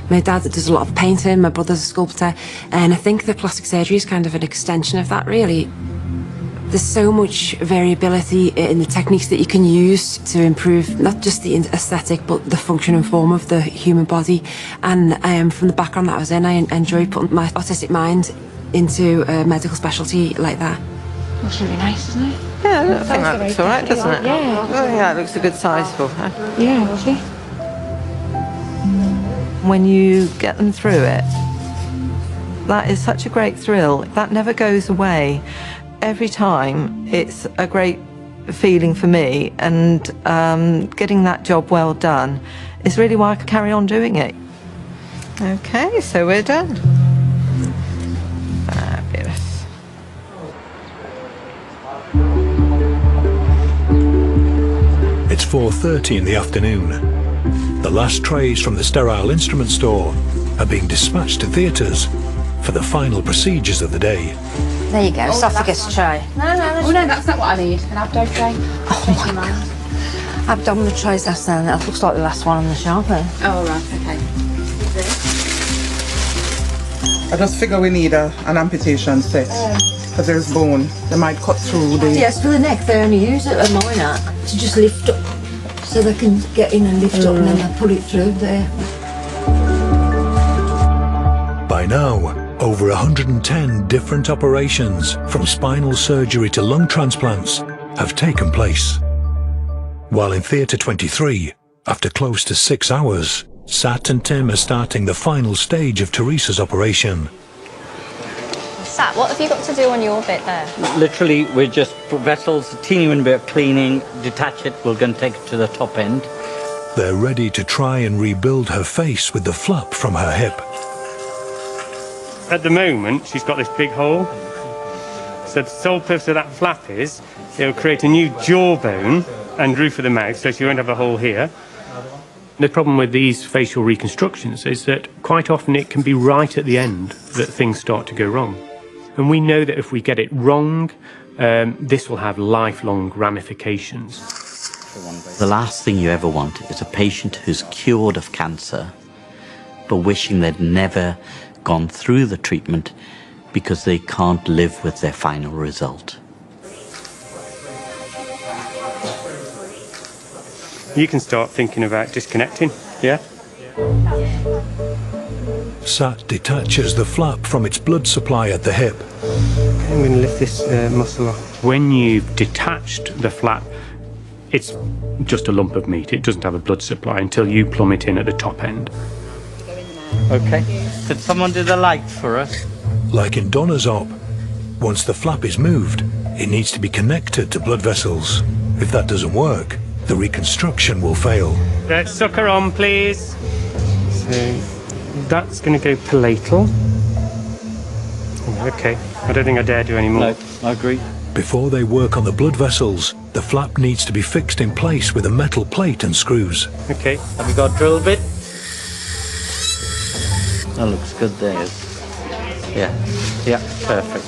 My dad does a lot of painting, my brother's a sculptor, and I think the plastic surgery is kind of an extension of that, really. There's so much variability in the techniques that you can use to improve not just the aesthetic, but the function and form of the human body. And from the background that I was in, I enjoy putting my artistic mind into a medical specialty like that. Looks really nice, doesn't it? Yeah, I think that looks all right, doesn't it? Yeah. I think that looks a good size for her. Yeah, lovely. When you get them through it, that is such a great thrill. That never goes away. Every time, it's a great feeling for me, and getting that job well done is really why I can carry on doing it. Okay, so we're done. Fabulous. It's 4:30 in the afternoon. The last trays from the sterile instrument store are being dispatched to theatres for the final procedures of the day. There you go, esophagus tray. No, that's not what I need. An abdo tray. Oh my God. Abdominal trays, that's then. That looks like the last one on the shelf there. Oh, right, okay. I just figure we need an amputation set. Because there's bone. They might cut through the... Yes, for the neck they only use it at mine to just lift up. So they can get in and lift up and then they pull it through there. By now, over 110 different operations, from spinal surgery to lung transplants, have taken place. While in Theatre 23, after close to 6 hours, Sat and Tim are starting the final stage of Teresa's operation. Sat, what have you got to do on your bit there? Literally, we just put vessels, a teeny bit of cleaning, detach it, we're going to take it to the top end. They're ready to try and rebuild her face with the flap from her hip. At the moment, she's got this big hole. So the sole purpose of that flap is it'll create a new jawbone and roof of the mouth, so she won't have a hole here. The problem with these facial reconstructions is that quite often it can be right at the end that things start to go wrong. And we know that if we get it wrong, this will have lifelong ramifications. The last thing you ever want is a patient who's cured of cancer, but wishing they'd never gone through the treatment because they can't live with their final result. You can start thinking about disconnecting, yeah? Sat detaches the flap from its blood supply at the hip. Okay, I'm going to lift this muscle off. When you've detached the flap, it's just a lump of meat. It doesn't have a blood supply until you plumb it in at the top end. Okay. Could someone do the light for us? Like in Donna's op, once the flap is moved, it needs to be connected to blood vessels. If that doesn't work, the reconstruction will fail. Sucker on, please. So that's going to go palatal. Okay, I don't think I dare do any more. No, I agree. Before they work on the blood vessels, the flap needs to be fixed in place with a metal plate and screws. Okay. Have you got a drill bit? That looks good there. Yeah, yeah, perfect.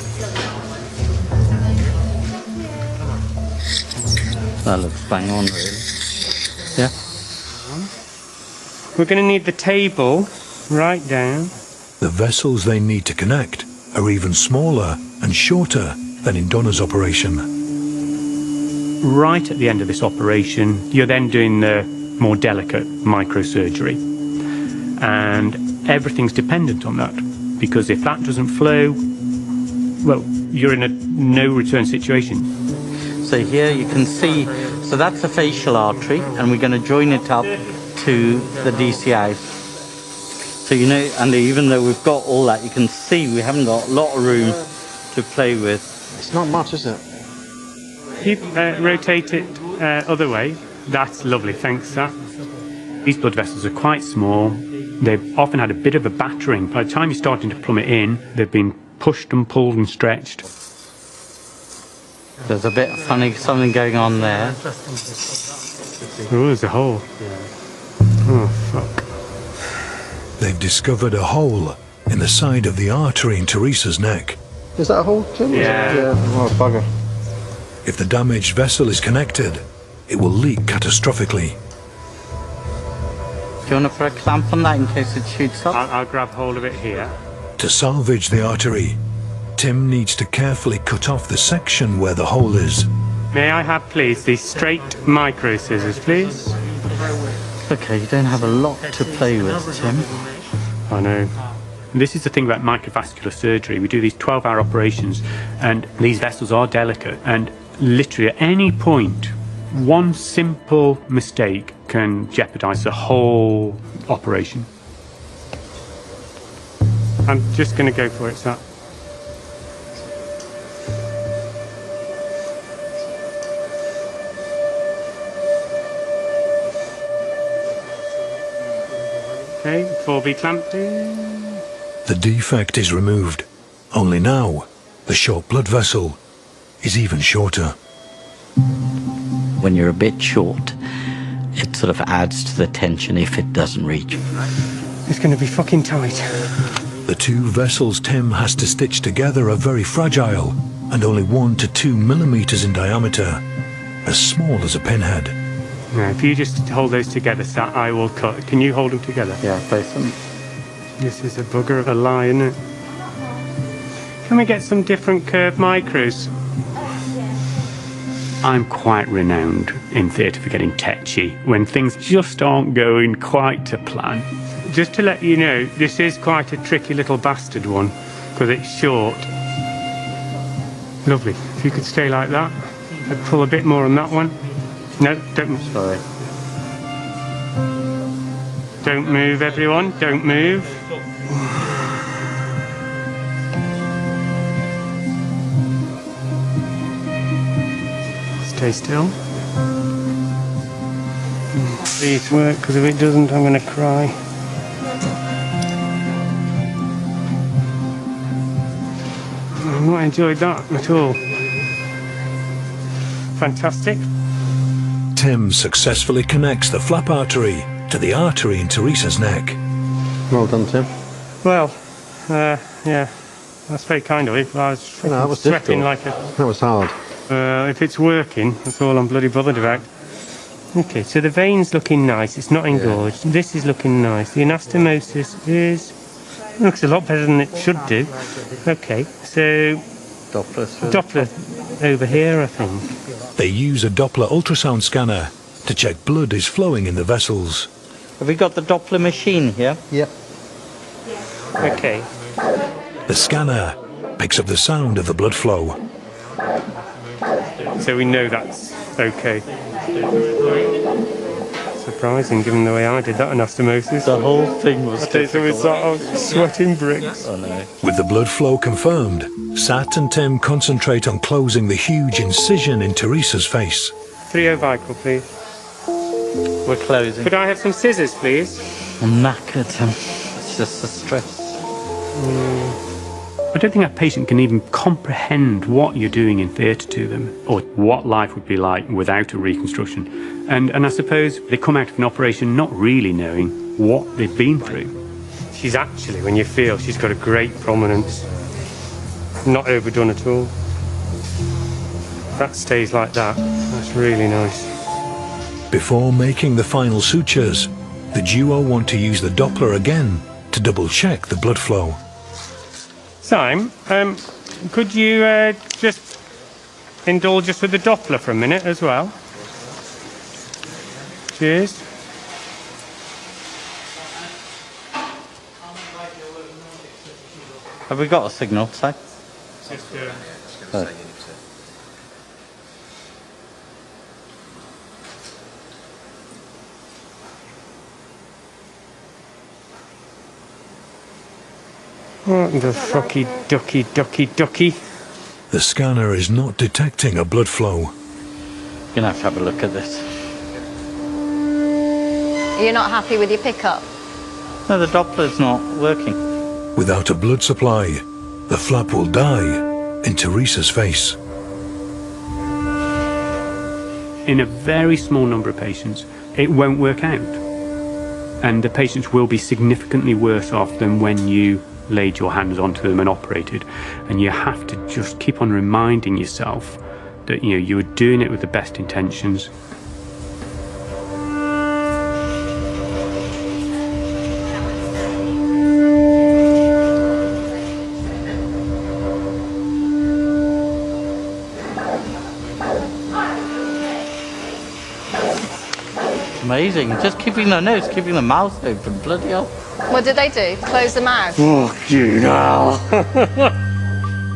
That looks bang on, really. Yeah. We're going to need the table right down. The vessels they need to connect are even smaller and shorter than in Donna's operation. Right at the end of this operation, you're then doing the more delicate microsurgery. And everything's dependent on that, because if that doesn't flow, well, you're in a no-return situation. So here you can see, so that's the facial artery, and we're going to join it up to the DCI. So, you know, and even though we've got all that, you can see we haven't got a lot of room to play with. It's not much, is it? You rotate it other way. That's lovely, thanks, Sat. These blood vessels are quite small. They've often had a bit of a battering. By the time you're starting to plumb it in, they've been pushed and pulled and stretched. There's a bit funny, something going on there. Oh, there's a hole. Oh, fuck. They've discovered a hole in the side of the artery in Teresa's neck. Is that a hole, Tim? Yeah. Oh, bugger. If the damaged vessel is connected, it will leak catastrophically. Do you want to put a clamp on that in case it shoots up? I'll grab hold of it here. To salvage the artery, Tim needs to carefully cut off the section where the hole is. May I have, please, these straight micro scissors, please? Okay, you don't have a lot to play with, Tim. I know. This is the thing about microvascular surgery. We do these 12-hour operations, and these vessels are delicate, and literally at any point, one simple mistake can jeopardize the whole operation. I'm just going to go for it, Sat. Okay, 4B clamped in. The defect is removed. Only now, the short blood vessel is even shorter. When you're a bit short, it sort of adds to the tension if it doesn't reach. It's going to be fucking tight. The two vessels Tim has to stitch together are very fragile and only 1 to 2 millimeters in diameter, as small as a pinhead. Now, if you just hold those together, Sat, I will cut. Can you hold them together? Yeah, both of them. This is a bugger of a lie, isn't it? Can we get some different curved micros? I'm quite renowned in theatre for getting tetchy when things just aren't going quite to plan. Just to let you know, this is quite a tricky little bastard one, because it's short. Lovely. If you could stay like that. I'd pull a bit more on that one. No, don't move. Sorry. Don't move, everyone. Don't move. Stay still. Please work, because if it doesn't, I'm going to cry. I've not enjoyed that at all. Fantastic. Tim successfully connects the flap artery to the artery in Teresa's neck. Well done, Tim. Well, yeah, that's very kind of you. I was that was sweating difficult. like a... That was hard. If it's working, that's all I'm bloody bothered about. Okay, so the vein's looking nice, it's not engorged. This is looking nice. The anastomosis looks a lot better than it should do. Okay, so Doppler over here, I think. They use a Doppler ultrasound scanner to check blood is flowing in the vessels. Have we got the Doppler machine here? Yep. Okay. The scanner picks up the sound of the blood flow. So we know that's okay. Surprising, given the way I did that anastomosis. The whole thing was difficult. It was sort of sweating bricks. Oh no. With the blood flow confirmed, Sat and Tim concentrate on closing the huge incision in Teresa's face. 3 ovical, please. We're closing. Could I have some scissors, please? I'm knackered. It's just the stress. I don't think a patient can even comprehend what you're doing in theatre to them, or what life would be like without a reconstruction. And I suppose they come out of an operation not really knowing what they've been through. She's actually, when you feel, she's got a great prominence. Not overdone at all. That stays like that. That's really nice. Before making the final sutures, the duo want to use the Doppler again to double-check the blood flow. Sam, could you just indulge us with the Doppler for a minute as well? Cheers. Have we got a signal, Si? What the fucky ducky. The scanner is not detecting a blood flow. You're gonna have a look at this. You're not happy with your pickup? No, the Doppler's not working. Without a blood supply, the flap will die in Teresa's face. In a very small number of patients, it won't work out. And the patients will be significantly worse off than when you laid your hands onto them and operated. And you have to just keep on reminding yourself that, you know, you were doing it with the best intentions. Amazing. Just keeping the nose, keeping the mouth open. Bloody hell. What did they do? Close the mouth? Fuck you now.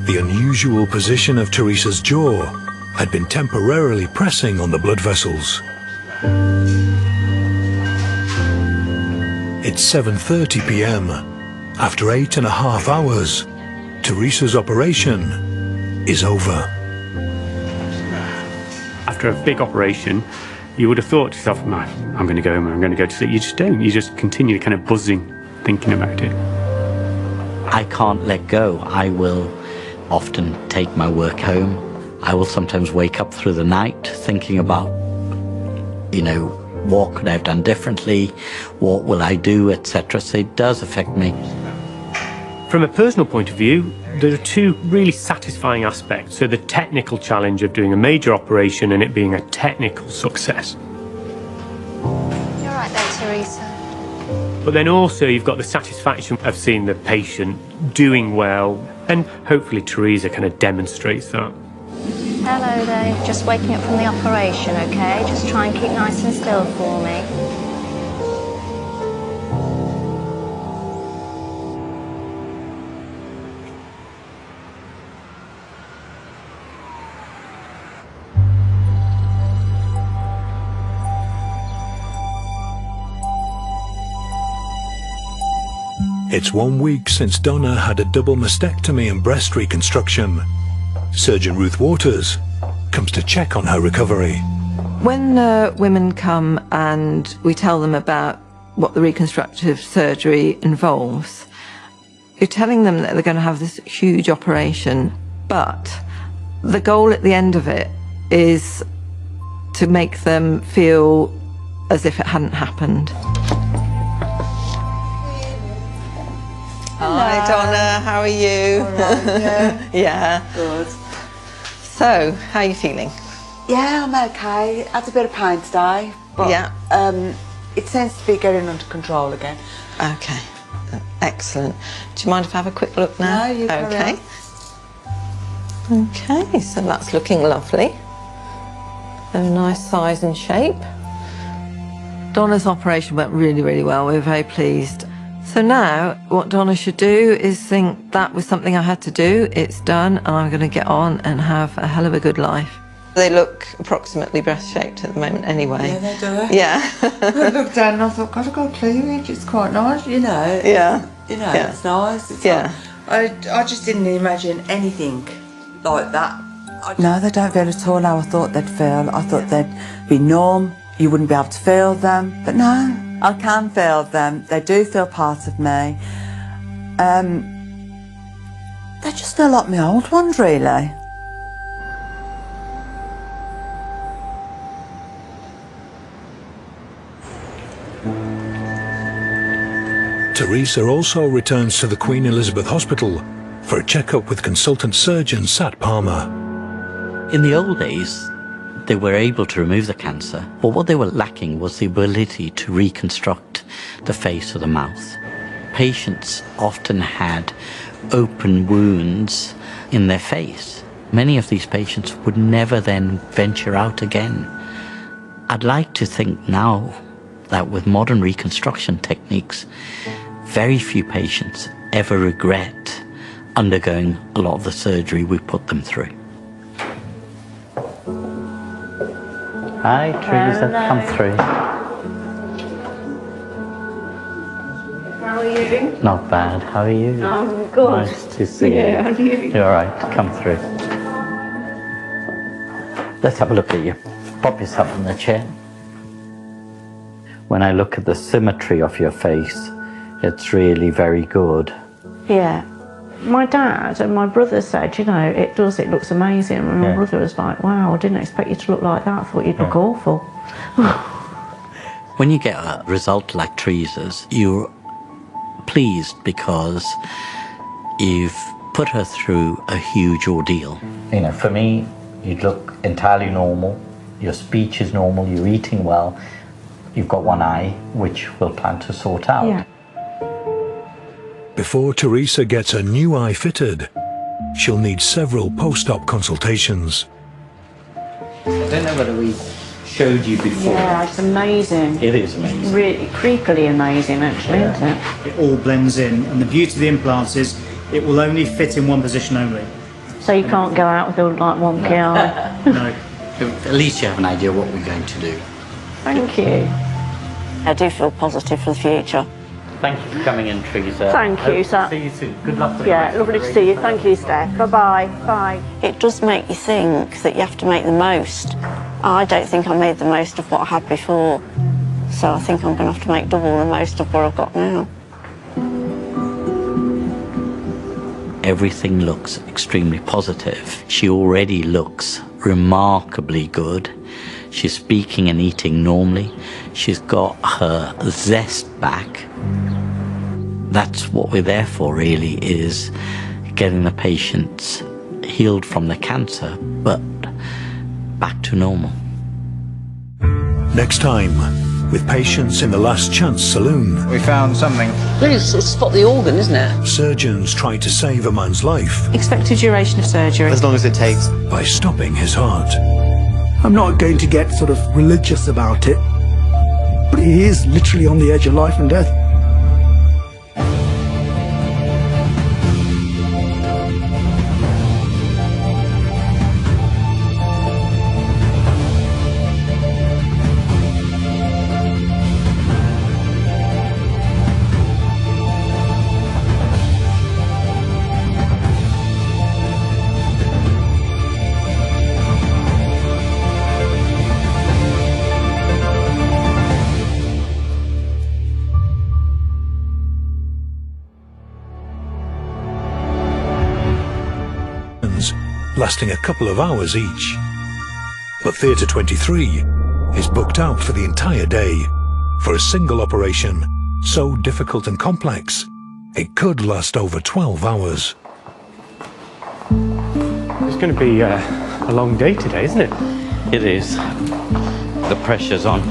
The unusual position of Teresa's jaw had been temporarily pressing on the blood vessels. It's 7:30 p.m. After 8.5 hours, Teresa's operation is over. After a big operation, you would have thought to yourself, "Man, I'm going to go home, I'm going to go to sleep." You just don't. You just continue kind of buzzing, thinking about it. I can't let go. I will often take my work home. I will sometimes wake up through the night thinking about, you know, what could I have done differently? What will I do, etc. So it does affect me. From a personal point of view, there are two really satisfying aspects. So the technical challenge of doing a major operation and it being a technical success. You're right there, Teresa. But then also you've got the satisfaction of seeing the patient doing well, and hopefully Teresa kind of demonstrates that. Hello there. Just waking up from the operation, okay? Just try and keep nice and still for me. It's 1 week since Donna had a double mastectomy and breast reconstruction. Surgeon Ruth Waters comes to check on her recovery. When women come and we tell them about what the reconstructive surgery involves, you're telling them that they're going to have this huge operation, but the goal at the end of it is to make them feel as if it hadn't happened. Hi Donna, how are you? All right, yeah. Yeah. Good. So, how are you feeling? Yeah, I'm okay. Had a bit of pain today, But, yeah. It seems to be getting under control again. Okay, excellent. Do you mind if I have a quick look now? No, you carry okay. Okay, so that's looking lovely. A nice size and shape. Donna's operation went really, really well. We were very pleased. So now, what Donna should do is think that was something I had to do. It's done, and I'm going to get on and have a hell of a good life. They look approximately breast-shaped at the moment anyway. Yeah, they do. Yeah. I looked down and I thought, God, I've got cleavage. It's quite nice, you know. Yeah. You know, Yeah. it's nice. It's Yeah. I just didn't imagine anything like that. No, they don't feel at all how I thought they'd feel. I thought they'd be numb. You wouldn't be able to feel them. But no, I can feel them. They do feel part of me. They just feel like my old ones, really. Teresa also returns to the Queen Elizabeth Hospital for a checkup with consultant surgeon Sat Palmer. In the old days, they were able to remove the cancer, but what they were lacking was the ability to reconstruct the face or the mouth. Patients often had open wounds in their face. Many of these patients would never then venture out again. I'd like to think now that with modern reconstruction techniques, very few patients ever regret undergoing a lot of the surgery we put them through. Hi, Teresa, come through. How are you? Not bad, how are you? I'm good. Nice to see you. Yeah, and you? You're all right, come through. Let's have a look at you. Pop yourself in the chair. When I look at the symmetry of your face, it's really very good. Yeah. My dad and my brother said, you know, it looks amazing. And my brother was like, wow, I didn't expect you to look like that. I thought you'd look awful. When you get a result like Teresa's, you're pleased because you've put her through a huge ordeal. You know, for me, you look entirely normal. Your speech is normal, you're eating well. You've got one eye, which we'll plan to sort out. Yeah. Before Teresa gets her new eye fitted, she'll need several post-op consultations. I don't know whether we showed you before. Yeah, it's amazing. It is amazing. Really creepily amazing, actually, isn't it? It all blends in, and the beauty of the implants is it will only fit in one position only. So you can't go out with all like wonky eye. No. At least you have an idea what we're going to do. Thank you. I do feel positive for the future. Thank you for coming in, Teresa. Thank you, sir. See you soon. Good luck for the Yeah, rest lovely of the to see you. race. Thank you, Steph. Bye-bye. Bye. It does make you think that you have to make the most. I don't think I made the most of what I had before. So I think I'm going to have to make double the most of what I've got now. Everything looks extremely positive. She already looks remarkably good. She's speaking and eating normally. She's got her zest back. That's what we're there for, really, is getting the patients healed from the cancer, but back to normal. Next time, with patients in the Last Chance Saloon. We found something. Please spot the organ, isn't it? Surgeons try to save a man's life Expected duration of surgery. As long as it takes. by stopping his heart. I'm not going to get sort of religious about it, but he is literally on the edge of life and death. Lasting a couple of hours each. But Theatre 23 is booked out for the entire day for a single operation so difficult and complex it could last over 12 hours. It's going to be a long day today, isn't it? It is. The pressure's on.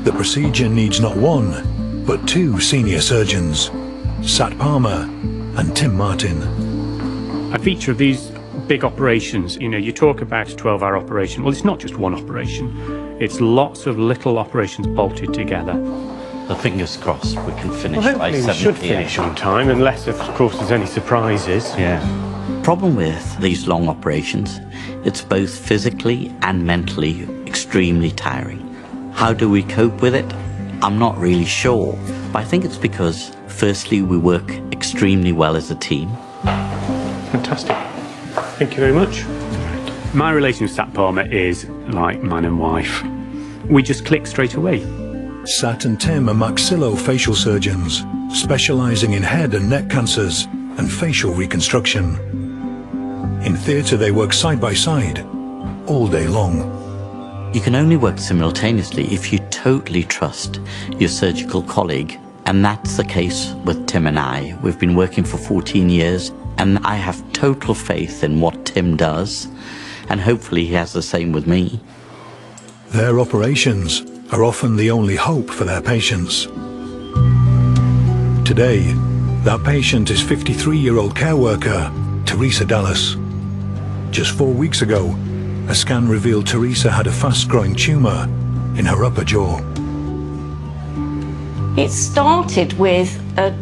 The procedure needs not one, but two senior surgeons, Sat Palmer and Tim Martin. A feature of these big operations, you talk about a 12-hour operation. Well, it's not just one operation. It's lots of little operations bolted together. The fingers crossed we can finish Well, by hopefully 7 we should p.m. finish on time, unless, of course, there's any surprises. Yeah. Problem with these long operations, it's both physically and mentally extremely tiring. How do we cope with it? I'm not really sure, but I think it's because, firstly, we work extremely well as a team. Fantastic. Thank you very much. My relation with Sat Palmer is like man and wife. We just click straight away. Sat and Tim are maxillofacial surgeons, specialising in head and neck cancers and facial reconstruction. In theatre they work side by side, all day long. You can only work simultaneously if you totally trust your surgical colleague, and that's the case with Tim and I. We've been working for 14 years, and I have total faith in what Tim does, and hopefully he has the same with me. Their operations are often the only hope for their patients. Today, that patient is 53-year-old care worker, Teresa Dallas. Just 4 weeks ago, a scan revealed Teresa had a fast-growing tumour in her upper jaw. It started with a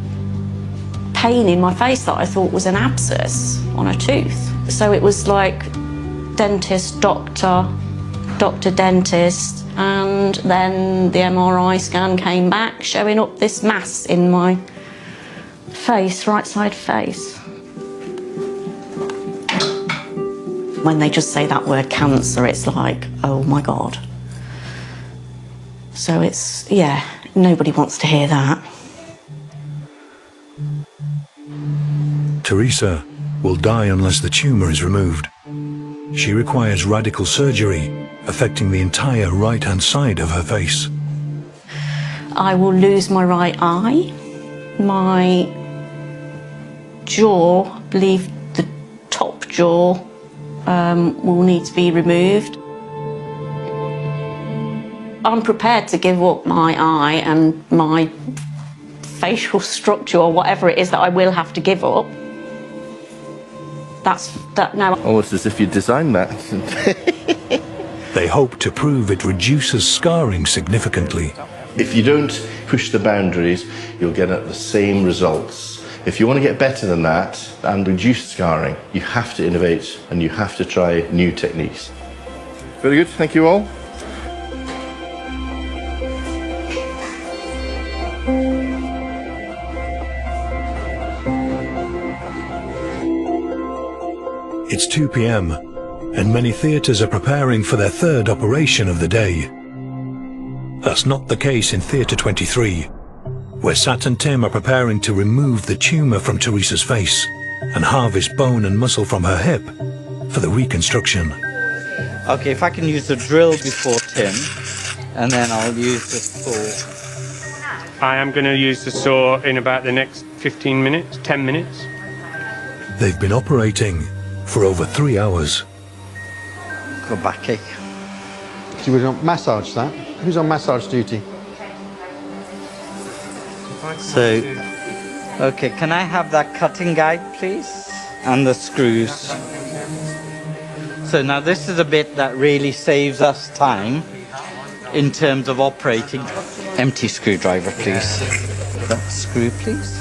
pain in my face that I thought was an abscess on a tooth. So it was like dentist, doctor, dentist, and then the MRI scan came back showing up this mass in my face, right side face. When they just say that word cancer, it's like, oh my God. So it's, yeah, nobody wants to hear that. Teresa will die unless the tumour is removed. She requires radical surgery, affecting the entire right-hand side of her face. I will lose my right eye, my jaw, I believe the top jaw will need to be removed. I'm prepared to give up my eye and my facial structure or whatever it is that I will have to give up. That now. Almost as if you designed that. They hope to prove it reduces scarring significantly. If you don't push the boundaries, you'll get at the same results. If you want to get better than that and reduce scarring, you have to innovate and you have to try new techniques. Very good, thank you all. It's 2 p.m, and many theatres are preparing for their third operation of the day. That's not the case in Theatre 23, where Sat and Tim are preparing to remove the tumour from Teresa's face and harvest bone and muscle from her hip for the reconstruction. Okay, if I can use the drill before Tim, and then I'll use the saw. I am going to use the saw in about the next 15 minutes, 10 minutes. They've been operating for over 3 hours. Go backache. So we're going to massage that. Who's on massage duty? So, okay, can I have that cutting guide, please? And the screws. So now this is a bit that really saves us time in terms of operating. Empty screwdriver, please. That screw, please.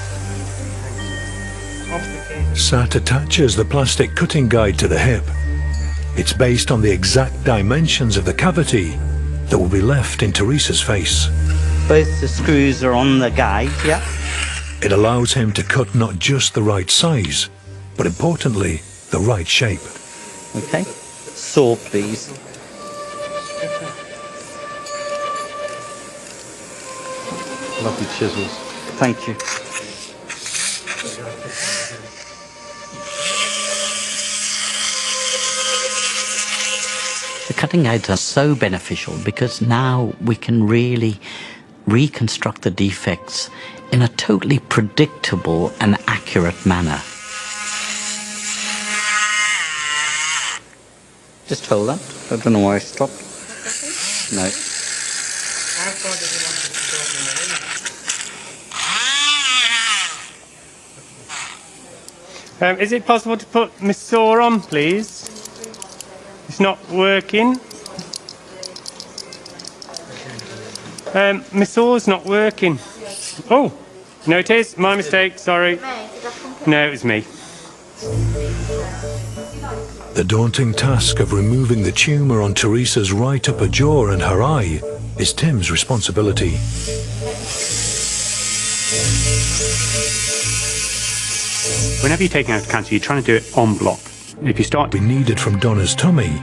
Sat attaches the plastic cutting guide to the hip. It's based on the exact dimensions of the cavity that will be left in Teresa's face. Both the screws are on the guide, yeah. It allows him to cut not just the right size, but importantly, the right shape. Okay. Saw, please. Lovely chisels. Thank you. The cutting guides are so beneficial because now we can really reconstruct the defects in a totally predictable and accurate manner. Just hold that. I don't know why I stopped. No. Is it possible to put my saw on, please? It's not working. My saw's not working. Oh, no it is. My mistake, sorry. No, it was me. The daunting task of removing the tumour on Teresa's right upper jaw and her eye is Tim's responsibility. Whenever you're taking out cancer, you're trying to do it en bloc. If you start... We needed from Donna's tummy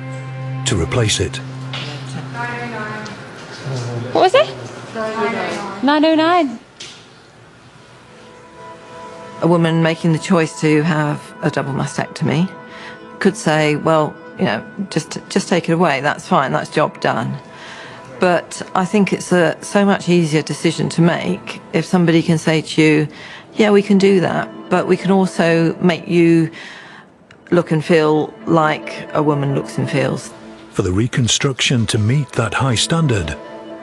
to replace it. What was it? 909. A woman making the choice to have a double mastectomy could say, well, you know, just take it away, that's fine, that's job done. But I think it's a so much easier decision to make if somebody can say to you, yeah, we can do that, but we can also make you look and feel like a woman looks and feels. For the reconstruction to meet that high standard,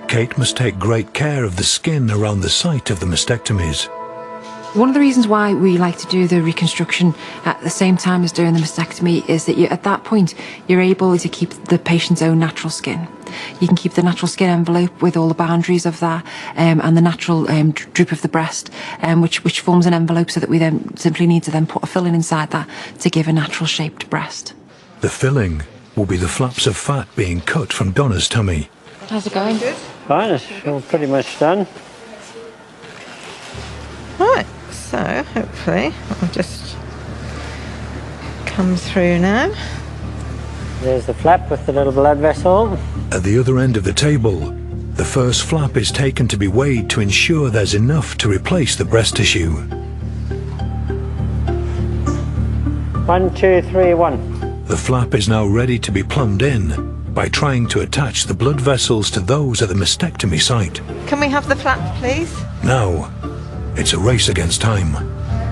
Kate must take great care of the skin around the site of the mastectomies. One of the reasons why we like to do the reconstruction at the same time as doing the mastectomy is that at that point you're able to keep the patient's own natural skin. You can keep the natural skin envelope with all the boundaries of that and the natural droop of the breast, which forms an envelope so that we then simply need to then put a filling inside that to give a natural shaped breast. The filling will be the flaps of fat being cut from Donna's tummy. How's it going? Good. Fine, it's all pretty much done. Right, so hopefully I'll just come through now. There's the flap with the little blood vessel. At the other end of the table, the first flap is taken to be weighed to ensure there's enough to replace the breast tissue. 1, 2, 3, 1. The flap is now ready to be plumbed in by trying to attach the blood vessels to those at the mastectomy site. Can we have the flap, please? Now, it's a race against time.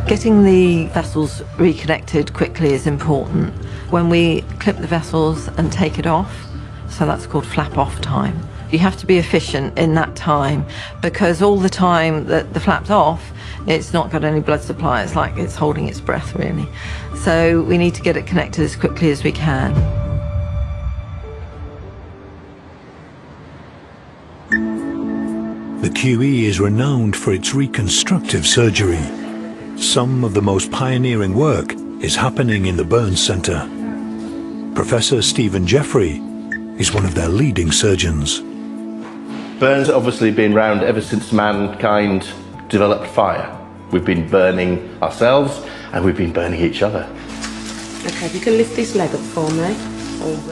Getting the vessels reconnected quickly is important. When we clip the vessels and take it off, so that's called flap off time. You have to be efficient in that time because all the time that the flap's off, it's not got any blood supply. It's like it's holding its breath, really. So we need to get it connected as quickly as we can. The QE is renowned for its reconstructive surgery. Some of the most pioneering work is happening in the Burns Centre. Professor Stephen Jeffrey is one of their leading surgeons. Burns obviously been around ever since mankind developed fire. We've been burning ourselves and we've been burning each other. Okay, if you can lift this leg up for me.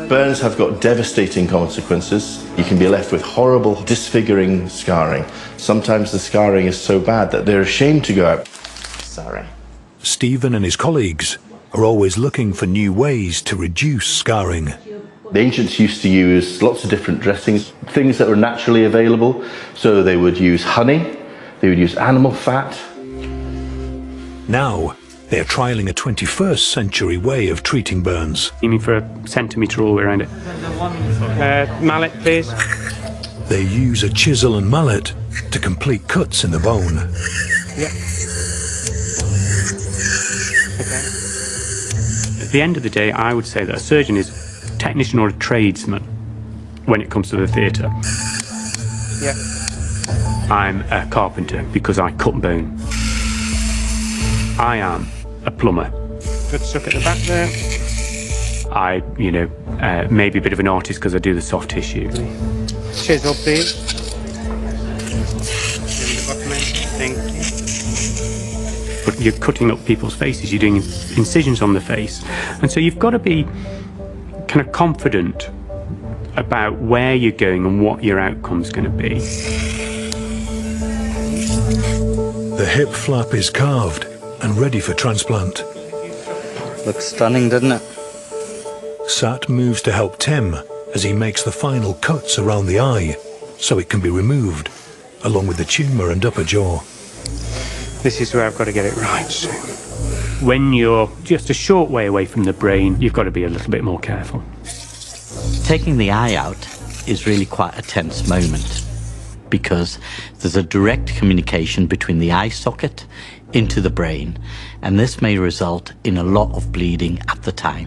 Burns have got devastating consequences. You can be left with horrible, disfiguring scarring. Sometimes the scarring is so bad that they're ashamed to go out. Sorry. Stephen and his colleagues are always looking for new ways to reduce scarring. The ancients used to use lots of different dressings, things that were naturally available. So they would use honey, they would use animal fat. Now, they're trialling a 21st century way of treating burns. You mean for a centimetre all the way around it? Mallet, please. They use a chisel and mallet to complete cuts in the bone. Yeah. Okay. At the end of the day, I would say that a surgeon is a technician or a tradesman when it comes to the theatre. Yeah. I'm a carpenter because I cut bone. I am a plumber. Good stuff at the back there. I, maybe a bit of an artist because I do the soft tissue. Chisel, please. Thank you. But you're cutting up people's faces, you're doing incisions on the face. And so you've got to be kind of confident about where you're going and what your outcome's going to be. The hip flap is carved and ready for transplant. Looks stunning, doesn't it? Sat moves to help Tim as he makes the final cuts around the eye so it can be removed, along with the tumour and upper jaw. This is where I've got to get it right. So when you're just a short way away from the brain, you've got to be a little bit more careful. Taking the eye out is really quite a tense moment because there's a direct communication between the eye socket into the brain, and this may result in a lot of bleeding at the time.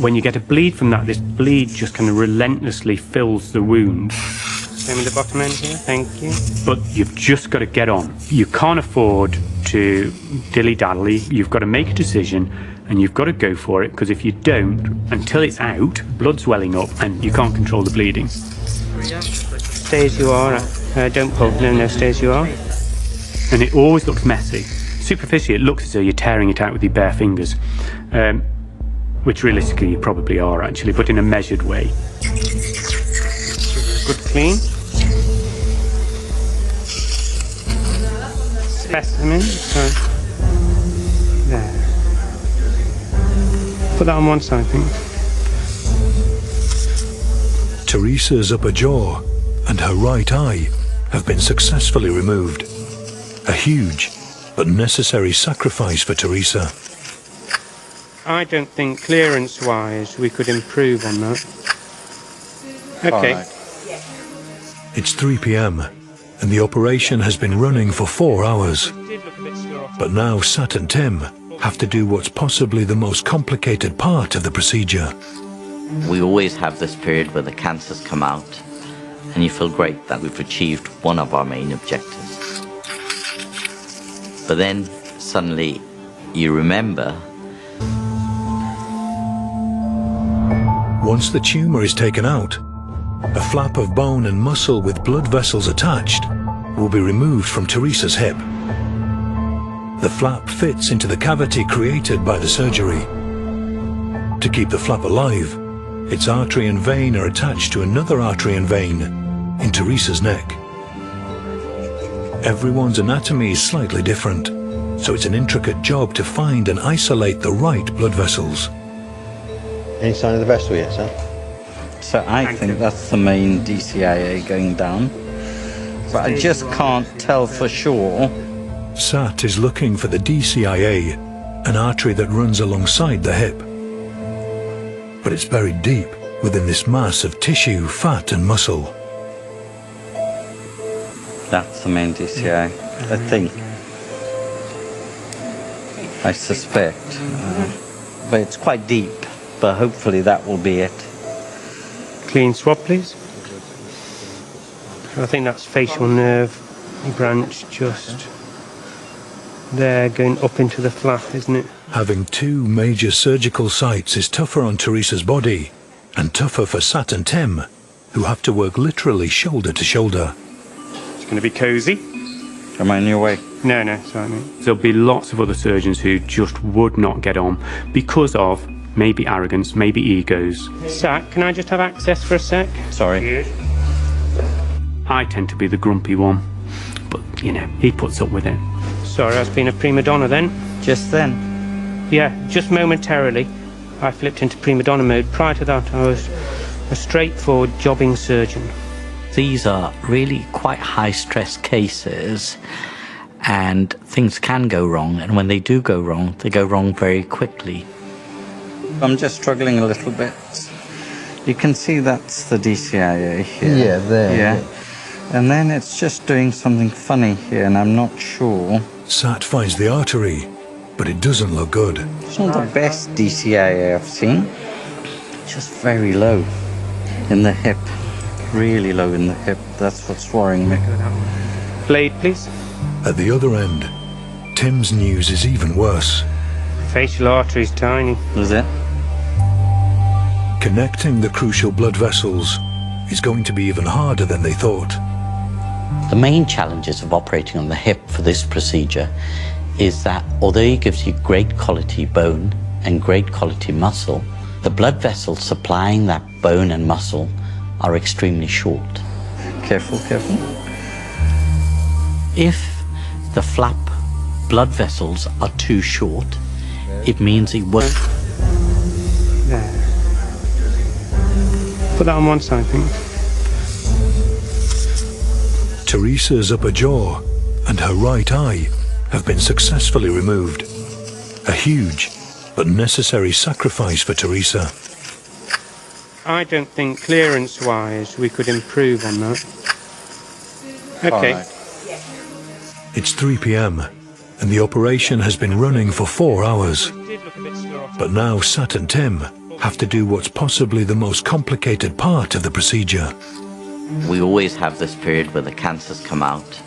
When you get a bleed from that, this bleed just kind of relentlessly fills the wound. Same in the bottom end here, thank you. But you've just got to get on. You can't afford to dilly-dally. You've got to make a decision and you've got to go for it, because if you don't, until it's out, blood's welling up and you can't control the bleeding. Stay as you are. Don't pull. No, stay as you are. And it always looks messy. Superficially, it looks as though you're tearing it out with your bare fingers. Which realistically you probably are actually, but in a measured way. Good clean. Specimen. Sorry. There. Put that on one side, I think. Teresa's upper jaw and her right eye have been successfully removed. A huge but necessary sacrifice for Teresa. I don't think clearance-wise we could improve on that. Okay. Right. It's 3 p.m. and the operation has been running for 4 hours. But now Sat and Tim have to do what's possibly the most complicated part of the procedure. We always have this period where the cancers come out, and you feel great that we've achieved one of our main objectives. But then suddenly you remember. Once the tumour is taken out, a flap of bone and muscle with blood vessels attached will be removed from Teresa's hip. The flap fits into the cavity created by the surgery. To keep the flap alive, its artery and vein are attached to another artery and vein in Teresa's neck. Everyone's anatomy is slightly different, so it's an intricate job to find and isolate the right blood vessels. Any sign of the vessel yet, sir? So I think that's the main DCIA going down, but I just can't tell for sure. Sat is looking for the DCIA, an artery that runs alongside the hip. But it's buried deep within this mass of tissue, fat and muscle. That's the main DCI, I think. I suspect. But it's quite deep, but hopefully that will be it. Clean swab, please. I think that's facial nerve branch just there going up into the flap, isn't it? Having 2 major surgical sites is tougher on Teresa's body and tougher for Sat and Tim, who have to work literally shoulder to shoulder. It's going to be cosy. Am I in your way? No, sorry mate. There'll be lots of other surgeons who just would not get on because of maybe arrogance, maybe egos. Sat, can I just have access for a sec? Sorry. Cheers. I tend to be the grumpy one, but, you know, he puts up with it. Sorry, I was being a prima donna then. Just then? Yeah, just momentarily. I flipped into prima donna mode. Prior to that, I was a straightforward jobbing surgeon. These are really quite high-stress cases, and things can go wrong, and when they do go wrong, they go wrong very quickly. I'm just struggling a little bit. You can see that's the DCIA here. Yeah, there. Yeah. And then it's just doing something funny here, and I'm not sure. Sat finds the artery, but it doesn't look good. It's not the best DCIA I've seen. Just very low in the hip. Really low in the hip. That's what's worrying me. Blade, please. At the other end, Tim's news is even worse. Facial artery's tiny. Is it? Connecting the crucial blood vessels is going to be even harder than they thought. The main challenges of operating on the hip for this procedure is that although it gives you great quality bone and great quality muscle, the blood vessels supplying that bone and muscle are extremely short. Careful, careful. If the flap blood vessels are too short, it means it won't. There. Put that on one side, I think. Teresa's upper jaw and her right eye have been successfully removed. A huge but necessary sacrifice for Teresa. I don't think clearance-wise we could improve on that. Okay. It's 3 p.m. and the operation has been running for 4 hours. But now Sat and Tim have to do what's possibly the most complicated part of the procedure. We always have this period where the cancers come out,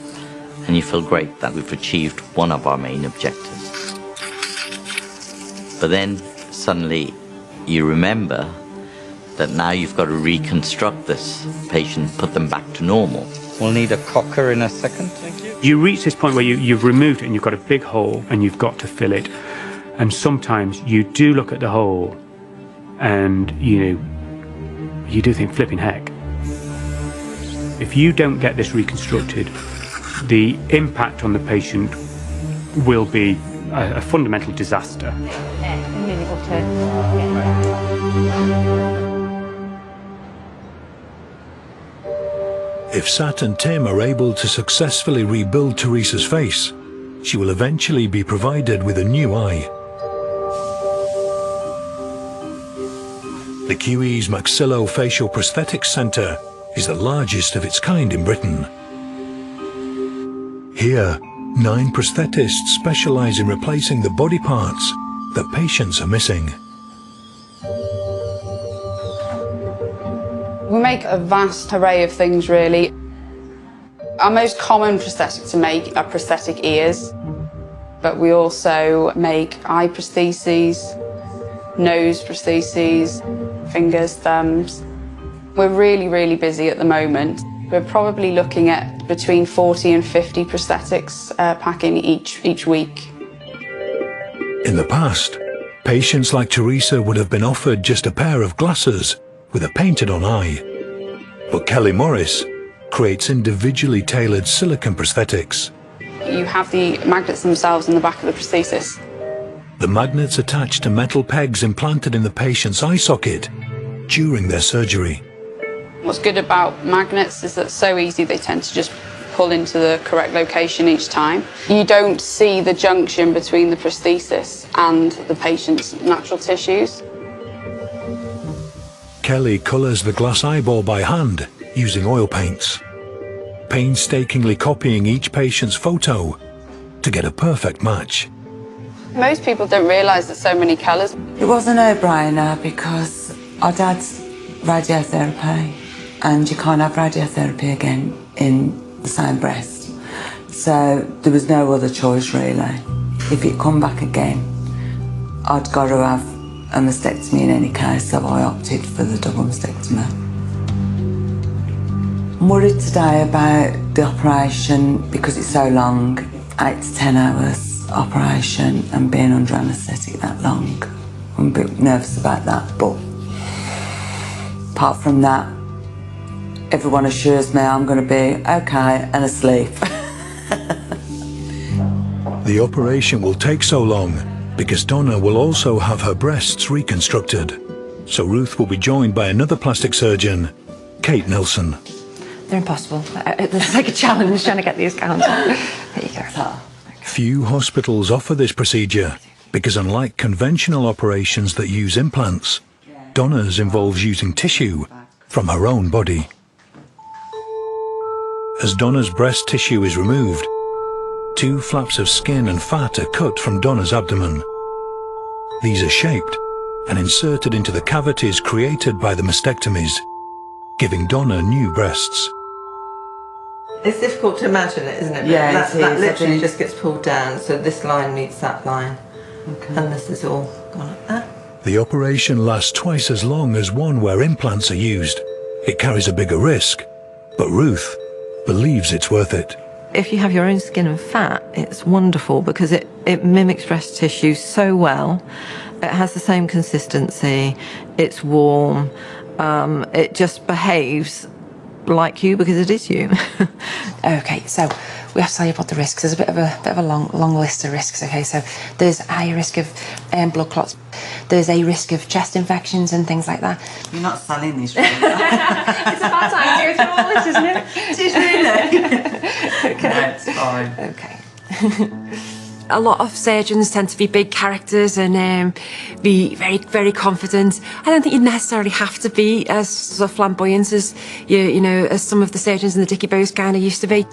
and you feel great that we've achieved one of our main objectives. But then suddenly you remember that now you've got to reconstruct this patient, put them back to normal. We'll need a cocker in a second. You reach this point where you've removed it and you've got a big hole and you've got to fill it. And sometimes you do look at the hole and, you do think, flipping heck. If you don't get this reconstructed, the impact on the patient will be a fundamental disaster. If Sat and Tim are able to successfully rebuild Teresa's face, she will eventually be provided with a new eye. The QE's Maxillofacial Prosthetics Centre is the largest of its kind in Britain. Here, 9 prosthetists specialise in replacing the body parts that patients are missing. We make a vast array of things, really. Our most common prosthetic to make are prosthetic ears, but we also make eye prostheses, nose prostheses, fingers, thumbs. We're really, really busy at the moment. We're probably looking at between 40 and 50 prosthetics packing each week. In the past, patients like Teresa would have been offered just a pair of glasses with a painted-on eye. But Kelly Morris creates individually tailored silicone prosthetics. You have the magnets themselves in the back of the prosthesis. The magnets attach to metal pegs implanted in the patient's eye socket during their surgery. What's good about magnets is that it's so easy, they tend to just pull into the correct location each time. You don't see the junction between the prosthesis and the patient's natural tissues. Kelly colours the glass eyeball by hand using oil paints, painstakingly copying each patient's photo to get a perfect match. Most people don't realise there's so many colours. It was a no-brainer because our dad's radiotherapy, and you can't have radiotherapy again in the same breast. So there was no other choice really. If it come back again, I'd got to have a mastectomy in any case, so I opted for the double mastectomy. I'm worried today about the operation because it's so long, 8 to 10 hours operation, and being under anaesthetic that long. I'm a bit nervous about that, but apart from that, everyone assures me I'm going to be okay and asleep. The operation will take so long because Donna will also have her breasts reconstructed. So Ruth will be joined by another plastic surgeon, Kate Nelson. They're impossible. It's like a challenge trying to get these counts. There you go. Few hospitals offer this procedure because unlike conventional operations that use implants, Donna's involves using tissue from her own body. As Donna's breast tissue is removed, 2 flaps of skin and fat are cut from Donna's abdomen. These are shaped and inserted into the cavities created by the mastectomies, giving Donna new breasts. It's difficult to imagine it, isn't it? Yeah, that literally just gets pulled down, so this line meets that line. Okay. And this is all gone like that. The operation lasts twice as long as one where implants are used. It carries a bigger risk, but Ruth believes it's worth it. If you have your own skin and fat, it's wonderful because it mimics breast tissue so well. It has the same consistency, it's warm, it just behaves like you because it is you. Okay, so we have to tell you about the risks. There's a bit of a long list of risks. Okay, so there's a higher risk of blood clots. There's a risk of chest infections and things like that. You're not selling these right? It's about time to go through all this, isn't it? It is really. Okay. No, it's fine. Okay. A lot of surgeons tend to be big characters and be very, very confident. I don't think you necessarily have to be as sort of flamboyant as you know, as some of the surgeons in the Dickie Bose kind of used to be.